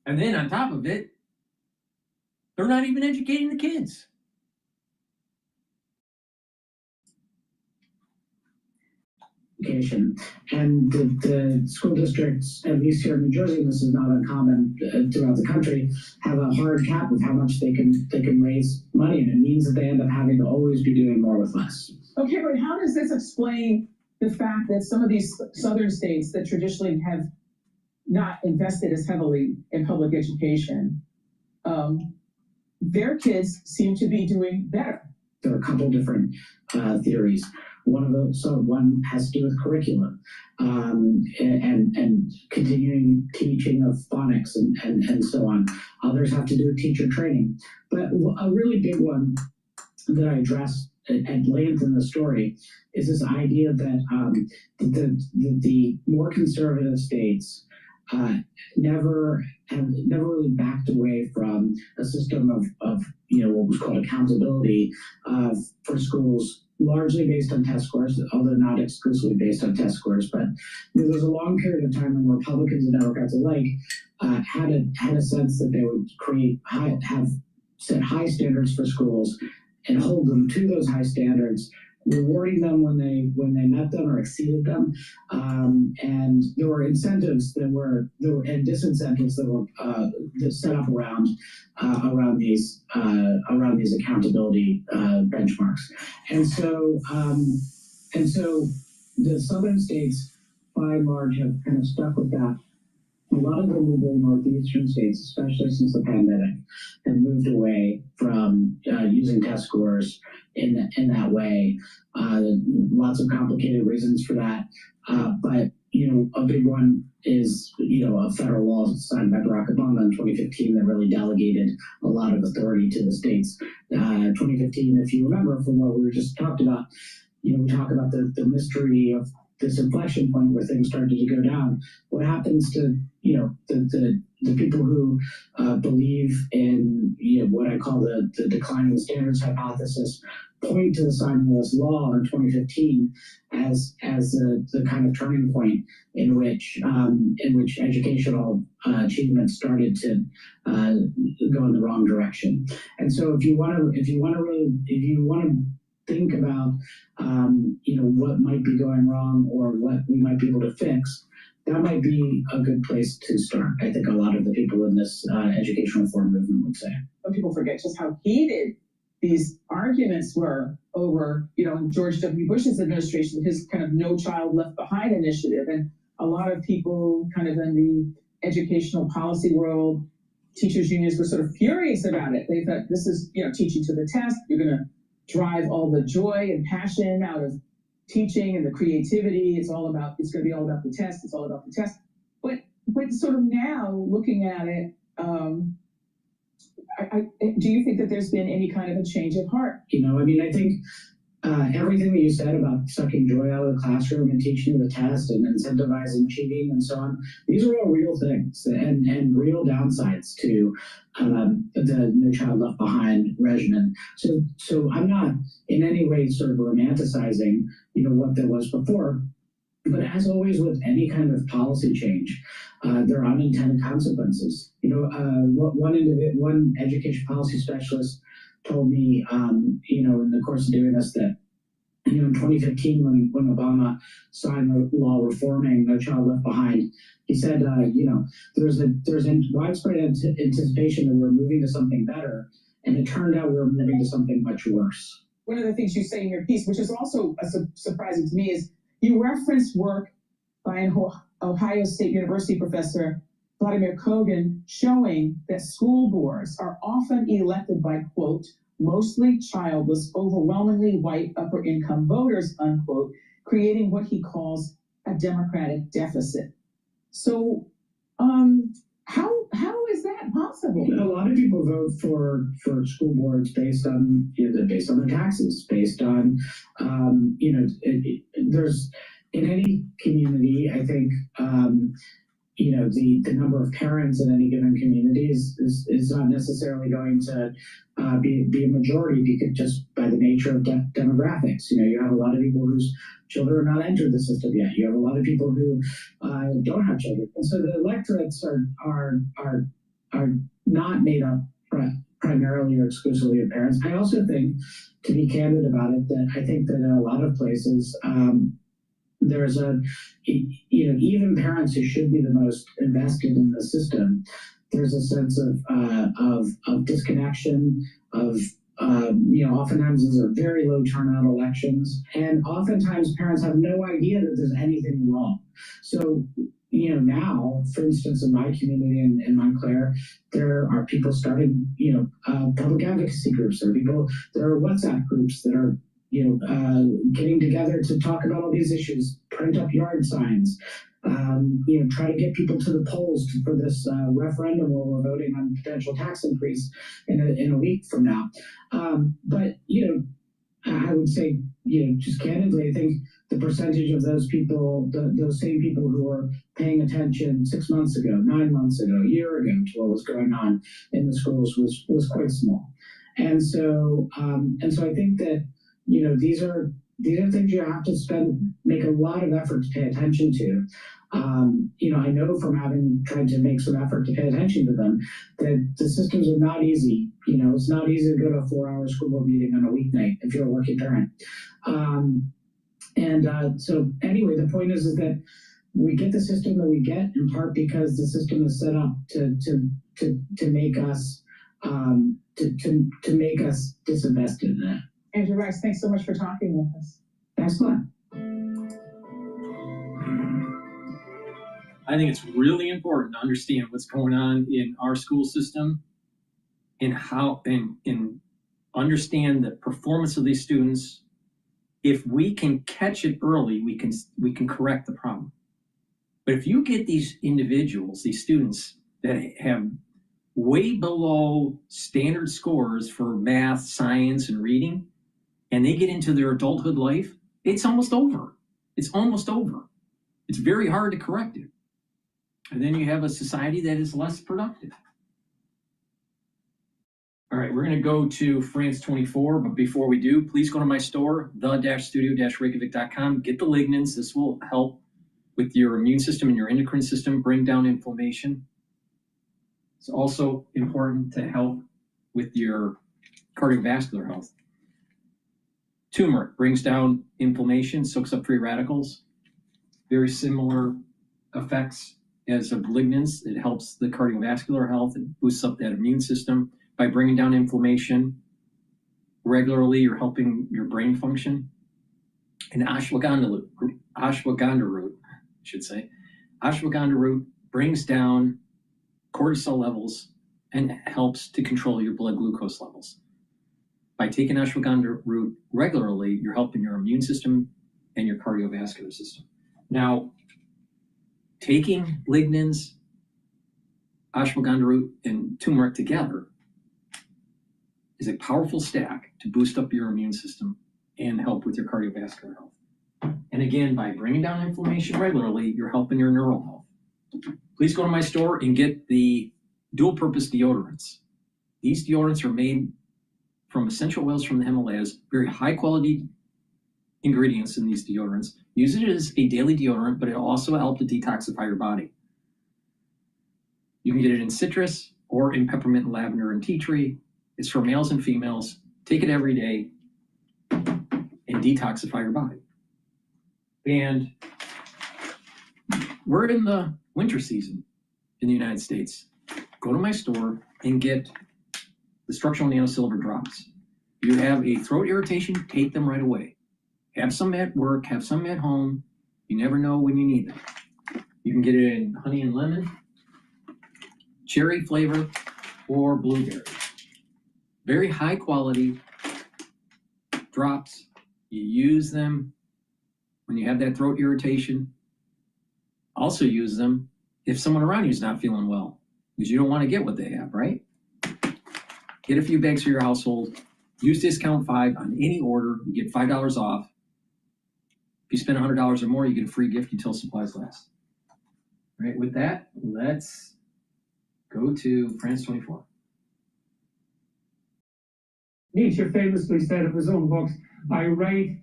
And then on top of it, they're not even educating the kids. And the school districts, at least here in New Jersey, this is not uncommon throughout the country, have a hard cap of how much they can raise money, and it means that they end up having to always be doing more with less. Okay, but how does this explain the fact that some of these southern states that traditionally have not invested as heavily in public education, their kids seem to be doing better? There are a couple different theories. One has to do with curriculum and continuing teaching of phonics and so on. Others have to do with teacher training. But a really big one that I addressed at length in the story is this idea that the more conservative states never really backed away from a system of what was called accountability for schools, largely based on test scores, although not exclusively based on test scores. But there was a long period of time when Republicans and Democrats alike had a sense that they would set high standards for schools and hold them to those high standards, rewarding them when they met them or exceeded them. And there were incentives and disincentives that were set up around these accountability benchmarks. And so the southern states, by and large, have kind of stuck with that. A lot of the northeastern states, especially since the pandemic, have moved away from using test scores in that way. Lots of complicated reasons for that. But a big one is a federal law signed by Barack Obama in 2015 that really delegated a lot of authority to the states. 2015, if you remember from what we were just talked about, we talk about the mystery of this inflection point where things started to go down. What happens to the people who believe in what I call the declining standards hypothesis, point to the signing of this law in 2015 as the kind of turning point in which educational achievement started to go in the wrong direction. And so if you want to think about what might be going wrong or what we might be able to fix, that might be a good place to start. I think a lot of the people in this education reform movement would say. Some people forget just how heated these arguments were over, George W. Bush's administration, his kind of No Child Left Behind initiative. And a lot of people kind of in the educational policy world, teachers unions were sort of furious about it. They thought this is, teaching to the test. You're going to drive all the joy and passion out of teaching and the creativity. It's going to be all about the test. It's all about the test. But sort of now looking at it, do you think that there's been any kind of a change of heart? I think everything that you said about sucking joy out of the classroom and teaching the test and incentivizing cheating and so on, these are all real things and real downsides to the No Child Left Behind regimen. So I'm not in any way sort of romanticizing, what there was before. But as always with any kind of policy change, there are unintended consequences. One education policy specialist told me, in the course of doing this, that in 2015 when Obama signed the law reforming No Child Left Behind, he said, there's widespread anticipation that we're moving to something better, and it turned out we're moving to something much worse. One of the things you say in your piece, which is also surprising to me, is you reference work by an Ohio State University professor, Vladimir Kogan, showing that school boards are often elected by, quote, mostly childless, overwhelmingly white upper-income voters, unquote, creating what he calls a democratic deficit. So, how is that possible? A lot of people vote for school boards based on their taxes, based on there's in any community, I think the number of parents in any given community is not necessarily going to be a majority because just by the nature of demographics. You have a lot of people whose children are not entered the system yet. You have a lot of people who don't have children, and so the electorates are not made up primarily or exclusively of parents. I also think, to be candid about it, that I think that in a lot of places. There's even parents who should be the most invested in the system. There's a sense of disconnection, of oftentimes these are very low turnout elections, and oftentimes parents have no idea that there's anything wrong. So now, for instance, in my community in Montclair, there are people starting public advocacy groups. There are WhatsApp groups that are getting together to talk about all these issues, print up yard signs, try to get people to the polls for this referendum where we're voting on potential tax increase in a week from now. But I would say, just candidly, I think the percentage of those people, those same people who were paying attention 6 months ago, 9 months ago, a year ago to what was going on in the schools was quite small. And so I think that these are things you have to make a lot of effort to pay attention to. I know from having tried to make some effort to pay attention to them that the systems are not easy. It's not easy to go to a 4-hour school board meeting on a weeknight if you're a working parent. So anyway, the point is that we get the system that we get in part because the system is set up to make us to make us disinvested in that. Andrew Rice, thanks so much for talking with us. Thanks a lot. I think it's really important to understand what's going on in our school system and how and understand the performance of these students. If we can catch it early, we can correct the problem. But if you get these individuals, these students that have way below standard scores for math, science, and reading, and they get into their adulthood life, it's almost over. It's almost over. It's very hard to correct it. And then you have a society that is less productive. All right, we're going to go to France 24, but before we do, please go to my store, the-studio-reykjavik.com. Get the lignans. This will help with your immune system and your endocrine system, bring down inflammation. It's also important to help with your cardiovascular health. Turmeric brings down inflammation, soaks up free radicals. Very similar effects as of lignans. It helps the cardiovascular health and boosts up that immune system. By bringing down inflammation regularly, you're helping your brain function. And ashwagandha root, ashwagandha root brings down cortisol levels and helps to control your blood glucose levels. By taking ashwagandha root regularly, you're helping your immune system and your cardiovascular system. Now, taking lignans, ashwagandha root, and turmeric together is a powerful stack to boost up your immune system and help with your cardiovascular health. And again, by bringing down inflammation regularly, you're helping your neural health. Please go to my store and get the dual-purpose deodorants. These deodorants are made from essential oils from the Himalayas, very high-quality ingredients in these deodorants. Use it as a daily deodorant, but it'll also help to detoxify your body. You can get it in citrus or in peppermint, lavender, and tea tree. It's for males and females. Take it every day, and and detoxify your body. And we're in the winter season in the United States. Go to my store and get the structural nanosilver drops. You have a throat irritation, take them right away. Have some at work, have some at home. You never know when you need them. You can get it in honey and lemon, cherry flavor, or blueberry. Very high quality drops. You use them when you have that throat irritation. Also use them if someone around you is not feeling well, because you don't want to get what they have, right? Get a few bags for your household. Use discount 5 on any order. You get $5 off. If you spend $100 or more, you get a free gift until supplies last. All right, with that, let's go to France 24. Nietzsche famously said of his own books, I write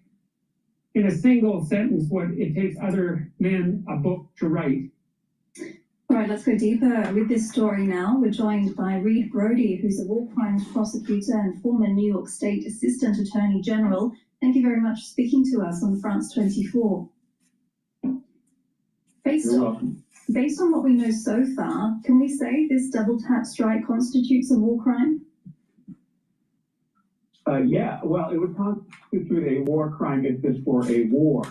in a single sentence what it takes other men a book to write. All right, let's go deeper with this story now. We're joined by Reed Brody, who's a war crimes prosecutor and former New York State Assistant Attorney General. Thank you very much for speaking to us on France 24. Based on what we know so far, can we say this double tap strike constitutes a war crime? Yeah, well, it would constitute a war crime if this were a war.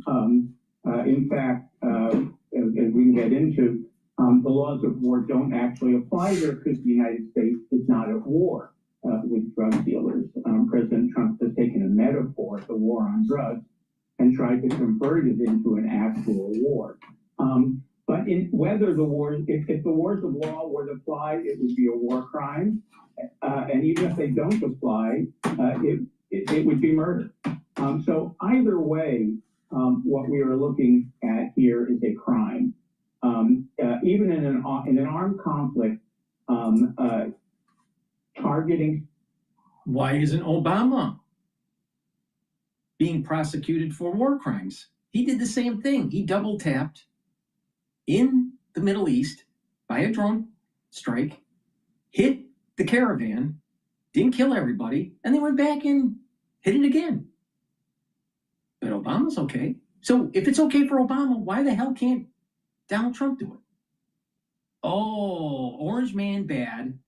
In fact, as we can get into, the laws of war don't actually apply here because the United States is not at war with drug dealers. President Trump has taken a metaphor, the war on drugs, and tried to convert it into an actual war. But whether the wars, if the wars of law were to apply, it would be a war crime. And even if they don't apply, it would be murder. So either way, what we are looking at here is a crime. Even in an armed conflict, targeting. Why isn't Obama being prosecuted for war crimes? He did the same thing. He double tapped in the Middle East by a drone strike, hit the caravan, didn't kill everybody, and they went back and hit it again. But Obama's okay. So if it's okay for Obama, why the hell can't Donald Trump do it? Oh, Orange Man bad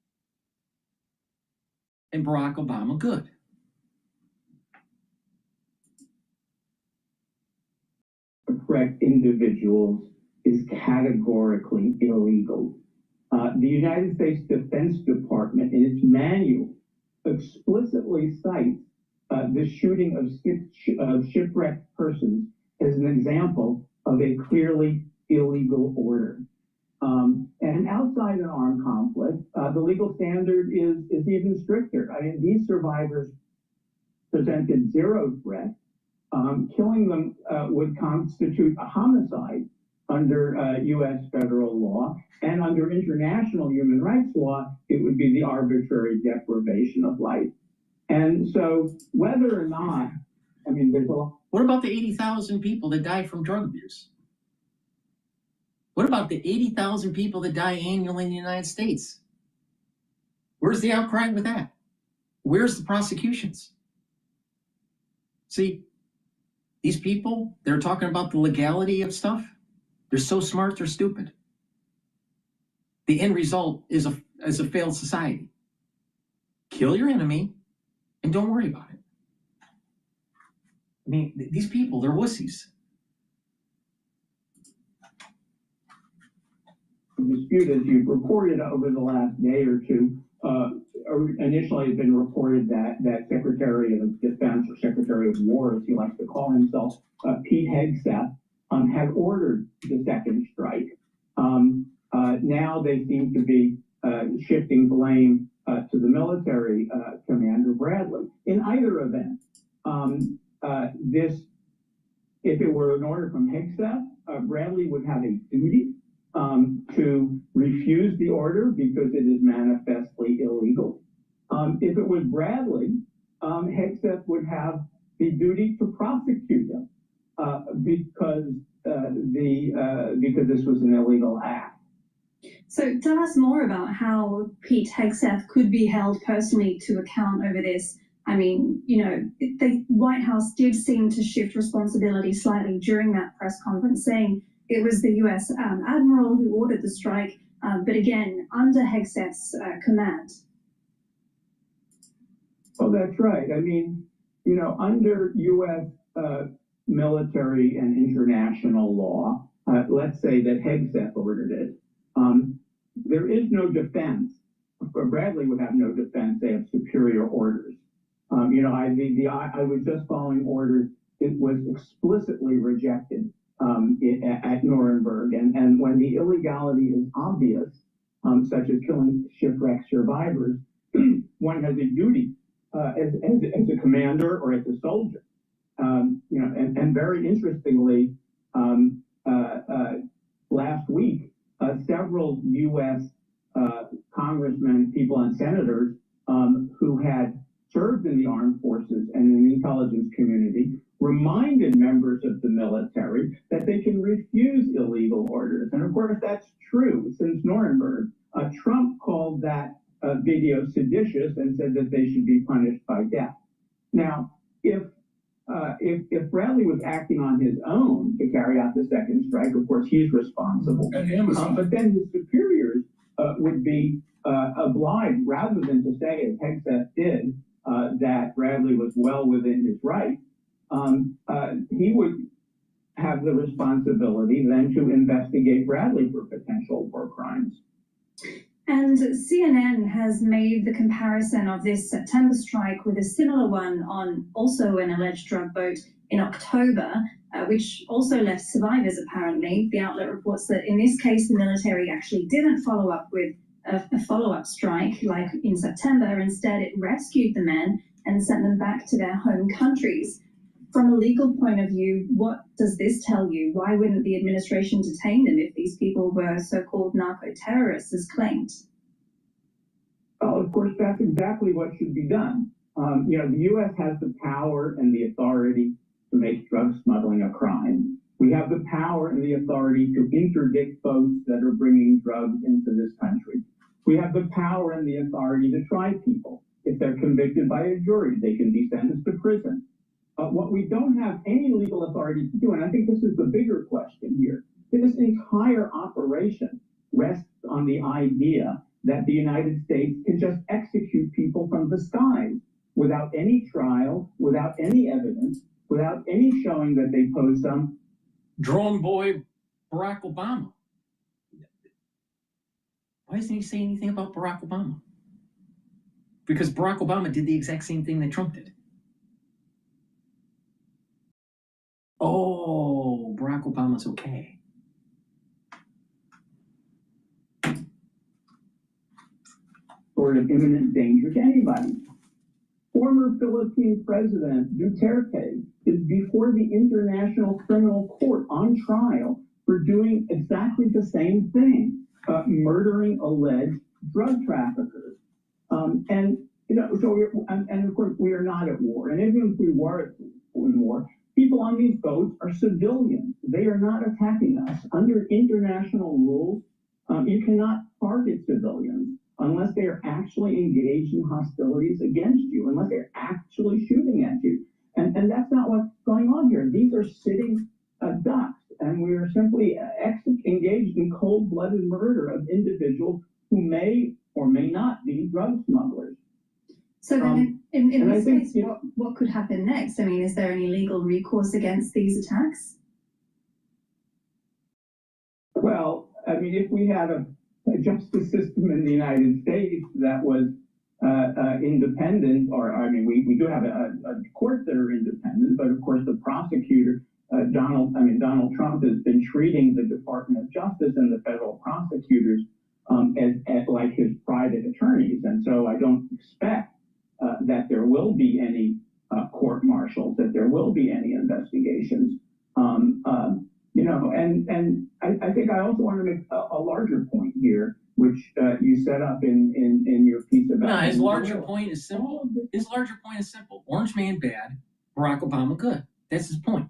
and Barack Obama good. Correct individuals is categorically illegal. The United States Defense Department, in its manual, explicitly cites the shooting of shipwrecked persons as an example of a clearly illegal order. And outside an armed conflict, the legal standard is even stricter. I mean, these survivors presented zero threat. Killing them would constitute a homicide under U.S. federal law, and under international human rights law, it would be the arbitrary deprivation of life. And so whether or not, I mean, there's a lot. What about the 80,000 people that die from drug abuse? What about the 80,000 people that die annually in the United States? Where's the outcry with that? Where's the prosecutions? See, these people, they're talking about the legality of stuff. They're so smart, they're stupid. The end result is a failed society. Kill your enemy and don't worry about it. I mean, these people, they're wussies. The dispute, as you've reported over the last day or two, initially has been reported that Secretary of Defense, or Secretary of War, as he likes to call himself, Pete Hegseth, had ordered the second strike. Now they seem to be shifting blame to the military commander, Bradley. In either event, if it were an order from Hegseth, Bradley would have a duty to refuse the order because it is manifestly illegal. If it was Bradley, Hegseth would have the duty to prosecute him because this was an illegal act. So tell us more about how Pete Hegseth could be held personally to account over this. I mean, you know, the White House did seem to shift responsibility slightly during that press conference, saying it was the U.S. Admiral who ordered the strike, but again, under Hegseth's command. Oh, that's right. I mean, you know, under U.S. Military and international law, let's say that Hegseth ordered it, there is no defense. Bradley would have no defense. They have superior orders. You know, I was just following orders. It was explicitly rejected at Nuremberg, and when the illegality is obvious, such as killing shipwreck survivors, one has a duty as a commander or as a soldier. You know, and very interestingly, last week, several U.S. Congressmen, people, and senators who had served in the armed forces and in the intelligence community reminded members of the military that they can refuse illegal orders. And of course, that's true since Nuremberg. Trump called that video seditious and said that they should be punished by death. Now, if Bradley was acting on his own to carry out the second strike, of course, he's responsible. But then his superiors would be obliged, rather than to say, as Hegseth did, that Bradley was well within his rights, he would have the responsibility then to investigate Bradley for potential war crimes. And CNN has made the comparison of this September strike with a similar one on also an alleged drug boat in October, which also left survivors apparently. The outlet reports that in this case, the military actually didn't follow up with a follow-up strike like in September. Instead, it rescued the men and sent them back to their home countries. From a legal point of view, what does this tell you? Why wouldn't the administration detain them if these people were so-called narco-terrorists as claimed? Well, of course, that's exactly what should be done. You know, the U.S. has the power and the authority to make drug smuggling a crime. We have the power and the authority to interdict boats that are bringing drugs into this country. We have the power and the authority to try people. If they're convicted by a jury, they can be sentenced to prison. What we don't have any legal authority to do, and I think this is the bigger question here, this entire operation rests on the idea that the United States can just execute people from the skies without any trial, without any evidence, without any showing that they pose some drone boy Barack Obama. Why doesn't he say anything about Barack Obama? Because Barack Obama did the exact same thing that Trump did. Oh, Barack Obama's okay. Sort of imminent danger to anybody. Former Philippine President Duterte is before the International Criminal Court on trial for doing exactly the same thing, murdering alleged drug traffickers. And you know, so and of course we are not at war. And even if we were in war, people on these boats are civilians. They are not attacking us. Under international rules, you cannot target civilians unless they are actually engaged in hostilities against you, unless they're actually shooting at you. And that's not what's going on here. These are sitting ducks, and we are simply engaged in cold-blooded murder of individuals who may or may not be drug smugglers. So then in this case, what could happen next? I mean, is there any legal recourse against these attacks? Well, I mean, if we had a justice system in the United States that was independent, or I mean, we do have a courts that are independent, but of course the prosecutor, Donald Trump has been treating the Department of Justice and the federal prosecutors as like his private attorneys, and so I don't expect that there will be any court-martials, that there will be any investigations. You know, and I think I also want to make a larger point here, which you set up in your piece about. No, his larger point is simple. His larger point is simple. Orange man bad, Barack Obama good. That's his point.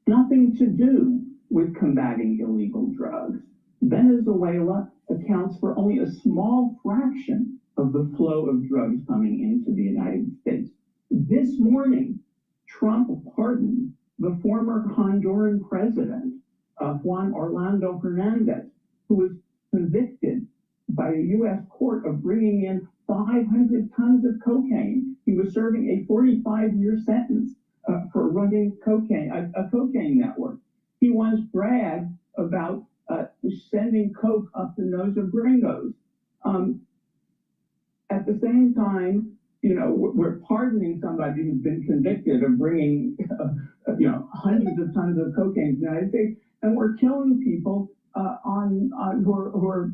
Nothing to do with combating illegal drugs. Venezuela accounts for only a small fraction of the flow of drugs coming into the United States. This morning, Trump pardoned the former Honduran president, Juan Orlando Hernandez, who was convicted by a U.S. court of bringing in 500 tons of cocaine. He was serving a 45-year sentence for running a cocaine network. He once bragged about sending coke up the nose of gringos. At the same time, we're pardoning somebody who's been convicted of bringing, hundreds of tons of cocaine to the United States, and we're killing people who are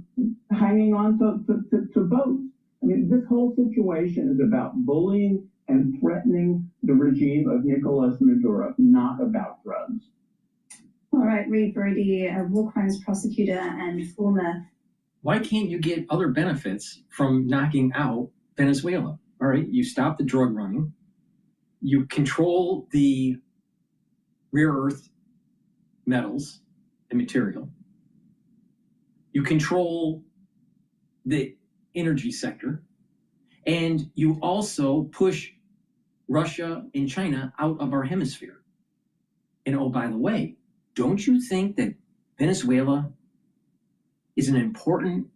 hanging on to boats. I mean, this whole situation is about bullying and threatening the regime of Nicolas Maduro, not about drugs. All right, Reed Brody, a war crimes prosecutor and former. Why can't you get other benefits from knocking out Venezuela? All right, you stop the drug running, you control the rare earth metals and material, you control the energy sector, and you also push Russia and China out of our hemisphere. And oh, by the way, don't you think that Venezuela is an important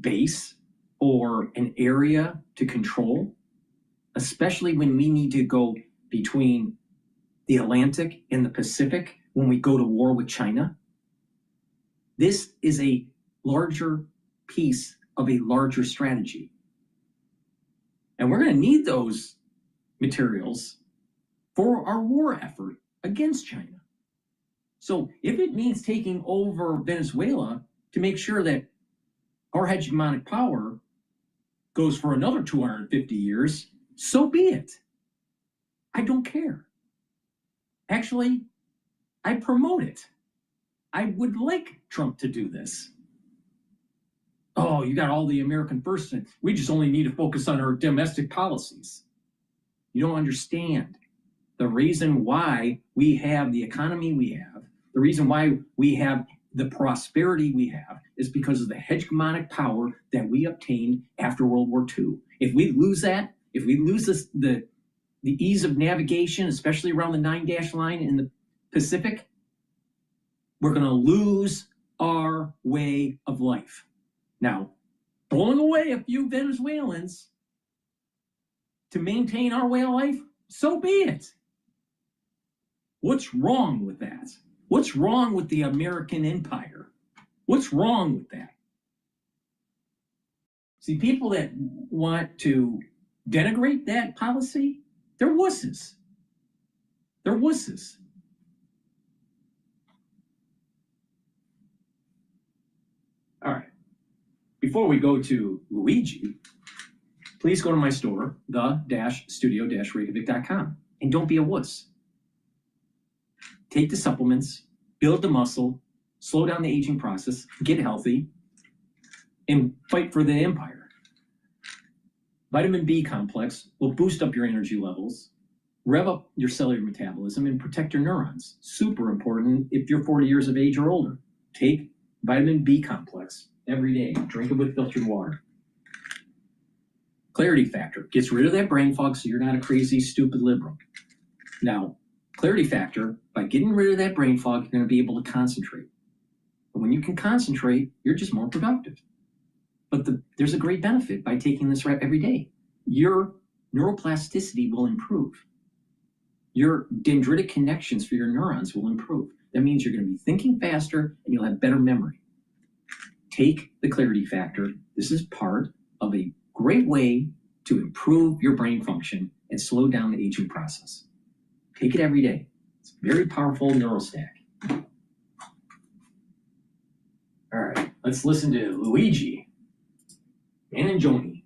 base or an area to control, especially when we need to go between the Atlantic and the Pacific when we go to war with China? This is a larger piece of a larger strategy. And we're going to need those materials for our war effort against China. So if it means taking over Venezuela to make sure that our hegemonic power goes for another 250 years, so be it. I don't care. Actually, I promote it. I would like Trump to do this. Oh, you got all the American first, and we just only need to focus on our domestic policies. You don't understand the reason why we have the economy we have, the reason why we have the prosperity we have is because of the hegemonic power that we obtained after World War II. If we lose that, if we lose this, the ease of navigation, especially around the 9-dash line in the Pacific, we're going to lose our way of life. Now, blowing away a few Venezuelans to maintain our way of life, so be it. What's wrong with that? What's wrong with the American empire? What's wrong with that? See, people that want to denigrate that policy, they're wusses. They're wusses. All right. Before we go to Luigi, please go to my store, the-studio-reykjavik.com, and don't be a wuss. Take the supplements, build the muscle, slow down the aging process, get healthy, and fight for the empire. Vitamin B complex will boost up your energy levels, rev up your cellular metabolism, and protect your neurons. Super important if you're 40 years of age or older. Take vitamin B complex every day. Drink it with filtered water. Clarity factor gets rid of that brain fog so you're not a crazy, stupid liberal. Now, clarity factor, by getting rid of that brain fog, you're going to be able to concentrate. And when you can concentrate, you're just more productive. But there's a great benefit by taking this every day. Your neuroplasticity will improve. Your dendritic connections for your neurons will improve. That means you're going to be thinking faster and you'll have better memory. Take the clarity factor. This is part of a great way to improve your brain function and slow down the aging process. Take it every day. It's a very powerful neurostack. All right, let's listen to Luigi Mangione.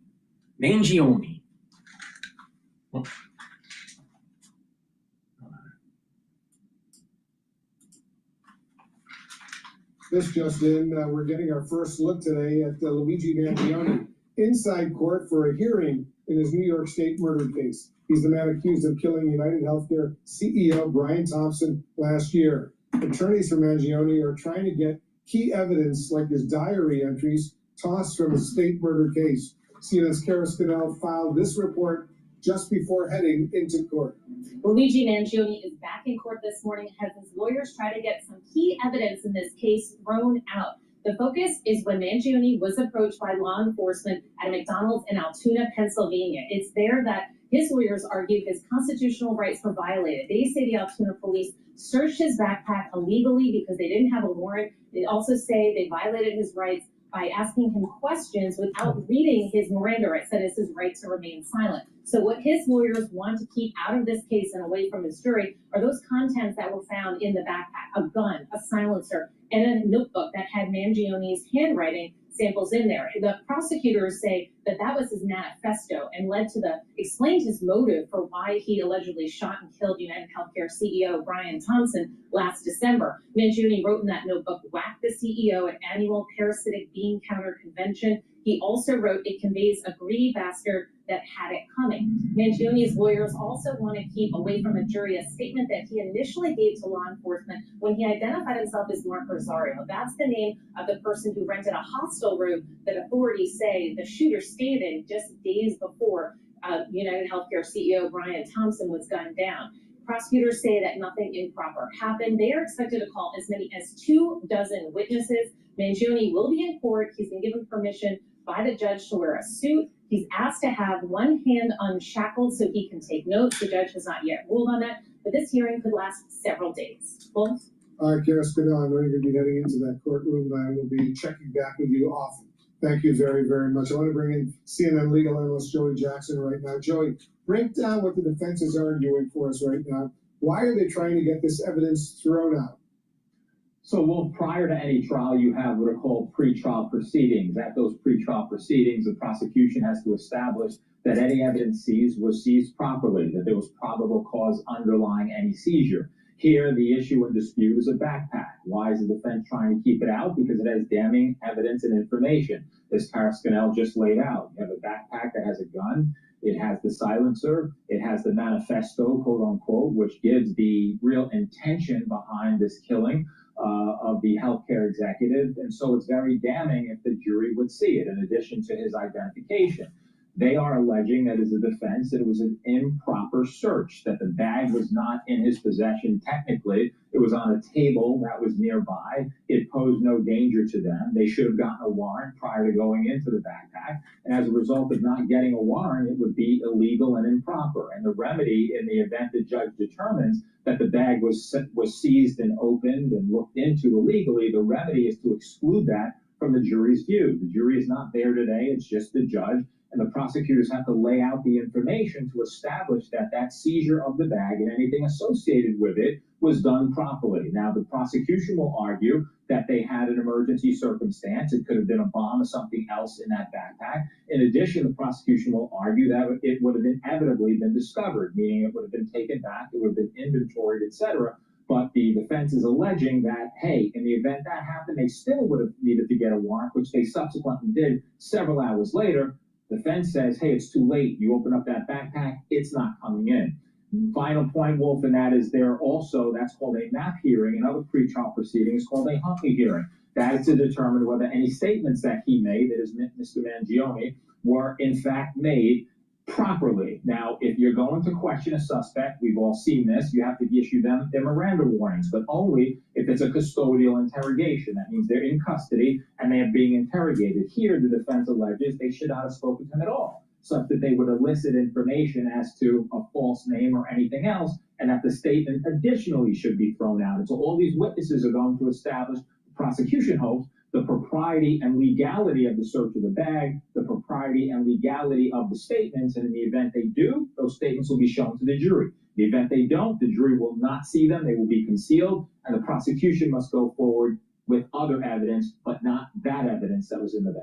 This just in, we're getting our first look today at Luigi Mangione inside court for a hearing in his New York State murder case. He's the man accused of killing United Healthcare CEO Brian Thompson last year. Attorneys for Mangione are trying to get key evidence like his diary entries tossed from a state murder case. CNN's Kara Scannell filed this report just before heading into court. Luigi Mangione is back in court this morning as his lawyers try to get some key evidence in this case thrown out. The focus is when Mangione was approached by law enforcement at a McDonald's in Altoona, Pennsylvania. It's there that his lawyers argue his constitutional rights were violated. They say the Altoona police searched his backpack illegally because they didn't have a warrant. They also say they violated his rights by asking him questions without reading his Miranda rights, that is his right to remain silent. So what his lawyers want to keep out of this case and away from his jury are those contents that were found in the backpack: a gun, a silencer, and a notebook that had Mangione's handwriting samples in there. The prosecutors say that that was his manifesto and explained his motive for why he allegedly shot and killed United Healthcare CEO Brian Thompson last December. Mangione wrote in that notebook, "Whack the CEO at annual parasitic bean counter convention." He also wrote, "It conveys a greedy bastard that had it coming." Mangione's lawyers also want to keep away from the jury a statement that he initially gave to law enforcement when he identified himself as Mark Rosario. That's the name of the person who rented a hostel room that authorities say the shooter stayed in just days before United Healthcare CEO Brian Thompson was gunned down. Prosecutors say that nothing improper happened. They are expected to call as many as 24 witnesses. Mangione will be in court. He's been given permission by the judge to wear a suit. He's asked to have one hand unshackled so he can take notes. The judge has not yet ruled on that, but this hearing could last several days. Wolf? All right, Kara Scannell, I know you're going to be heading into that courtroom. I will be checking back with you often. Thank you very, very much. I want to bring in CNN legal analyst Joey Jackson right now. Joey, break down what the defense is arguing for us right now. Why are they trying to get this evidence thrown out? So, well, prior to any trial, you have what are called pretrial proceedings. At those pretrial proceedings, the prosecution has to establish that any evidence seized was seized properly, that there was probable cause underlying any seizure. Here, the issue in dispute is a backpack. Why is the defense trying to keep it out? Because it has damning evidence and information, as Kara Scannell just laid out. You have a backpack that has a gun. It has the silencer. It has the manifesto, quote unquote, which gives the real intention behind this killing of the healthcare executive. And so it's very damning if the jury would see it, in addition to his identification. They are alleging that as a defense, that it was an improper search, that the bag was not in his possession technically. It was on a table that was nearby. It posed no danger to them. They should have gotten a warrant prior to going into the backpack. And as a result of not getting a warrant, it would be illegal and improper. And the remedy, in the event the judge determines that the bag was seized and opened and looked into illegally, the remedy is to exclude that from the jury's view. The jury is not there today. It's just the judge. And the prosecutors have to lay out the information to establish that that seizure of the bag and anything associated with it was done properly. Now, the prosecution will argue that they had an emergency circumstance. It could have been a bomb or something else in that backpack. In addition, the prosecution will argue that it would have inevitably been discovered, meaning it would have been taken back, it would have been inventoried, etc. But the defense is alleging that, hey, in the event that happened, they still would have needed to get a warrant, which they subsequently did several hours later. The defense says, hey, it's too late. You open up that backpack, it's not coming in. Final point, Wolf, and that is there also, that's called a MAP hearing. In other pretrial proceedings, called a Humphrey hearing. That is to determine whether any statements that he made, that is Mr. Mangione, were in fact made properly. Now, if you're going to question a suspect, we've all seen this, you have to issue them their Miranda warnings, but only if it's a custodial interrogation. That means they're in custody and they are being interrogated. Here, the defense alleges they should not have spoken to him at all, such that they would elicit information as to a false name or anything else, and that the statement additionally should be thrown out. And so all these witnesses are going to establish, the prosecution hopes, the propriety and legality of the search of the bag, the propriety and legality of the statements, and in the event they do, those statements will be shown to the jury. In the event they don't, the jury will not see them, they will be concealed, and the prosecution must go forward with other evidence, but not that evidence that was in the bag.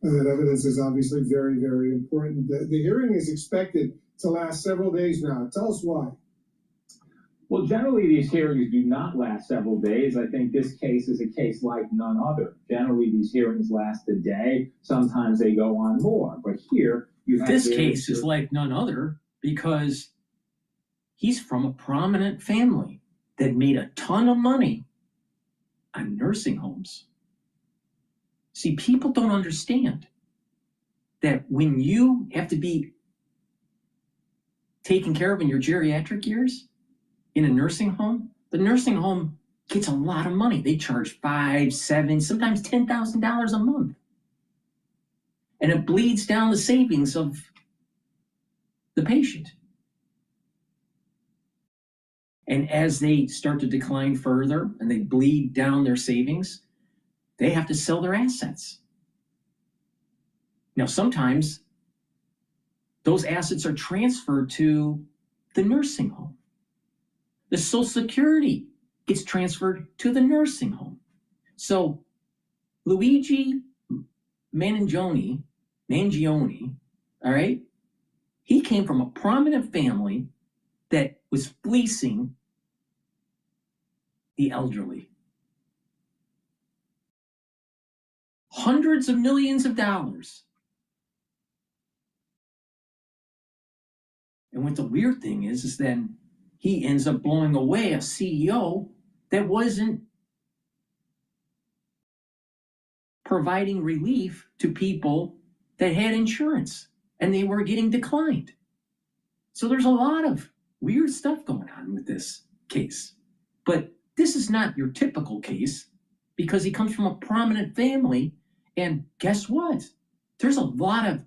And that evidence is obviously very, very important. The hearing is expected to last several days now. Tell us why. Well, generally, these hearings do not last several days. I think this case is a case like none other. Generally, these hearings last a day. Sometimes they go on more. But here, you have... This case is like none other because he's from a prominent family that made a ton of money on nursing homes. See, people don't understand that when you have to be taken care of in your geriatric years in a nursing home, the nursing home gets a lot of money. They charge $5,000, $7,000, sometimes $10,000 a month. And it bleeds down the savings of the patient. And as they start to decline further and they bleed down their savings, they have to sell their assets. Now, sometimes those assets are transferred to the nursing home. The Social Security gets transferred to the nursing home. So Luigi Mangione, all right, he came from a prominent family that was fleecing the elderly. Hundreds of millions of dollars. And what the weird thing is then he ends up blowing away a CEO that wasn't providing relief to people that had insurance and they were getting declined. So there's a lot of weird stuff going on with this case. But this is not your typical case because he comes from a prominent family. And guess what? There's a lot of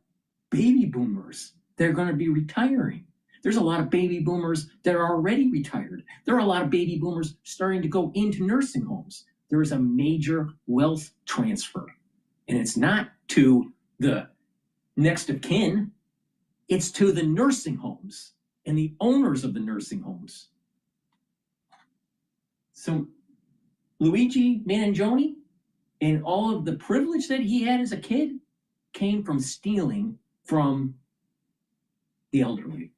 baby boomers that are going to be retiring. There's a lot of baby boomers that are already retired. There are a lot of baby boomers starting to go into nursing homes. There is a major wealth transfer. And it's not to the next of kin. It's to the nursing homes and the owners of the nursing homes. So Luigi Mangione and all of the privilege that he had as a kid came from stealing from the elderly.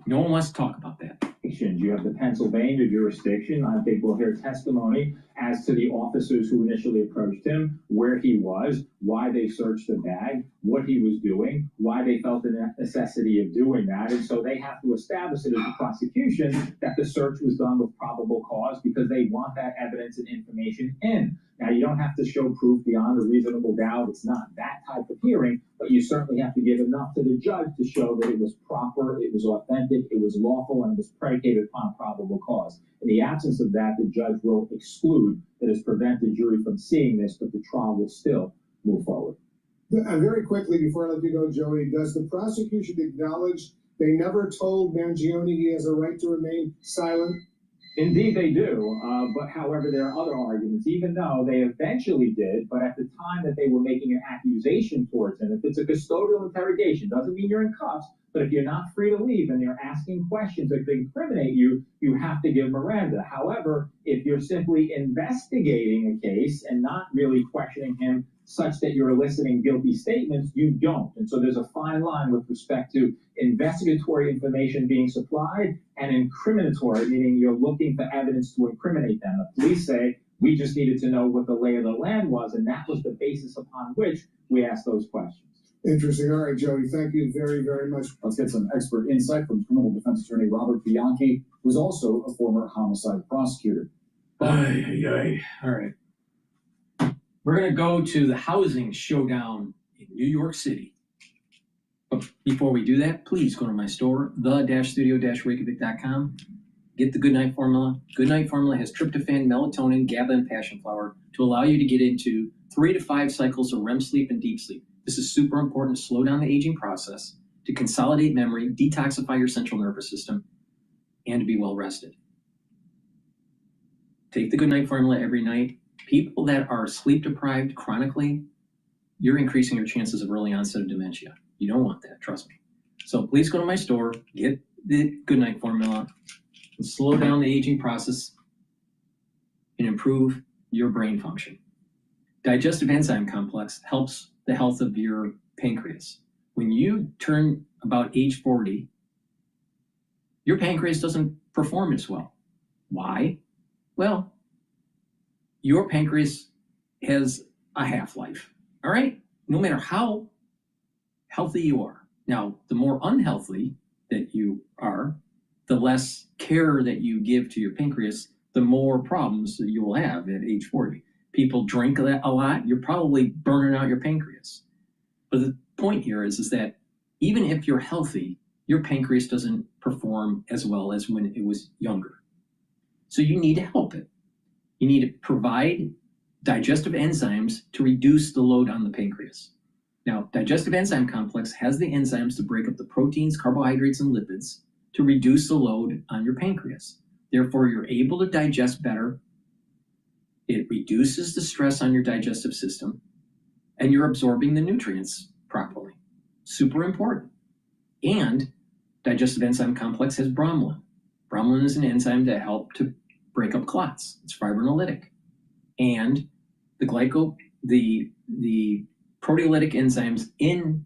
No one wants to talk about that. You have the Pennsylvania jurisdiction. I think we'll hear testimony as to the officers who initially approached him, where he was, why they searched the bag, what he was doing, why they felt the necessity of doing that. And so they have to establish it as the prosecution that the search was done with probable cause because they want that evidence and information in. Now, you don't have to show proof beyond a reasonable doubt. It's not that type of hearing, but you certainly have to give enough to the judge to show that it was proper, it was authentic, it was lawful, and it was predicated upon probable cause. In the absence of that, the judge will exclude that has prevented the jury from seeing this, but the trial will still move forward. Very quickly, before I let you go, Joey, does the prosecution acknowledge they never told Mangione he has a right to remain silent? Indeed, they do. But however, there are other arguments, even though they eventually did, but at the time that they were making an accusation towards him, if it's a custodial interrogation, doesn't mean you're in cuffs, but if you're not free to leave and they're asking questions that could incriminate you, you have to give Miranda. However, if you're simply investigating a case and not really questioning him such that you're eliciting guilty statements, you don't. And so there's a fine line with respect to investigatory information being supplied and incriminatory, meaning you're looking for evidence to incriminate them. The police say, we just needed to know what the lay of the land was, and that was the basis upon which we asked those questions. Interesting. All right, Joey, thank you very, very much. Let's get some expert insight from criminal defense attorney Robert Bianchi, who's also a former homicide prosecutor. All right. We're going to go to the housing showdown in New York City. But before we do that, please go to my store, the-studio-reykjavik.com. Get the Goodnight Formula. Goodnight Formula has tryptophan, melatonin, GABA, and passion flower to allow you to get into 3 to 5 cycles of REM sleep and deep sleep. This is super important to slow down the aging process, to consolidate memory, detoxify your central nervous system, and to be well rested. Take the Goodnight Formula every night. People that are sleep deprived chronically, you're increasing your chances of early onset of dementia. You don't want that, trust me. So please go to my store, get the Goodnight Formula, and slow down the aging process and improve your brain function. Digestive enzyme complex helps the health of your pancreas. When you turn about age 40, your pancreas doesn't perform as well. Why? Well, your pancreas has a half-life, all right? No matter how healthy you are. Now, the more unhealthy that you are, the less care that you give to your pancreas, the more problems that you will have at age 40. People drink a lot, you're probably burning out your pancreas. But the point here is that even if you're healthy, your pancreas doesn't perform as well as when it was younger. So you need to help it. You need to provide digestive enzymes to reduce the load on the pancreas. Now, digestive enzyme complex has the enzymes to break up the proteins, carbohydrates, and lipids to reduce the load on your pancreas. Therefore, you're able to digest better. It reduces the stress on your digestive system, and you're absorbing the nutrients properly. Super important. And digestive enzyme complex has bromelain. Bromelain is an enzyme to help to break up clots. It's fibrinolytic. And the proteolytic enzymes in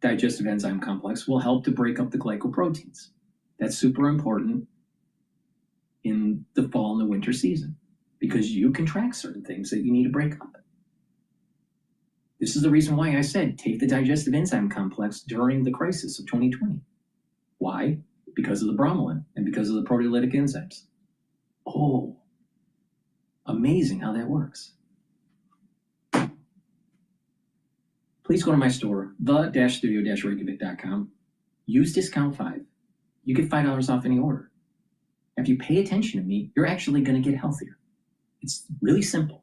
digestive enzyme complex will help to break up the glycoproteins. That's super important in the fall and the winter season because you contract certain things that you need to break up. This is the reason why I said take the digestive enzyme complex during the crisis of 2020. Why? Because of the bromelain and because of the proteolytic enzymes. Oh, amazing how that works. Please go to my store, the-studio-reykjavik.com. Use discount 5. You get $5 off any order. If you pay attention to me, you're actually going to get healthier. It's really simple.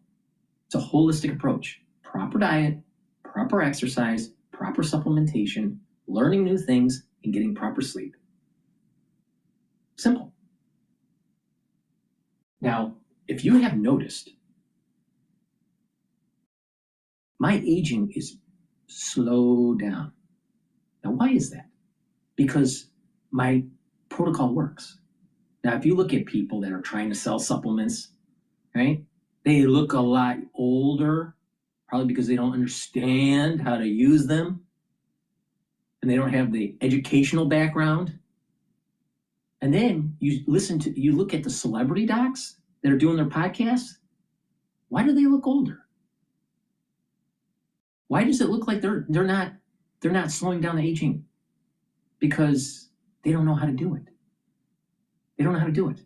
It's a holistic approach. Proper diet, proper exercise, proper supplementation, learning new things, and getting proper sleep. Simple. Now, if you have noticed, my aging is slow down. Now, why is that? Because my protocol works. Now, if you look at people that are trying to sell supplements, right? They look a lot older, probably because they don't understand how to use them, and they don't have the educational background. And then you look at the celebrity docs that are doing their podcasts. Why do they look older? Why does it look like they're not slowing down the aging? Because they don't know how to do it. They don't know how to do it.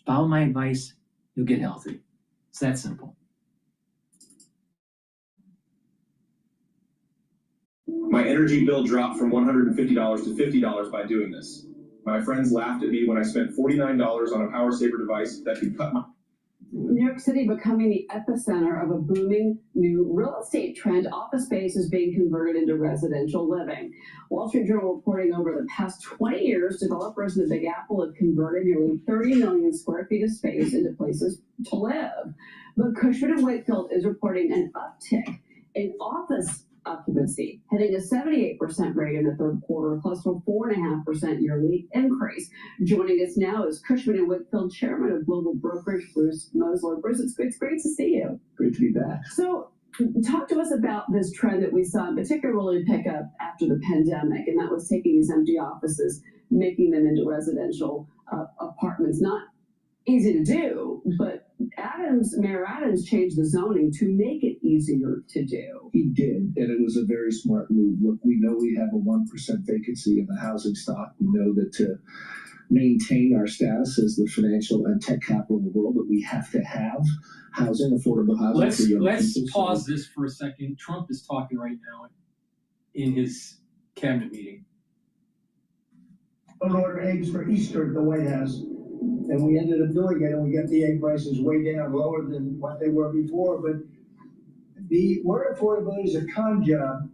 Follow my advice, you'll get healthy. It's that simple. My energy bill dropped from $150 to $50 by doing this. My friends laughed at me when I spent $49 on a power saver device that could cut my... New York City becoming the epicenter of a booming new real estate trend. Office space is being converted into residential living. Wall Street Journal reporting over the past 20 years, developers in the Big Apple have converted nearly 30 million square feet of space into places to live. But Cushman & Wakefield is reporting an uptick in office occupancy, heading to 78% rate in the third quarter, close to a 4.5% yearly increase. Joining us now is Cushman & Wakefield Chairman of Global Brokerage, Bruce Mosler. Bruce, it's great to see you. Great to be back. So talk to us about this trend that we saw particularly pick up after the pandemic, and that was taking these empty offices, making them into residential apartments. Not easy to do, but Mayor Adams changed the zoning to make it easier to do. He did, and it was a very smart move. Look, we know we have a 1% vacancy in the housing stock. We know that to maintain our status as the financial and tech capital of the world, that we have to have housing, affordable housing for young people. Let's pause this for a second. Trump is talking right now in his cabinet meeting. Don't order eggs for Easter at the White House. And we ended up doing it, and we got the egg prices way down, lower than what they were before. But the word affordability is a con job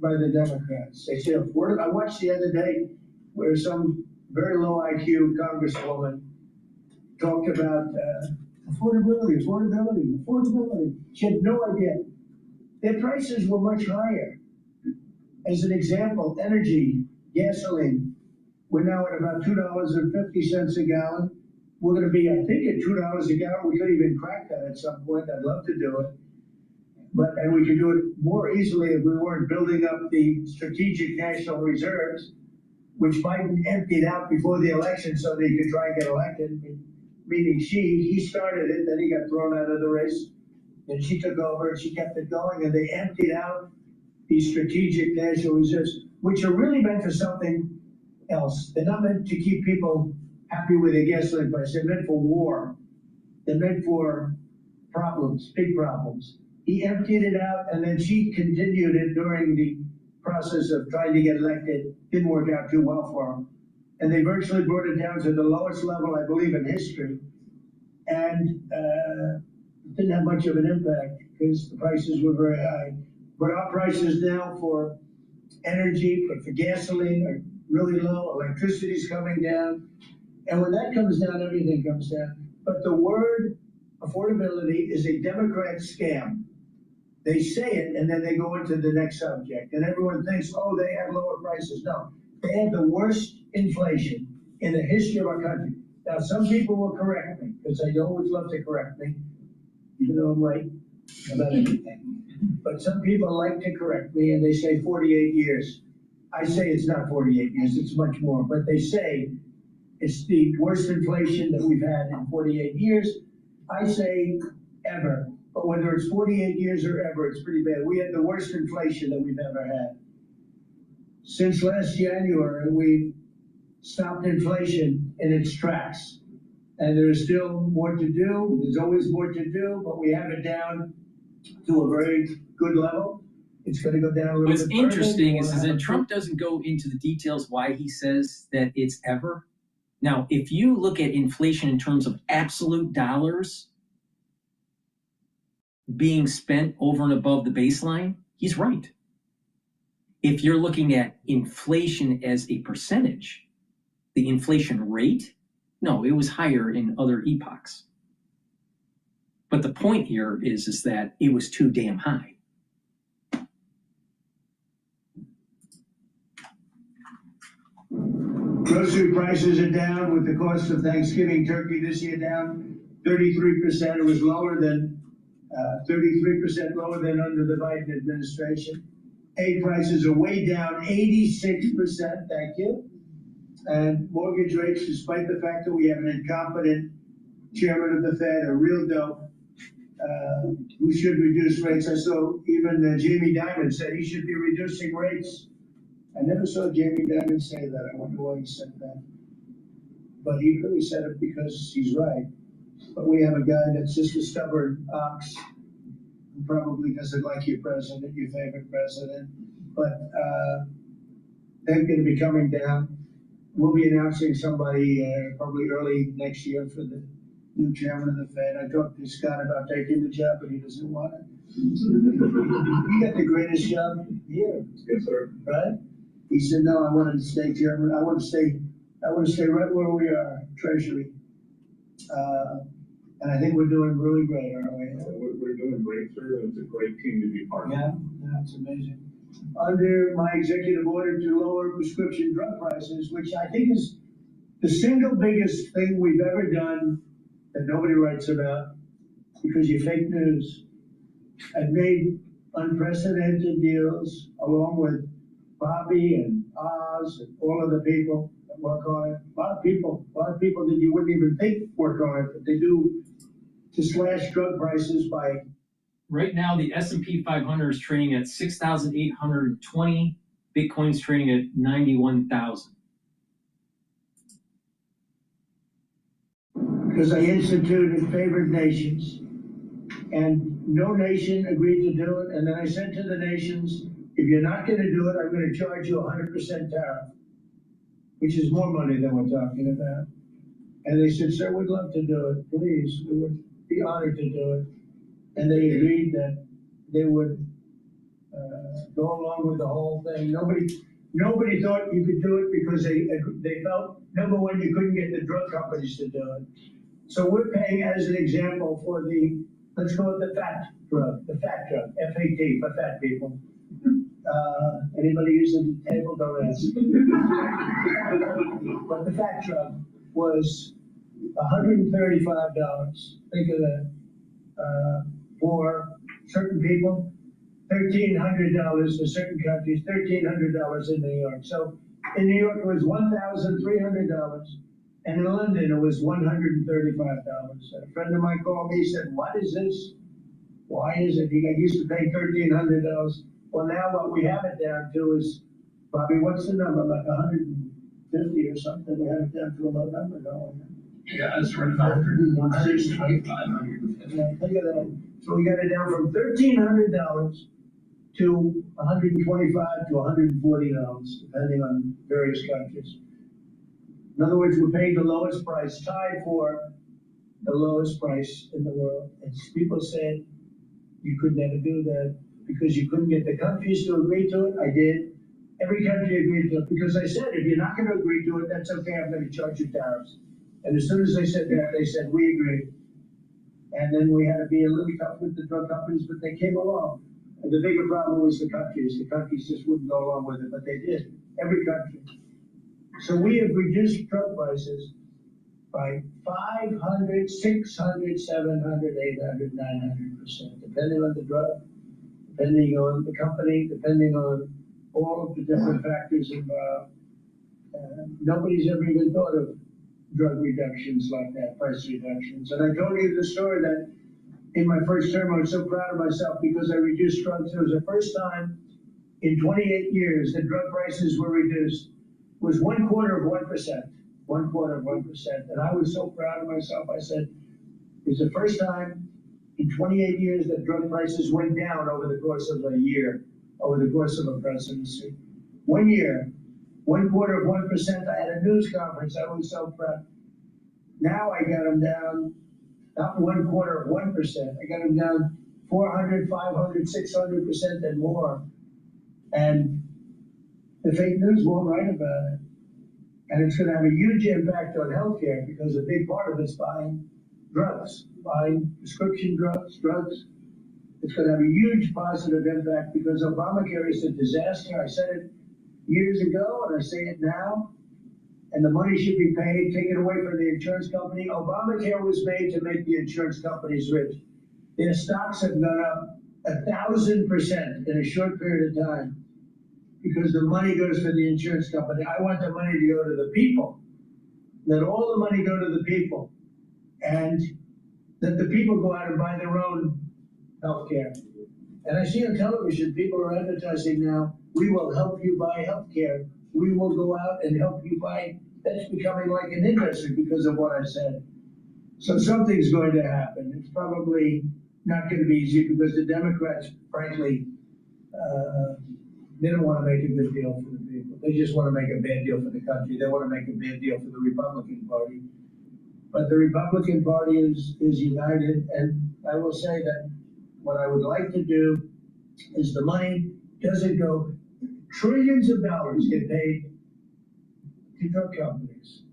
by the Democrats. They say affordable. I watched the other day where some very low IQ congresswoman talked about affordability. She had no idea. Their prices were much higher. As an example, energy, gasoline, we're now at about $2.50 a gallon. We're going to be, I think, at $2 a gallon. We could even crack that at some point. I'd love to do it. And we could do it more easily if we weren't building up the strategic national reserves, which Biden emptied out before the election so that he could try and get elected, meaning he started it, then he got thrown out of the race. And she took over and she kept it going, and they emptied out these strategic national reserves, which are really meant for something else. They're not meant to keep people happy with their gasoline price. They're meant for war. They're meant for problems, big problems. He emptied it out, and then she continued it during the process of trying to get elected. Didn't work out too well for him. And they virtually brought it down to the lowest level, I believe, in history. And it didn't have much of an impact because the prices were very high. But our prices now for energy, for gasoline are really low. Electricity's coming down. And when that comes down, everything comes down. But the word affordability is a Democrat scam. They say it, and then they go into the next subject. And everyone thinks, oh, they have lower prices. No, they have the worst inflation in the history of our country. Now, some people will correct me, because I always love to correct me, even though I'm right about everything. But some people like to correct me, and they say 48 years. I say it's not 48 years, it's much more. But they say it's the worst inflation that we've had in 48 years. I say ever. But whether it's 48 years or ever, it's pretty bad. We had the worst inflation that we've ever had. Since last January, we stopped inflation in its tracks. And there's still more to do. There's always more to do, but we have it down to a very good level. It's going to go down a little What's bit. interesting is that Trump doesn't go into the details why he says that it's ever. Now, if you look at inflation in terms of absolute dollars being spent over and above the baseline, he's right. If you're looking at inflation as a percentage, the inflation rate, no, it was higher in other epochs. But the point here is that it was too damn high. Grocery prices are down with the cost of Thanksgiving turkey this year down 33%. It was lower than 33% lower than under the Biden administration. Egg prices are way down 86%. Thank you. And mortgage rates, despite the fact that we have an incompetent chairman of the Fed, a real dope, who should reduce rates. I saw even Jamie Dimon said he should be reducing rates. I never saw Jamie Dimon say that. I wonder why he said that. But he really said it because he's right. But we have a guy that's just a stubborn ox who probably doesn't like your president, your favorite president. But they're going to be coming down. We'll be announcing somebody probably early next year for the new chairman of the Fed. I talked to Scott about taking the job, but he doesn't want it. You got the greatest job here. Yes, sir. Right? He said, no, I wanted to stay chairman. I want to stay right where we are, Treasury. And I think we're doing really great, aren't we? We're doing great, sir. It's a great team to be part of. Yeah, that's amazing. Under my executive order to lower prescription drug prices, which I think is the single biggest thing we've ever done that nobody writes about because you're fake news. I've made unprecedented deals along with Bobby and Oz and all of the people that work on it. A lot of people that you wouldn't even think work on it, but they do, to slash drug prices by. Right now, the S&P 500 is trading at 6,820. Bitcoin's trading at 91,000. Because I instituted favored nations, and no nation agreed to do it. And then I said to the nations, if you're not going to do it, I'm going to charge you 100% tariff, which is more money than we're talking about. And they said, sir, we'd love to do it. Please, we would be honored to do it. And they agreed that they would go along with the whole thing. Nobody thought you could do it because they felt, number one, you couldn't get the drug companies to do it. So we're paying, as an example, for the, let's call it the fat drug, F-A-T, for fat people. Anybody using the table? Don't ask. But the fat drug was $135. Think of that. For certain people, $1,300 for certain countries, $1,300 in New York. So in New York it was $1,300, and in London it was $135. A friend of mine called me, he said, what is this? Why is it? He got used to paying $1,300. Well, now what we have it down to is, Bobby, what's the number? Like 50 or something, we have it down to a low number, don't we? Yeah, it's right about 125, 100. Yeah, look at that. So we got it down from $1,300 to $125 to $140, depending on various countries. In other words, we're paying the lowest price, tied for the lowest price in the world. And people said you could never do that because you couldn't get the countries to agree to it. I did. Every country agreed to it because I said, if you're not going to agree to it, that's okay. I'm going to charge you tariffs. And as soon as they said that, they said, we agree. And then we had to be a little tough with the drug companies, but they came along. And the bigger problem was the countries. The countries just wouldn't go along with it, but they did. Every country. So we have reduced drug prices by 500, 600, 700, 800, 900%, depending on the drug, depending on the company, depending on all of the different factors involved. Nobody's ever even thought of drug reductions like that, price reductions. And I told you the story that in my first term, I was so proud of myself because I reduced drugs. It was the first time in 28 years that drug prices were reduced. It was 1/4 of 1%, 1/4 of 1%. And I was so proud of myself. I said, it's the first time in 28 years that drug prices went down over the course of a year, over the course of a presidency. 1 year, 1/4 of 1%. I had a news conference. I was so proud. Now I got them down, not 1/4 of 1%. I got them down 400, 500, 600% and more. And the fake news won't write about it. And it's going to have a huge impact on healthcare because a big part of it's buying drugs, buying prescription drugs. It's going to have a huge positive impact because Obamacare is a disaster. I said it years ago and I say it now. And the money should be paid, taken away from the insurance company. Obamacare was made to make the insurance companies rich. Their stocks have gone up 1,000% in a short period of time because the money goes to the insurance company. I want the money to go to the people. Let all the money go to the people. And let the people go out and buy their own health care. And I see on television, people are advertising now, we will help you buy health care. We will go out and help you buy. That's becoming like an industry because of what I said. So something's going to happen. It's probably not going to be easy because the Democrats, frankly, they don't want to make a good deal for the people. They just want to make a bad deal for the country. They want to make a bad deal for the Republican Party. But the Republican Party is united. And I will say that what I would like to do is the money doesn't go, trillions of dollars get paid to drug companies.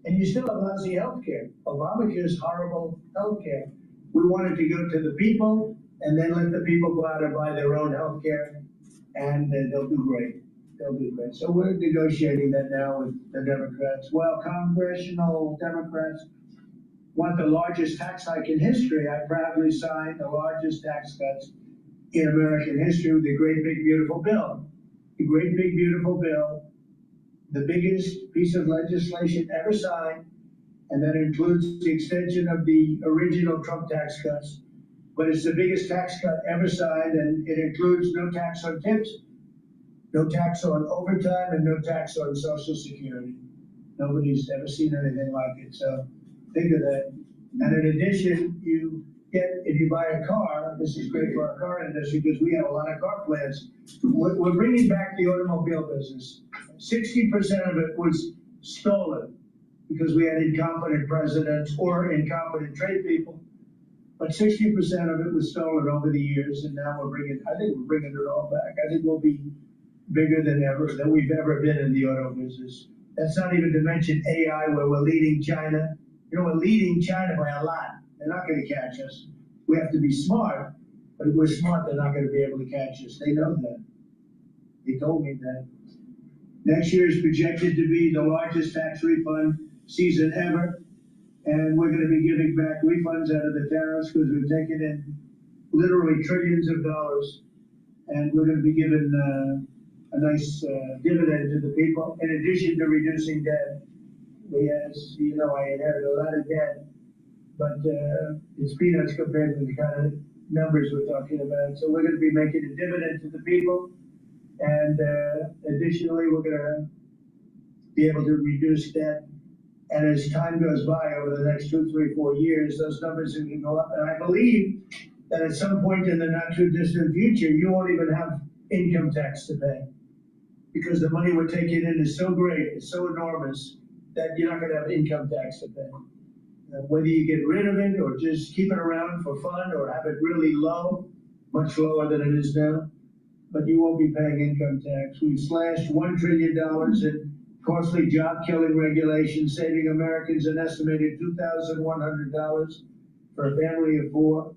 And you still have lousy health care. Obamacare is horrible health care. We want it to go to the people and then let the people go out and buy their own health care and they'll do great. They'll do great. So we're negotiating that now with the Democrats. Well, congressional Democrats want the largest tax hike in history. I proudly signed the largest tax cuts in American history with the Great Big Beautiful Bill. The Great Big Beautiful Bill, the biggest piece of legislation ever signed, and that includes the extension of the original Trump tax cuts. But it's the biggest tax cut ever signed, and it includes no tax on tips, no tax on overtime, and no tax on Social Security. Nobody's ever seen anything like it, so think of that. And in addition, you get, if you buy a car, this is great for our car industry because we have a lot of car plants. We're bringing back the automobile business. 60% of it was stolen because we had incompetent presidents or incompetent trade people. But 60% of it was stolen over the years, and now I think we're bringing it all back. I think we'll be bigger than we've ever been in the auto business. That's not even to mention AI, where we're leading China. You know, we're leading China by a lot. They're not going to catch us. We have to be smart, but if we're smart, they're not going to be able to catch us. They know that. They told me that. Next year is projected to be the largest tax refund season ever. And we're going to be giving back refunds out of the tariffs because we've taken in literally trillions of dollars. And we're going to be giving a nice dividend to the people, in addition to reducing debt. As you know, I inherited a lot of debt, but it's peanuts compared to the kind of numbers we're talking about. So we're going to be making a dividend to the people. And additionally, we're going to be able to reduce debt. And as time goes by over the next 2, 3, 4 years, those numbers are going to go up. And I believe that at some point in the not too distant future, you won't even have income tax to pay. Because the money we're taking in is so great, it's so enormous, that you're not going to have income tax to pay. Whether you get rid of it or just keep it around for fun or have it really low, much lower than it is now, but you won't be paying income tax. We've slashed $1 trillion in costly job-killing regulations, saving Americans an estimated $2,100 for a family of 4.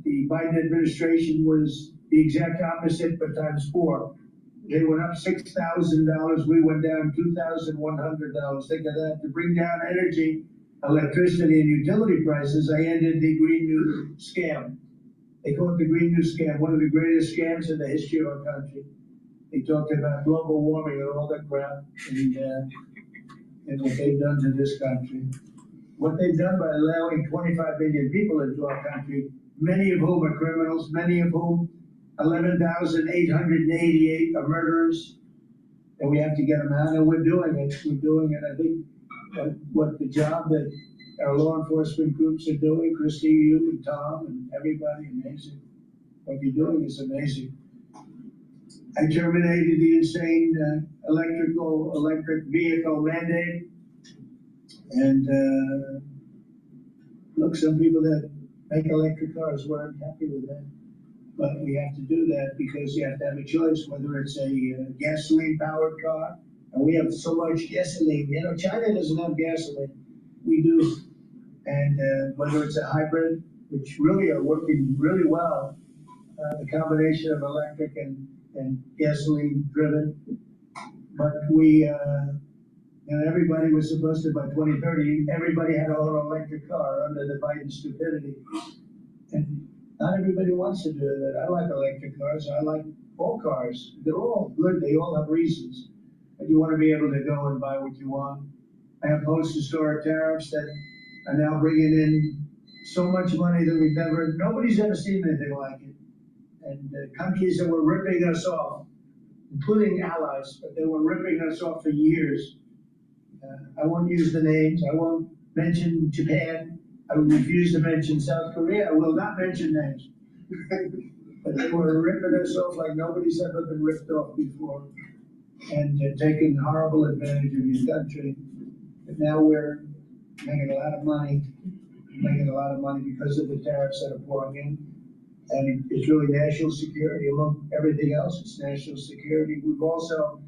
The Biden administration was the exact opposite, but times 4. They went up $6,000, we went down $2,100. Think of that. To bring down energy, electricity, and utility prices, I ended the Green New Scam. They call it the Green New Scam, one of the greatest scams in the history of our country. They talked about global warming and all that crap, and what they've done to this country. What they've done by allowing 25 million people into our country, many of whom are criminals, many of whom 11,888 are murderers, and we have to get them out, and we're doing it. We're doing it. I think what the job that our law enforcement groups are doing, Christy, you and Tom and everybody, amazing. What you're doing is amazing. I terminated the insane electric vehicle mandate, and look, some people that make electric cars weren't happy with that. But we have to do that because you have to have a choice, whether it's a gasoline-powered car, and we have so much gasoline. You know, China doesn't have gasoline. We do. And whether it's a hybrid, which really are working really well, the combination of electric and gasoline-driven. But we, everybody was supposed to, by 2030, everybody had to own an electric car under the Biden stupidity. And not everybody wants to do that. I like electric cars. I like all cars. They're all good. They all have reasons. But you want to be able to go and buy what you want. I oppose historic tariffs that are now bringing in so much money that nobody's ever seen anything like it. And countries that were ripping us off, including allies, but they were ripping us off for years. I won't use the names. I won't mention Japan. I will refuse to mention South Korea. I will not mention names. But they were ripping us off like nobody's ever been ripped off before, and taking horrible advantage of your country. But now we're making a lot of money because of the tariffs that are pouring in. And it's really national security. Among everything else, it's national security. We've also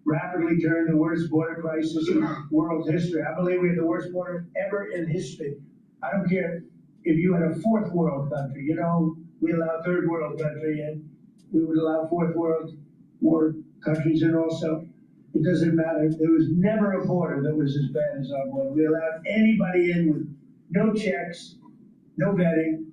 rapidly turned the worst border crisis in world history. I believe we have the worst border ever in history. I don't care if you had a 4th world country. You know, we allow 3rd world country, and we would allow 4th world war countries, and also, it doesn't matter. There was never a border that was as bad as our border. We allowed anybody in with no checks, no vetting.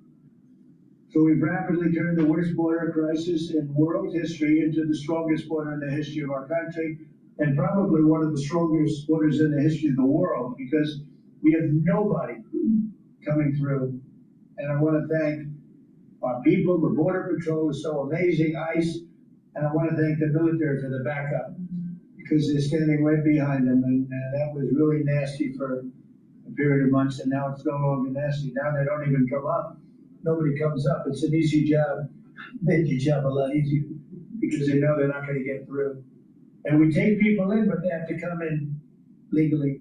So we've rapidly turned the worst border crisis in world history into the strongest border in the history of our country, and probably one of the strongest borders in the history of the world, because we have nobody coming through. And I want to thank our people. The Border Patrol is so amazing, ICE, and I want to thank the military for the backup, because they're standing right behind them, and that was really nasty for a period of months, and now it's no longer nasty. Now they don't even come up. Nobody comes up. It's an easy job. Made your job a lot easier because they know they're not going to get through. And we take people in, but they have to come in legally.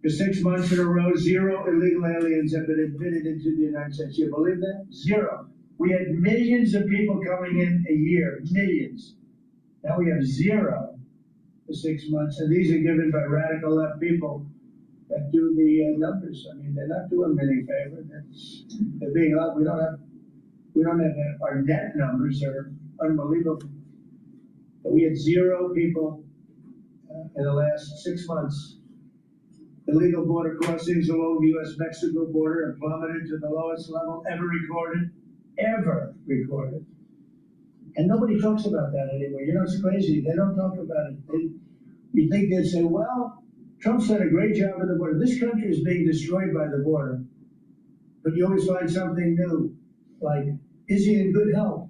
For 6 months in a row, 0 illegal aliens have been admitted into the United States. You believe that? 0. We had millions of people coming in a year, millions. Now we have 0 for 6 months, and these are given by radical left people that do the numbers. I mean, they're not doing them any favor. They're being up. We don't have our net numbers are unbelievable. But we had 0 people in the last 6 months. Illegal border crossings along the U.S.-Mexico border have plummeted to the lowest level ever recorded. And nobody talks about that anymore. You know, it's crazy. They don't talk about it. You think they'd say, well, Trump's done a great job at the border. This country is being destroyed by the border. But you always find something new. Like, is he in good health?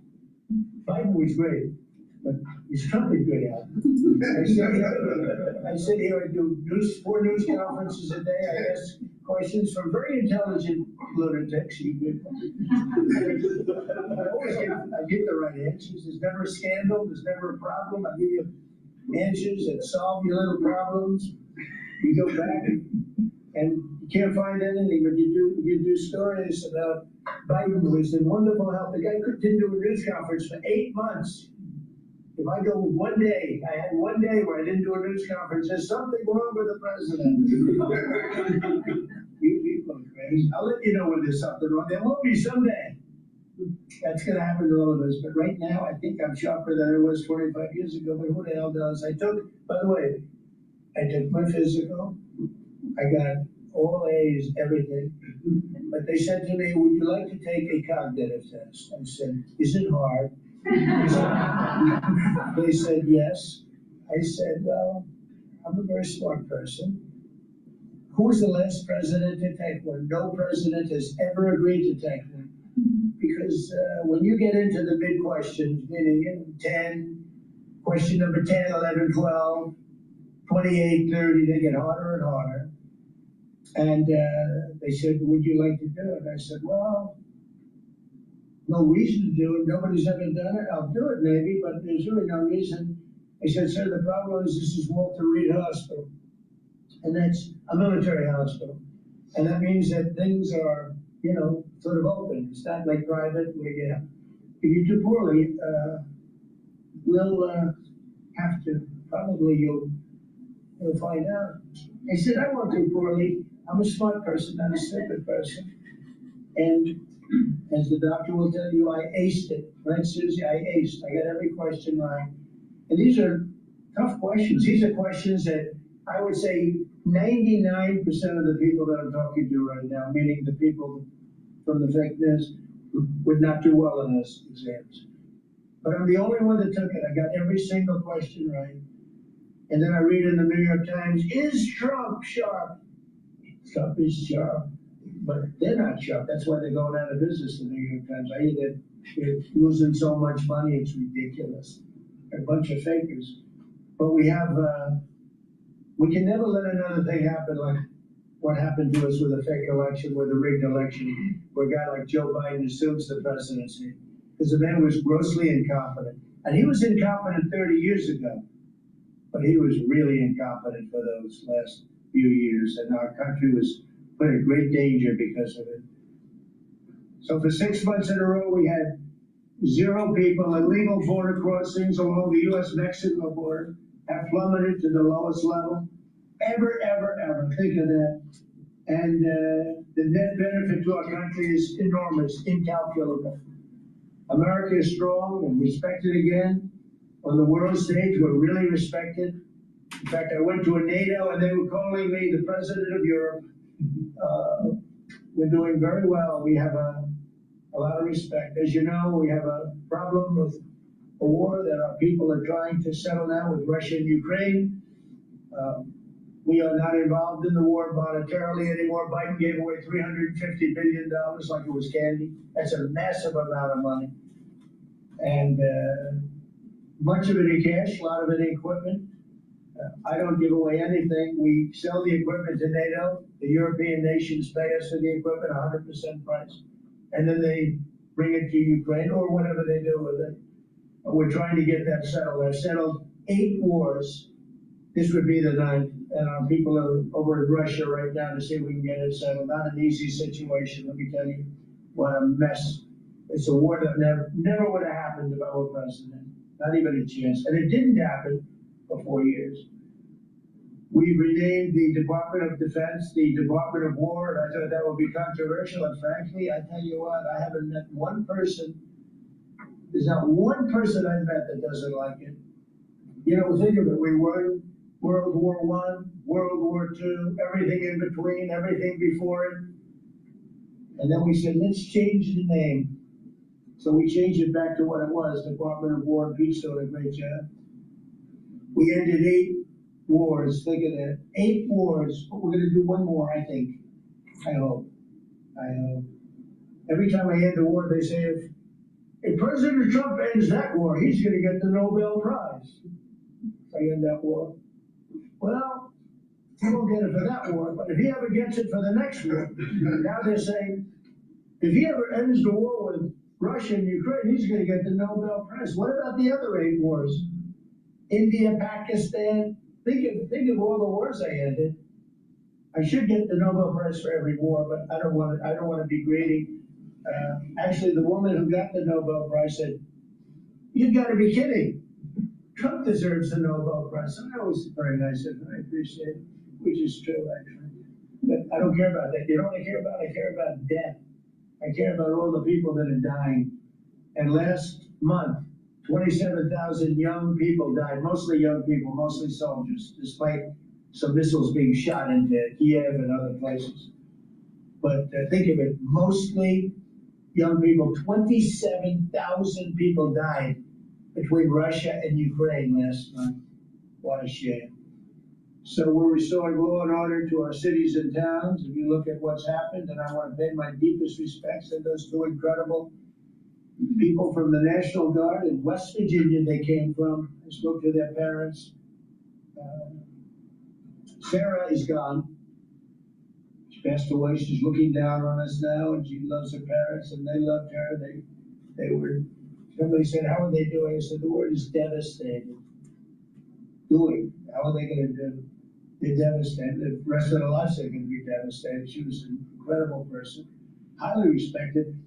Biden was great. but he's probably good at it. I sit here, I do 4 news conferences a day, I ask questions from very intelligent lunatics. I get the right answers. There's never a scandal, there's never a problem. I give you answers that solve your little problems. You go back and you can't find anything, but you do stories about Biden was in wonderful health. The guy didn't do a news conference for 8 months. If I go one day, I had one day where I didn't do a news conference, there's something wrong with the president. You people are crazy. I'll let you know when there's something wrong. There will be someday. That's going to happen to all of us. But right now, I think I'm sharper than I was 25 years ago. But who the hell does? By the way, I took my physical. I got all A's, everything. But they said to me, would you like to take a cognitive test? I said, is it hard? They said, yes. I said, well, I'm a very smart person. Who was the last president to take one? No president has ever agreed to take one. Because when you get into the big questions, meaning 10, question number 10, 11, 12, 28, 30, they get harder and harder. And they said, would you like to do it? I said, well, no reason to do it. Nobody's ever done it. I'll do it maybe, but there's really no reason. I said, sir, the problem is this is Walter Reed Hospital. And that's a military hospital. And that means that things are, sort of open. It's not like private where if you do poorly, we'll have to, probably you'll find out. I said, I won't do poorly. I'm a smart person, not a stupid person. And as the doctor will tell you, I aced it. Right, Susie? I aced. I got every question right. And these are tough questions. These are questions that I would say 99% of the people that I'm talking to right now, meaning the people from the fake news, would not do well in those exams. But I'm the only one that took it. I got every single question right. And then I read in the New York Times, is Trump sharp? Trump is sharp, but they're not sharp. That's why they're going out of business, the New York Times. They're losing so much money, it's ridiculous. A bunch of fakers. But we can never let another thing happen like what happened to us with a fake election, with a rigged election, where a guy like Joe Biden assumes the presidency. Because the man was grossly incompetent. And he was incompetent 30 years ago. But he was really incompetent for those last few years, and our country was put in great danger because of it. So for 6 months in a row, we had 0 people. Illegal border crossings along the U.S.-Mexico border have plummeted to the lowest level ever. Think of that. And the net benefit to our country is enormous, incalculable. America is strong and respected again. On the world stage, we're really respected. In fact, I went to a NATO and they were calling me the president of Europe. We're doing very well. We have a lot of respect. As you know, we have a problem with a war that our people are trying to settle now with Russia and Ukraine. We are not involved in the war monetarily anymore. Biden gave away $350 billion like it was candy. That's a massive amount of money. And much of it in cash, a lot of it in equipment. I don't give away anything. We sell the equipment to NATO. The European nations pay us for the equipment, 100% price. And then they bring it to Ukraine or whatever they do with it. We're trying to get that settled. I've settled 8 wars. This would be the 9th. And our people are over in Russia right now to see if we can get it settled. Not an easy situation, let me tell you. What a mess. It's a war that never would have happened if I were president. Not even a chance. And it didn't happen for 4 years. We renamed the Department of Defense the Department of War, and I thought that would be controversial. And frankly, I tell you what, I haven't met one person. There's not one person I've met that doesn't like it. Think of it. We won World War I, World War II, everything in between, everything before it. And then we said, let's change the name. So we changed it back to what it was, Department of War and Peace, doing a great job. We ended 8 wars, think of that. 8 wars, but we're gonna do one more, I think. I hope. Every time I end a war, they say if President Trump ends that war, he's gonna get the Nobel Prize. If I end that war. Well, he won't get it for that war, but if he ever gets it for the next war, now they're saying, if he ever ends the war with Russia and Ukraine, he's gonna get the Nobel Prize. What about the other 8 wars? India, Pakistan, think of all the wars I ended. I should get the Nobel Prize for every war, but I don't want to be greedy. Actually, the woman who got the Nobel Prize said, "You've got to be kidding. Trump deserves the Nobel Prize." So that was very nice of her. I appreciate it, which is true, actually. But I don't care about that. You know what I care about? I care about death. I care about all the people that are dying. And last month, 27,000 young people died, mostly young people, mostly soldiers, despite some missiles being shot into Kiev and other places. But think of it, mostly young people. 27,000 people died between Russia and Ukraine last month. What a shame. So we're restoring law and order to our cities and towns. If you look at what's happened, and I want to pay my deepest respects to those 2 incredible people from the National Guard in West Virginia they came from. I spoke to their parents. Sarah is gone. She passed away. She's looking down on us now, and she loves her parents, and they loved her. They were, somebody said, "How are they doing?" I said, "The word is devastated." Doing. How are they going to do? They're devastated. The rest of their lives they're going to be devastated. She was an incredible person, highly respected,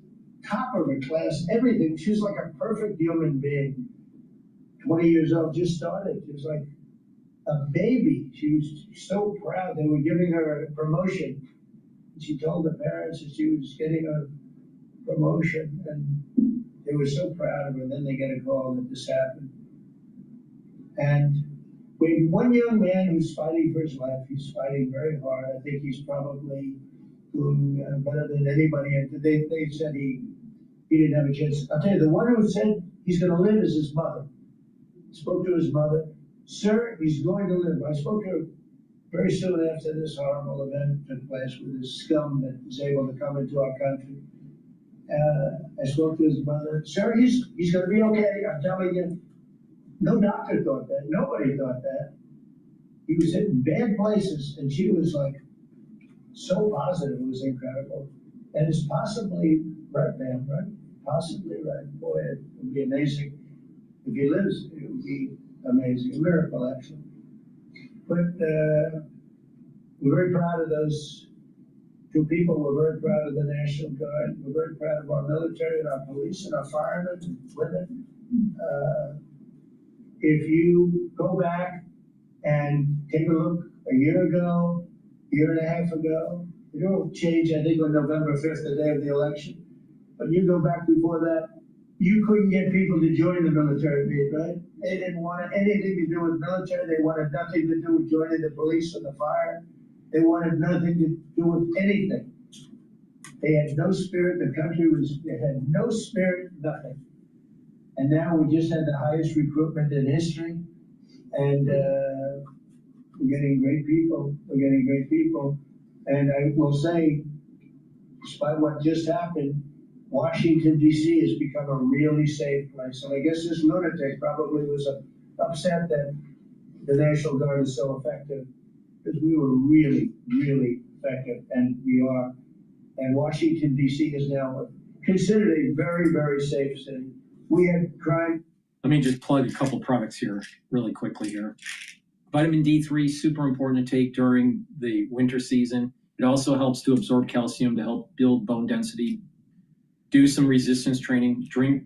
top of her class, everything. She was like a perfect human being. 20 years old, just started. She was like a baby. She was so proud. They were giving her a promotion. She told the parents that she was getting a promotion, and they were so proud of her. Then they get a call that this happened. And we have one young man who's fighting for his life. He's fighting very hard. I think he's probably doing better than anybody. And they said he didn't have a chance. I'll tell you, the one who said he's going to live is his mother. Spoke to his mother. "Sir, he's going to live." I spoke to her very soon after this horrible event took place with this scum that was able to come into our country. I spoke to his mother. "Sir, he's going to be okay. I'm telling you." No doctor thought that. Nobody thought that. He was in bad places, and she was like so positive. It was incredible. And it's possibly right, ma'am, right? Possibly right. Boy, it would be amazing. If he lives, it would be amazing. A miracle, actually. But we're very proud of those 2 people. We're very proud of the National Guard. We're very proud of our military and our police and our firemen and women. If you go back and take a look a year ago, year and a half ago, it will change, I think, on November 5th, the day of the election. But you go back before that, you couldn't get people to join the military, right? They didn't want anything to do with military. They wanted nothing to do with joining the police or the fire. They wanted nothing to do with anything. They had no spirit. The country had no spirit, nothing. And now we just had the highest recruitment in history. And we're getting great people. We're getting great people. And I will say, despite what just happened, Washington, D.C. has become a really safe place. And I guess this lunatic probably was upset that the National Guard is so effective, because we were really, really effective, and we are. And Washington, D.C. is now considered a very, very safe city. We had crime. Let me just plug a couple products here really quickly here. Vitamin D3, super important to take during the winter season. It also helps to absorb calcium to help build bone density. Do some resistance training, drink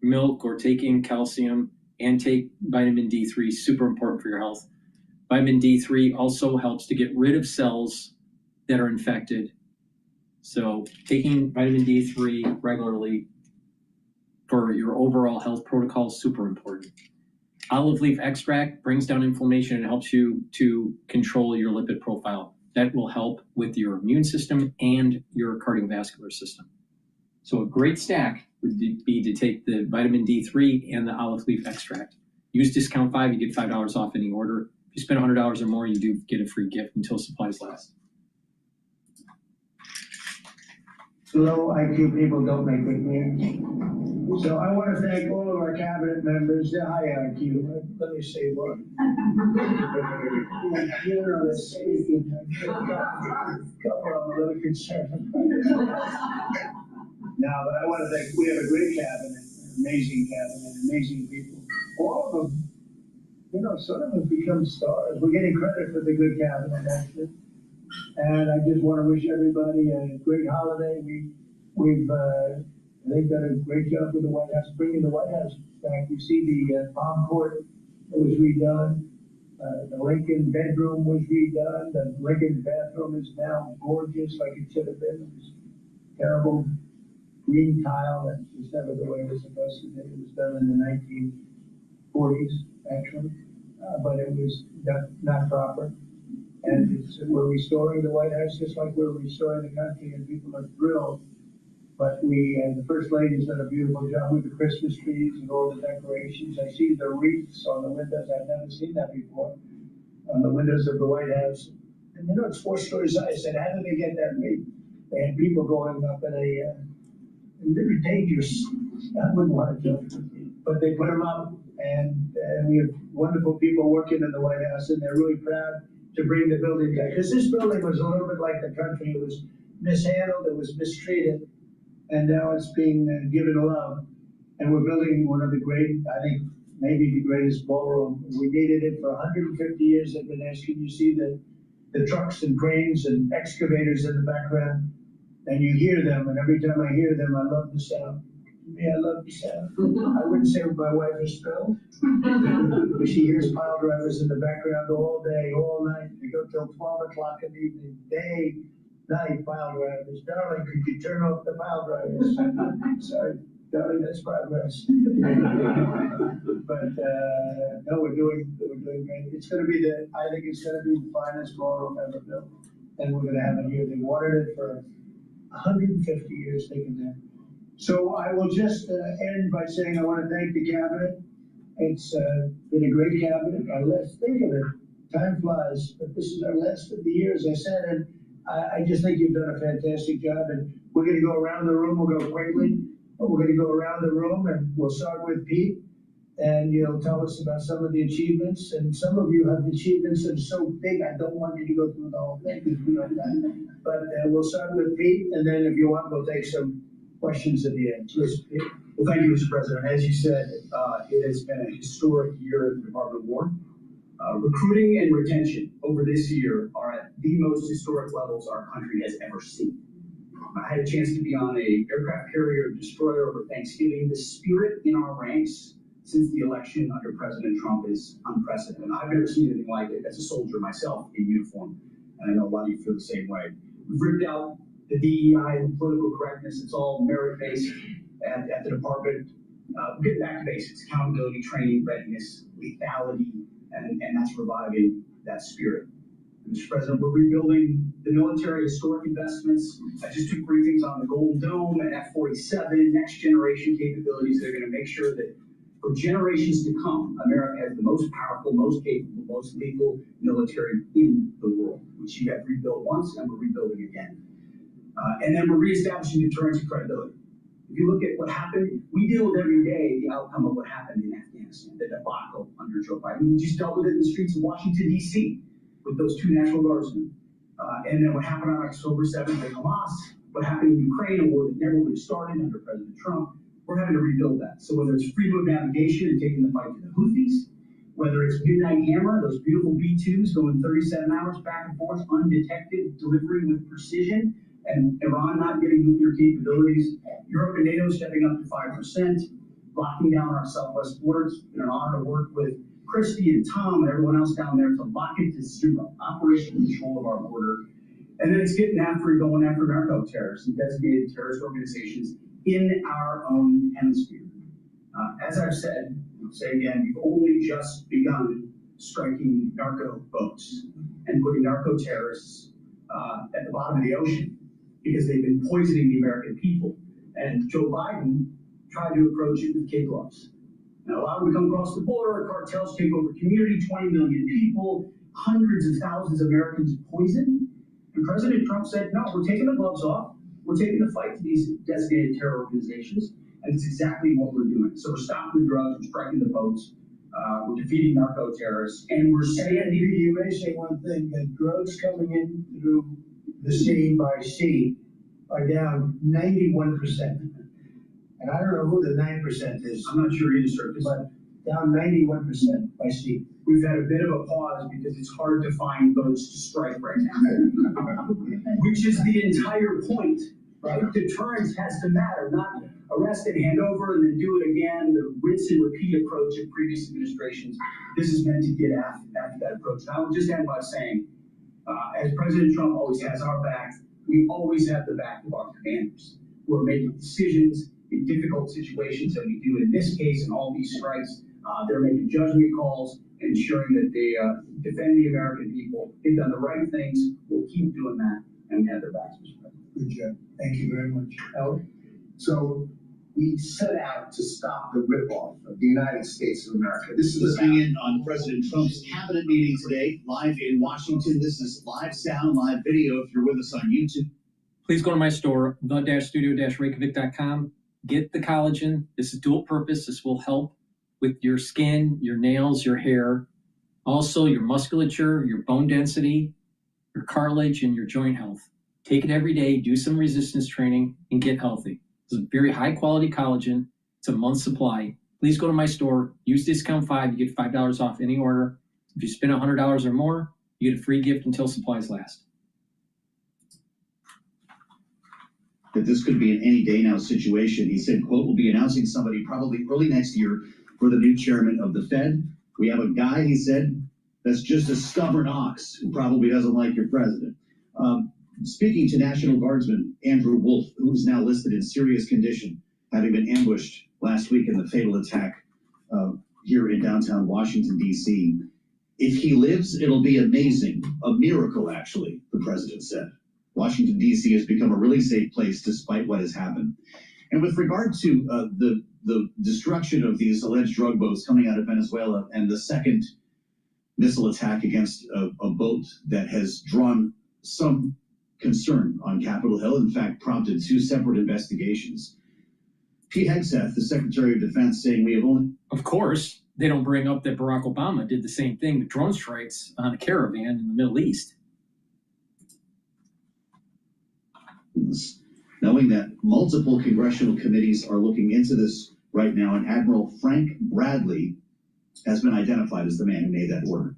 milk or take in calcium, and take vitamin D3, super important for your health. Vitamin D3 also helps to get rid of cells that are infected. So taking vitamin D3 regularly for your overall health protocol is super important. Olive leaf extract brings down inflammation and helps you to control your lipid profile. That will help with your immune system and your cardiovascular system. So a great stack would be to take the vitamin D3 and the olive leaf extract. Use discount 5, you get $5 off any order. If you spend $100 or more, you do get a free gift until supplies last. Low IQ people don't make good parents. So I want to thank all of our cabinet members. Hi, IQ. Let me say what. Generally speaking, a couple of them a little concerned. No, but I want to thank, we have a great cabinet, amazing cabinet, amazing people. All of them, you know, sort of have become stars. We're getting credit for the good cabinet, actually. And I just want to wish everybody a great holiday. We've I think done a great job with the White House, bringing the White House back. You see the palm court that was redone. The Lincoln bedroom was redone. The Lincoln bathroom is now gorgeous, like it should have been. It was terrible green tile that was never the way it was supposed to be. It was done in the 1940s, actually, but it was not proper. And we're restoring the White House just like we're restoring the country, and people are thrilled. But the First Lady's done a beautiful job with the Christmas trees and all the decorations. I see the wreaths on the windows. I've never seen that before, on the windows of the White House. And you know, it's 4 stories high. I said, how did they get that wreath? They had people going up in a little dangerous. I wouldn't want to jump, but they put them up, and we have wonderful people working in the White House, and they're really proud to bring the building back. Because this building was a little bit like the country. It was mishandled, it was mistreated, and now it's being given love. And we're building one of the great, I think, maybe the greatest ballroom. We needed it for 150 years at Ganesh. Can you see the trucks and cranes and excavators in the background? And you hear them, and every time I hear them, I love the sound. Yeah, I love the sound. I wouldn't say my wife is thrilled, but she hears pile drivers in the background all day, all night. They go till 12 o'clock in the evening, day, night, pile drivers. Darling, could you turn off the pile drivers? Sorry, darling, that's progress. But no, we're doing great. It's going to be I think it's going to be the finest ballroom ever built, and we're going to have it here. They wanted it for 150 years, thinking that. So I will just end by saying I want to thank the cabinet. It's been a great cabinet. Our last, think of it, time flies, but this is our last of the year, as I said, and I just think you've done a fantastic job. And we're going to go around the room. We'll go quickly, but we're going to go around the room, and we'll start with Pete, and you'll tell us about some of the achievements. And some of you have achievements that are so big, I don't want you to go through the whole thing because we don't have. But we'll start with Pete, and then if you want, we'll take some questions at the end. Yes, Pete. Well, thank you, Mr. President. As you said, it has been a historic year at the Department of War. Recruiting and retention over this year are at the most historic levels our country has ever seen. I had a chance to be on a aircraft carrier destroyer over Thanksgiving. The spirit in our ranks since the election under President Trump is unprecedented. I've never seen anything like it as a soldier myself in uniform, and I know a lot of you feel the same way. We've ripped out the DEI and political correctness. It's all merit-based at the department. We're getting back to basics: accountability, training, readiness, lethality, and that's reviving that spirit. Mr. President, we're rebuilding the military, historic investments. I just took briefings on the Golden Dome and F-47, next generation capabilities that are going to make sure that for generations to come, America has the most powerful, most capable, most lethal military in the world, which you have rebuilt once and we're rebuilding again. And then we're reestablishing deterrence and credibility. If you look at what happened, we deal with every day the outcome of what happened in Afghanistan, the debacle under Joe Biden. We just dealt with it in the streets of Washington, D.C. with those 2 National Guardsmen. And then what happened on October 7th with Hamas, what happened in Ukraine, a war that never would have started under President Trump. We're having to rebuild that. So whether it's freedom of navigation and taking the fight to the Houthis, whether it's Midnight Hammer, those beautiful B-2s going 37 hours back and forth, undetected, delivering with precision, and Iran not getting nuclear capabilities, Europe and NATO stepping up to 5%, locking down our southwest borders. It's been an honor to work with Christy and Tom and everyone else down there to lock it to zero, operational control of our border. And then it's going after narco terrorists and designated terrorist organizations in our own hemisphere. As I've said, I'll say again, we've only just begun striking narco boats and putting narco terrorists at the bottom of the ocean because they've been poisoning the American people. And Joe Biden tried to approach it with kid gloves. And allow them to come across the border, cartels take over community, 20 million people, hundreds of thousands of Americans poisoned. And President Trump said, no, we're taking the gloves off. We're taking the fight to these designated terror organizations. And And it's exactly what we're doing. So we're stopping the drugs, we're striking the boats, we're defeating narco terrorists, and we're saying, you may say one thing, that drugs coming in through the sea by sea are down 91%. And I don't know who the 9% is. I'm not sure either, sir, but down 91% by sea. We've had a bit of a pause because it's hard to find boats to strike right now. Which is the entire point, right? Deterrence has to matter, not arrest and hand over and then do it again, the rinse and repeat approach of previous administrations. This is meant to get after that approach. And I would just end by saying, as President Trump always has our back, we always have the back of our commanders who are making decisions in difficult situations that we do in this case and all these strikes. They're making judgment calls and ensuring that they defend the American people. They've done the right things. We'll keep doing that, and we have their backs, Mr. President. Good job. Thank you very much. Howard? So we set out to stop the ripoff of the United States of America. This is listening in on President Trump's cabinet meeting today, live in Washington. This is live sound, live video if you're with us on YouTube. Please go to my store, the-studio-reykjavik.com. Get the collagen. This is dual purpose. This will help with your skin, your nails, your hair, also your musculature, your bone density, your cartilage, and your joint health. Take it every day, do some resistance training, and get healthy. It's a very high quality collagen. It's a month's supply. Please go to my store, use discount 5, you get $5 off any order. If you spend $100 or more, you get a free gift until supplies last. That this could be an any day now situation. He said, quote, we'll be announcing somebody probably early next year for the new chairman of the Fed. We have a guy, he said, that's just a stubborn ox who probably doesn't like your president. Speaking to National Guardsman Andrew Wolf, who's now listed in serious condition, having been ambushed last week in the fatal attack here in downtown Washington, D.C. If he lives, it'll be amazing. A miracle, actually, the president said. Washington, D.C. has become a really safe place despite what has happened. And with regard to the destruction of these alleged drug boats coming out of Venezuela and the second missile attack against a boat that has drawn some concern on Capitol Hill, in fact, prompted 2 separate investigations. Pete Hegseth, the Secretary of Defense, saying we have only... Of course, they don't bring up that Barack Obama did the same thing with drone strikes on a caravan in the Middle East. Knowing that multiple congressional committees are looking into this right now, and Admiral Frank Bradley has been identified as the man who made that order.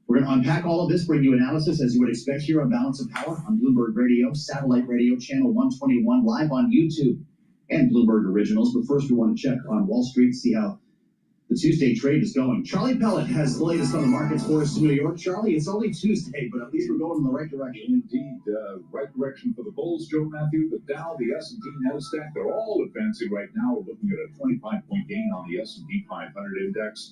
We're going to unpack all of this, bring you analysis as you would expect here on Balance of Power on Bloomberg Radio, Satellite Radio, Channel 121, live on YouTube and Bloomberg Originals. But first, we want to check on Wall Street, see how the Tuesday trade is going. Charlie Pellet has the latest on the markets for us in New York. Charlie, it's only Tuesday, but at least we're going in the right direction. Indeed, right direction for the bulls, Joe Matthew. The Dow, the S&P, Nasdaq, they're all advancing right now. We're looking at a 25-point gain on the S&P 500 index.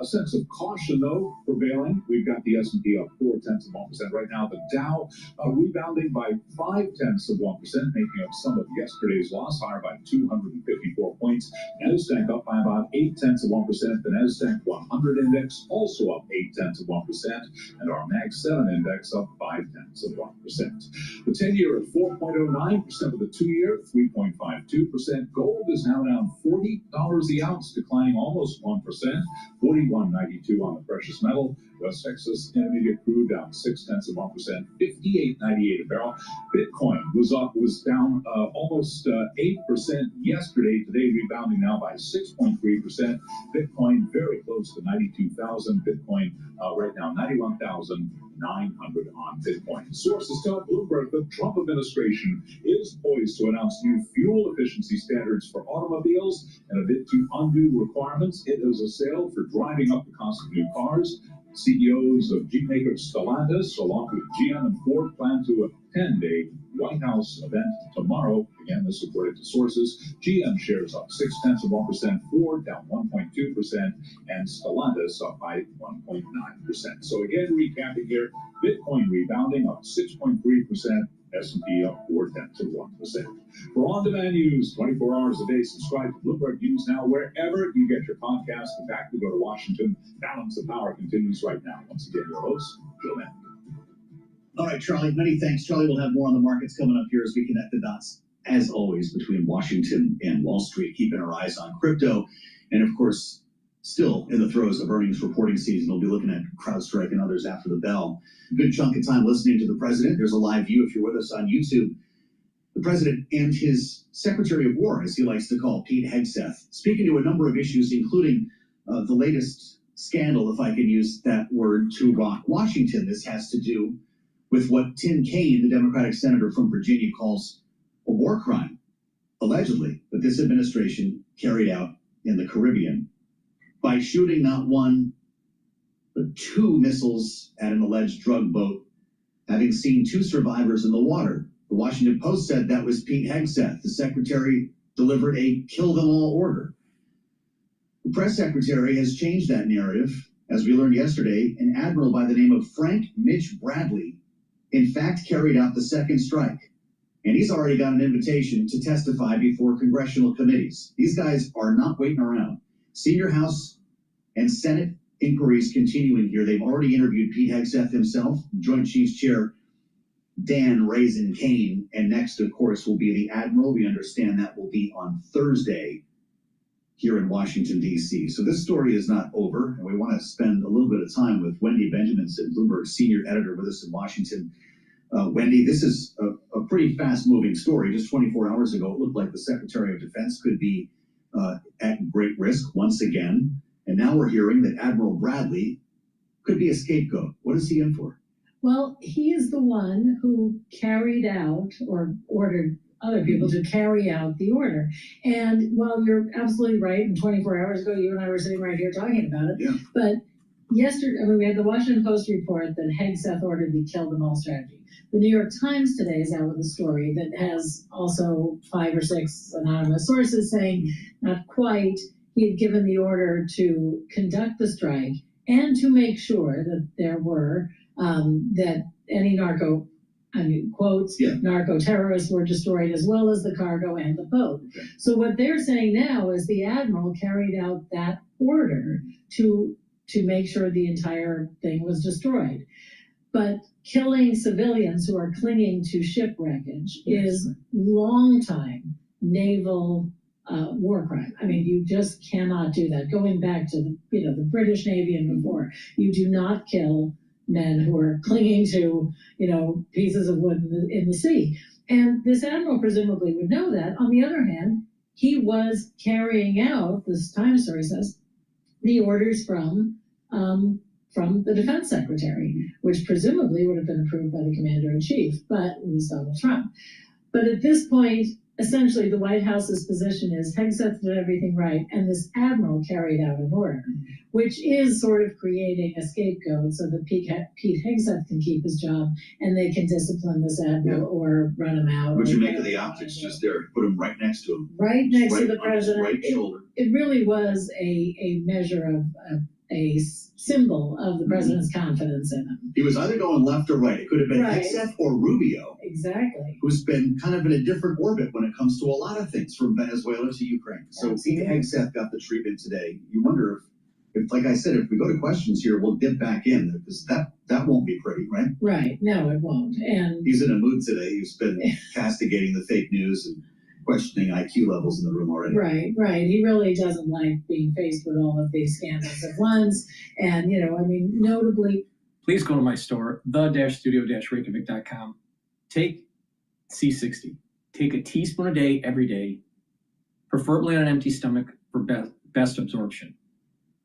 A sense of caution, though, prevailing. We've got the S&P up 0.4% right now. The Dow rebounding by 0.5%, making up some of yesterday's loss, higher by 254 points. Nasdaq up by about 0.8%. The Nasdaq 100 index also up 0.8%, and our Mag 7 index up 0.5%. The 10-year at 4.09%, with the 2-year 3.52%. Gold is now down $40 the ounce, declining almost 1%. 41.92 on the precious metal. West Texas Intermediate crude down 0.6%, 58.98 a barrel. Bitcoin was down almost 8% yesterday. Today rebounding now by 6.3%. Bitcoin very close to 92,000. Bitcoin right now 91,900 on Bitcoin. Sources tell Bloomberg the Trump administration is poised to announce new fuel efficiency standards for automobiles and a bid to undo requirements. It is a sale for driving up the cost of new cars. CEOs of Jeep maker Stellantis, along with GM and Ford, plan to attend a White House event tomorrow. Again, this according to sources. GM shares up 0.6%, Ford down 1.2%, and Stellantis up by 1.9%. So again, recapping here, Bitcoin rebounding up 6.3%. S&P up 0.4%. For on-demand news, 24 hours a day, subscribe to Bloomberg News Now wherever you get your podcast. And back to go to Washington. Balance of Power continues right now. Once again, your host, Joe Mann. All right, Charlie, many thanks. Charlie will have more on the markets coming up here as we connect the dots. as always, between Washington and Wall Street, keeping our eyes on crypto. And of course, still in the throes of earnings reporting season, we'll be looking at CrowdStrike and others after the bell. Good chunk of time listening to the president. There's a live view if you're with us on YouTube. The president and his Secretary of War, as he likes to call Pete Hegseth, speaking to a number of issues, including the latest scandal, if I can use that word, to rock Washington. This has to do with what Tim Kaine, the Democratic senator from Virginia, calls a war crime, allegedly, that this administration carried out in the Caribbean by shooting not one, but 2 missiles at an alleged drug boat, having seen 2 survivors in the water. The Washington Post said that was Pete Hegseth. The secretary delivered a kill-them-all order. The press secretary has changed that narrative. As we learned yesterday, an admiral by the name of Frank Mitch Bradley, in fact, carried out the second strike. And he's already got an invitation to testify before congressional committees. These guys are not waiting around. Senior House and Senate inquiries continuing here. They've already interviewed Pete Hegseth himself, Joint Chiefs Chair Dan Raisin Kane, and next, of course, will be the Admiral. We understand that will be on Thursday here in Washington, D.C. So this story is not over, and we want to spend a little bit of time with Wendy Benjaminson, Bloomberg's senior editor, with us in Washington. Wendy, this is a pretty fast-moving story. Just 24 hours ago, it looked like the Secretary of Defense could be at great risk once again, and now we're hearing that Admiral Bradley could be a scapegoat. What is he in for? Well, he is the one who carried out or ordered other people to carry out the order. And while you're absolutely right, and 24 hours ago, you and I were sitting right here talking about it. Yeah. But yesterday, we had the Washington Post report that Hegseth ordered the kill-them-all strategy. The New York Times today is out with a story that has also 5 or 6 anonymous sources saying, not quite, he had given the order to conduct the strike and to make sure that there were that any narco terrorists were destroyed, as well as the cargo and the boat. Okay. So what they're saying now is the admiral carried out that order to make sure the entire thing was destroyed. But killing civilians who are clinging to ship wreckage is long time naval war crime. I mean, you just cannot do that. Going back to the British Navy and before, you do not kill men who are clinging to, pieces of wood in the sea. And this admiral presumably would know that. On the other hand, he was carrying out, this Times story says, the orders from the defense secretary, which presumably would have been approved by the commander-in-chief, but it was Donald Trump. But at this point, essentially, the White House's position is Hegseth did everything right, and this admiral carried out an order, which is sort of creating a scapegoat so that Pete Hegseth can keep his job and they can discipline this admiral or run him out. What you make of the optics just there? Put him right next to him. Right next to the president. Right shoulder. It really was a measure of a symbol of the president's confidence in him. He was either going left or right. It could have been Right. Hegseth or Rubio. Exactly. Who's been kind of in a different orbit when it comes to a lot of things, from Venezuela to Ukraine. So Pete Hegseth got the treatment today. You wonder if, like I said, if we go to questions here, we'll dip back in, because that won't be pretty, right? Right. No, it won't. And he's in a mood today. He's been castigating the fake news and questioning IQ levels in the room already. Right. He really doesn't like being faced with all of these scandals at once. And, notably. Please go to my store, the-studio-reykjavik.com. Take C60. Take a teaspoon a day, every day, preferably on an empty stomach for best absorption.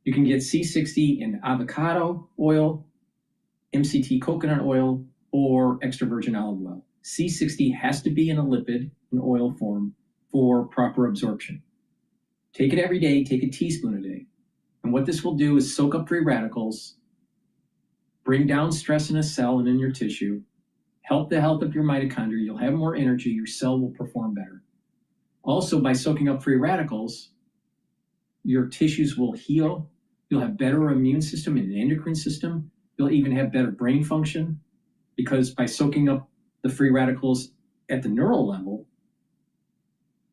You can get C60 in avocado oil, MCT coconut oil, or extra virgin olive oil. C60 has to be in a lipid, in oil form, for proper absorption. Take it every day, take a teaspoon a day. And what this will do is soak up free radicals, bring down stress in a cell and in your tissue, help the health of your mitochondria. You'll have more energy, your cell will perform better. Also, by soaking up free radicals, your tissues will heal. You'll have better immune system and endocrine system. You'll even have better brain function, because by soaking up the free radicals at the neural level,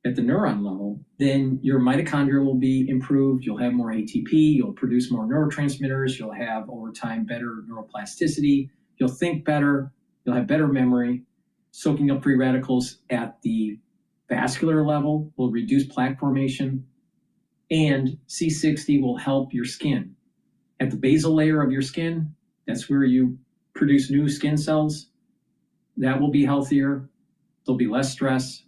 at the neuron level, then your mitochondria will be improved. You'll have more ATP. You'll produce more neurotransmitters. You'll have, over time, better neuroplasticity. You'll think better. You'll have better memory. Soaking up free radicals at the vascular level, will reduce plaque formation, and C60 will help your skin. At the basal layer of your skin, that's where you produce new skin cells. That will be healthier, there'll be less stress,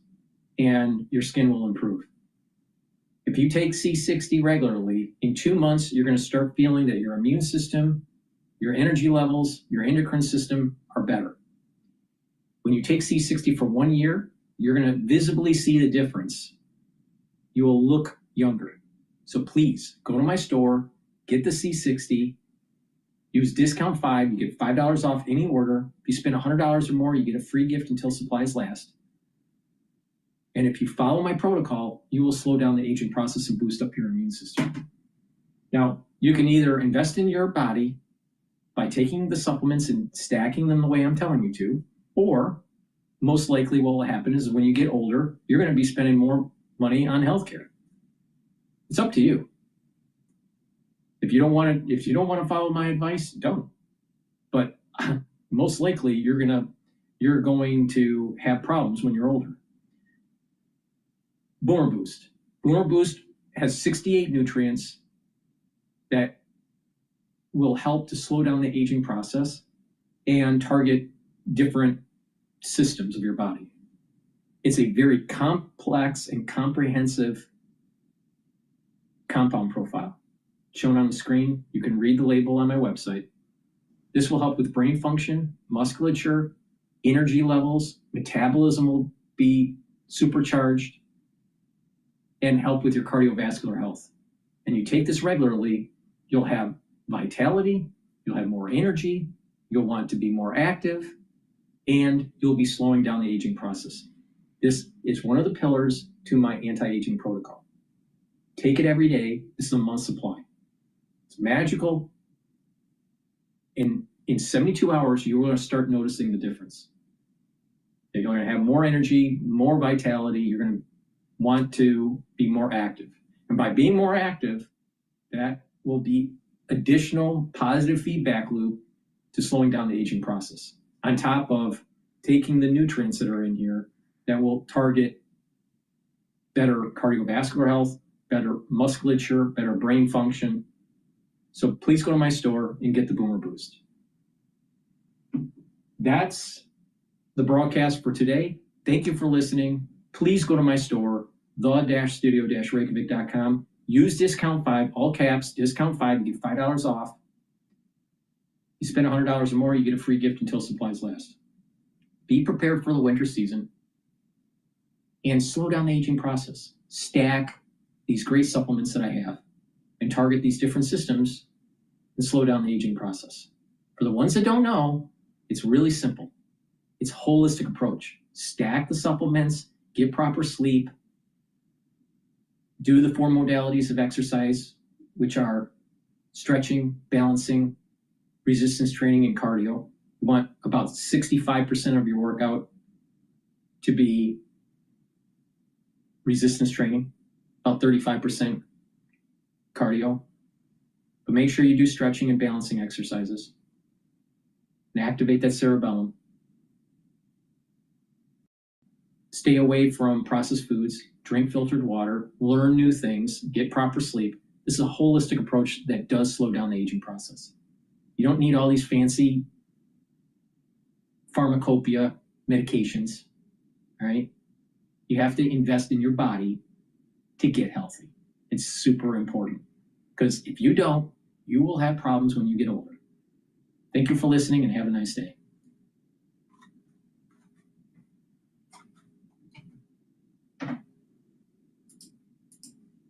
and your skin will improve. If you take C60 regularly, in 2 months, you're going to start feeling that your immune system, your energy levels, your endocrine system are better. When you take C60 for 1 year, you're going to visibly see the difference. You will look younger. So please go to my store, get the C60, use discount 5, you get $5 off any order. If you spend $100 or more, you get a free gift until supplies last. And if you follow my protocol, you will slow down the aging process and boost up your immune system. Now, you can either invest in your body by taking the supplements and stacking them the way I'm telling you to, or most likely what will happen is when you get older, you're going to be spending more money on healthcare. It's up to you. If you don't want to follow my advice, don't. But most likely you're going to have problems when you're older. Boomer Boost. Boomer Boost has 68 nutrients that will help to slow down the aging process and target different systems of your body. It's a very complex and comprehensive compound profile. Shown on the screen, you can read the label on my website. This will help with brain function, musculature, energy levels, metabolism will be supercharged, and help with your cardiovascular health. And you take this regularly, you'll have vitality, you'll have more energy, you'll want to be more active, and you'll be slowing down the aging process. This is one of the pillars to my anti-aging protocol. Take it every day. This is a month supply. It's magical. In 72 hours, you're going to start noticing the difference. You're going to have more energy, more vitality. You're going to want to be more active. And by being more active, that will be additional positive feedback loop to slowing down the aging process. On top of taking the nutrients that are in here that will target better cardiovascular health, better musculature, better brain function. So please go to my store and get the Boomer Boost. That's the broadcast for today. Thank you for listening. Please go to my store, the-studio-reykjavik.com. Use discount 5, all caps, discount 5, you get $5 off. You spend $100 or more, you get a free gift until supplies last. Be prepared for the winter season and slow down the aging process. Stack these great supplements that I have and target these different systems and slow down the aging process. For the ones that don't know, it's really simple. It's a holistic approach. Stack the supplements, get proper sleep, do the 4 modalities of exercise, which are stretching, balancing, resistance training, and cardio. You want about 65% of your workout to be resistance training, about 35% cardio. But make sure you do stretching and balancing exercises and activate that cerebellum. Stay away from processed foods, drink filtered water, learn new things, get proper sleep. This is a holistic approach that does slow down the aging process. You don't need all these fancy pharmacopoeia medications, all right? You have to invest in your body to get healthy. It's super important because if you don't, you will have problems when you get older. Thank you for listening and have a nice day.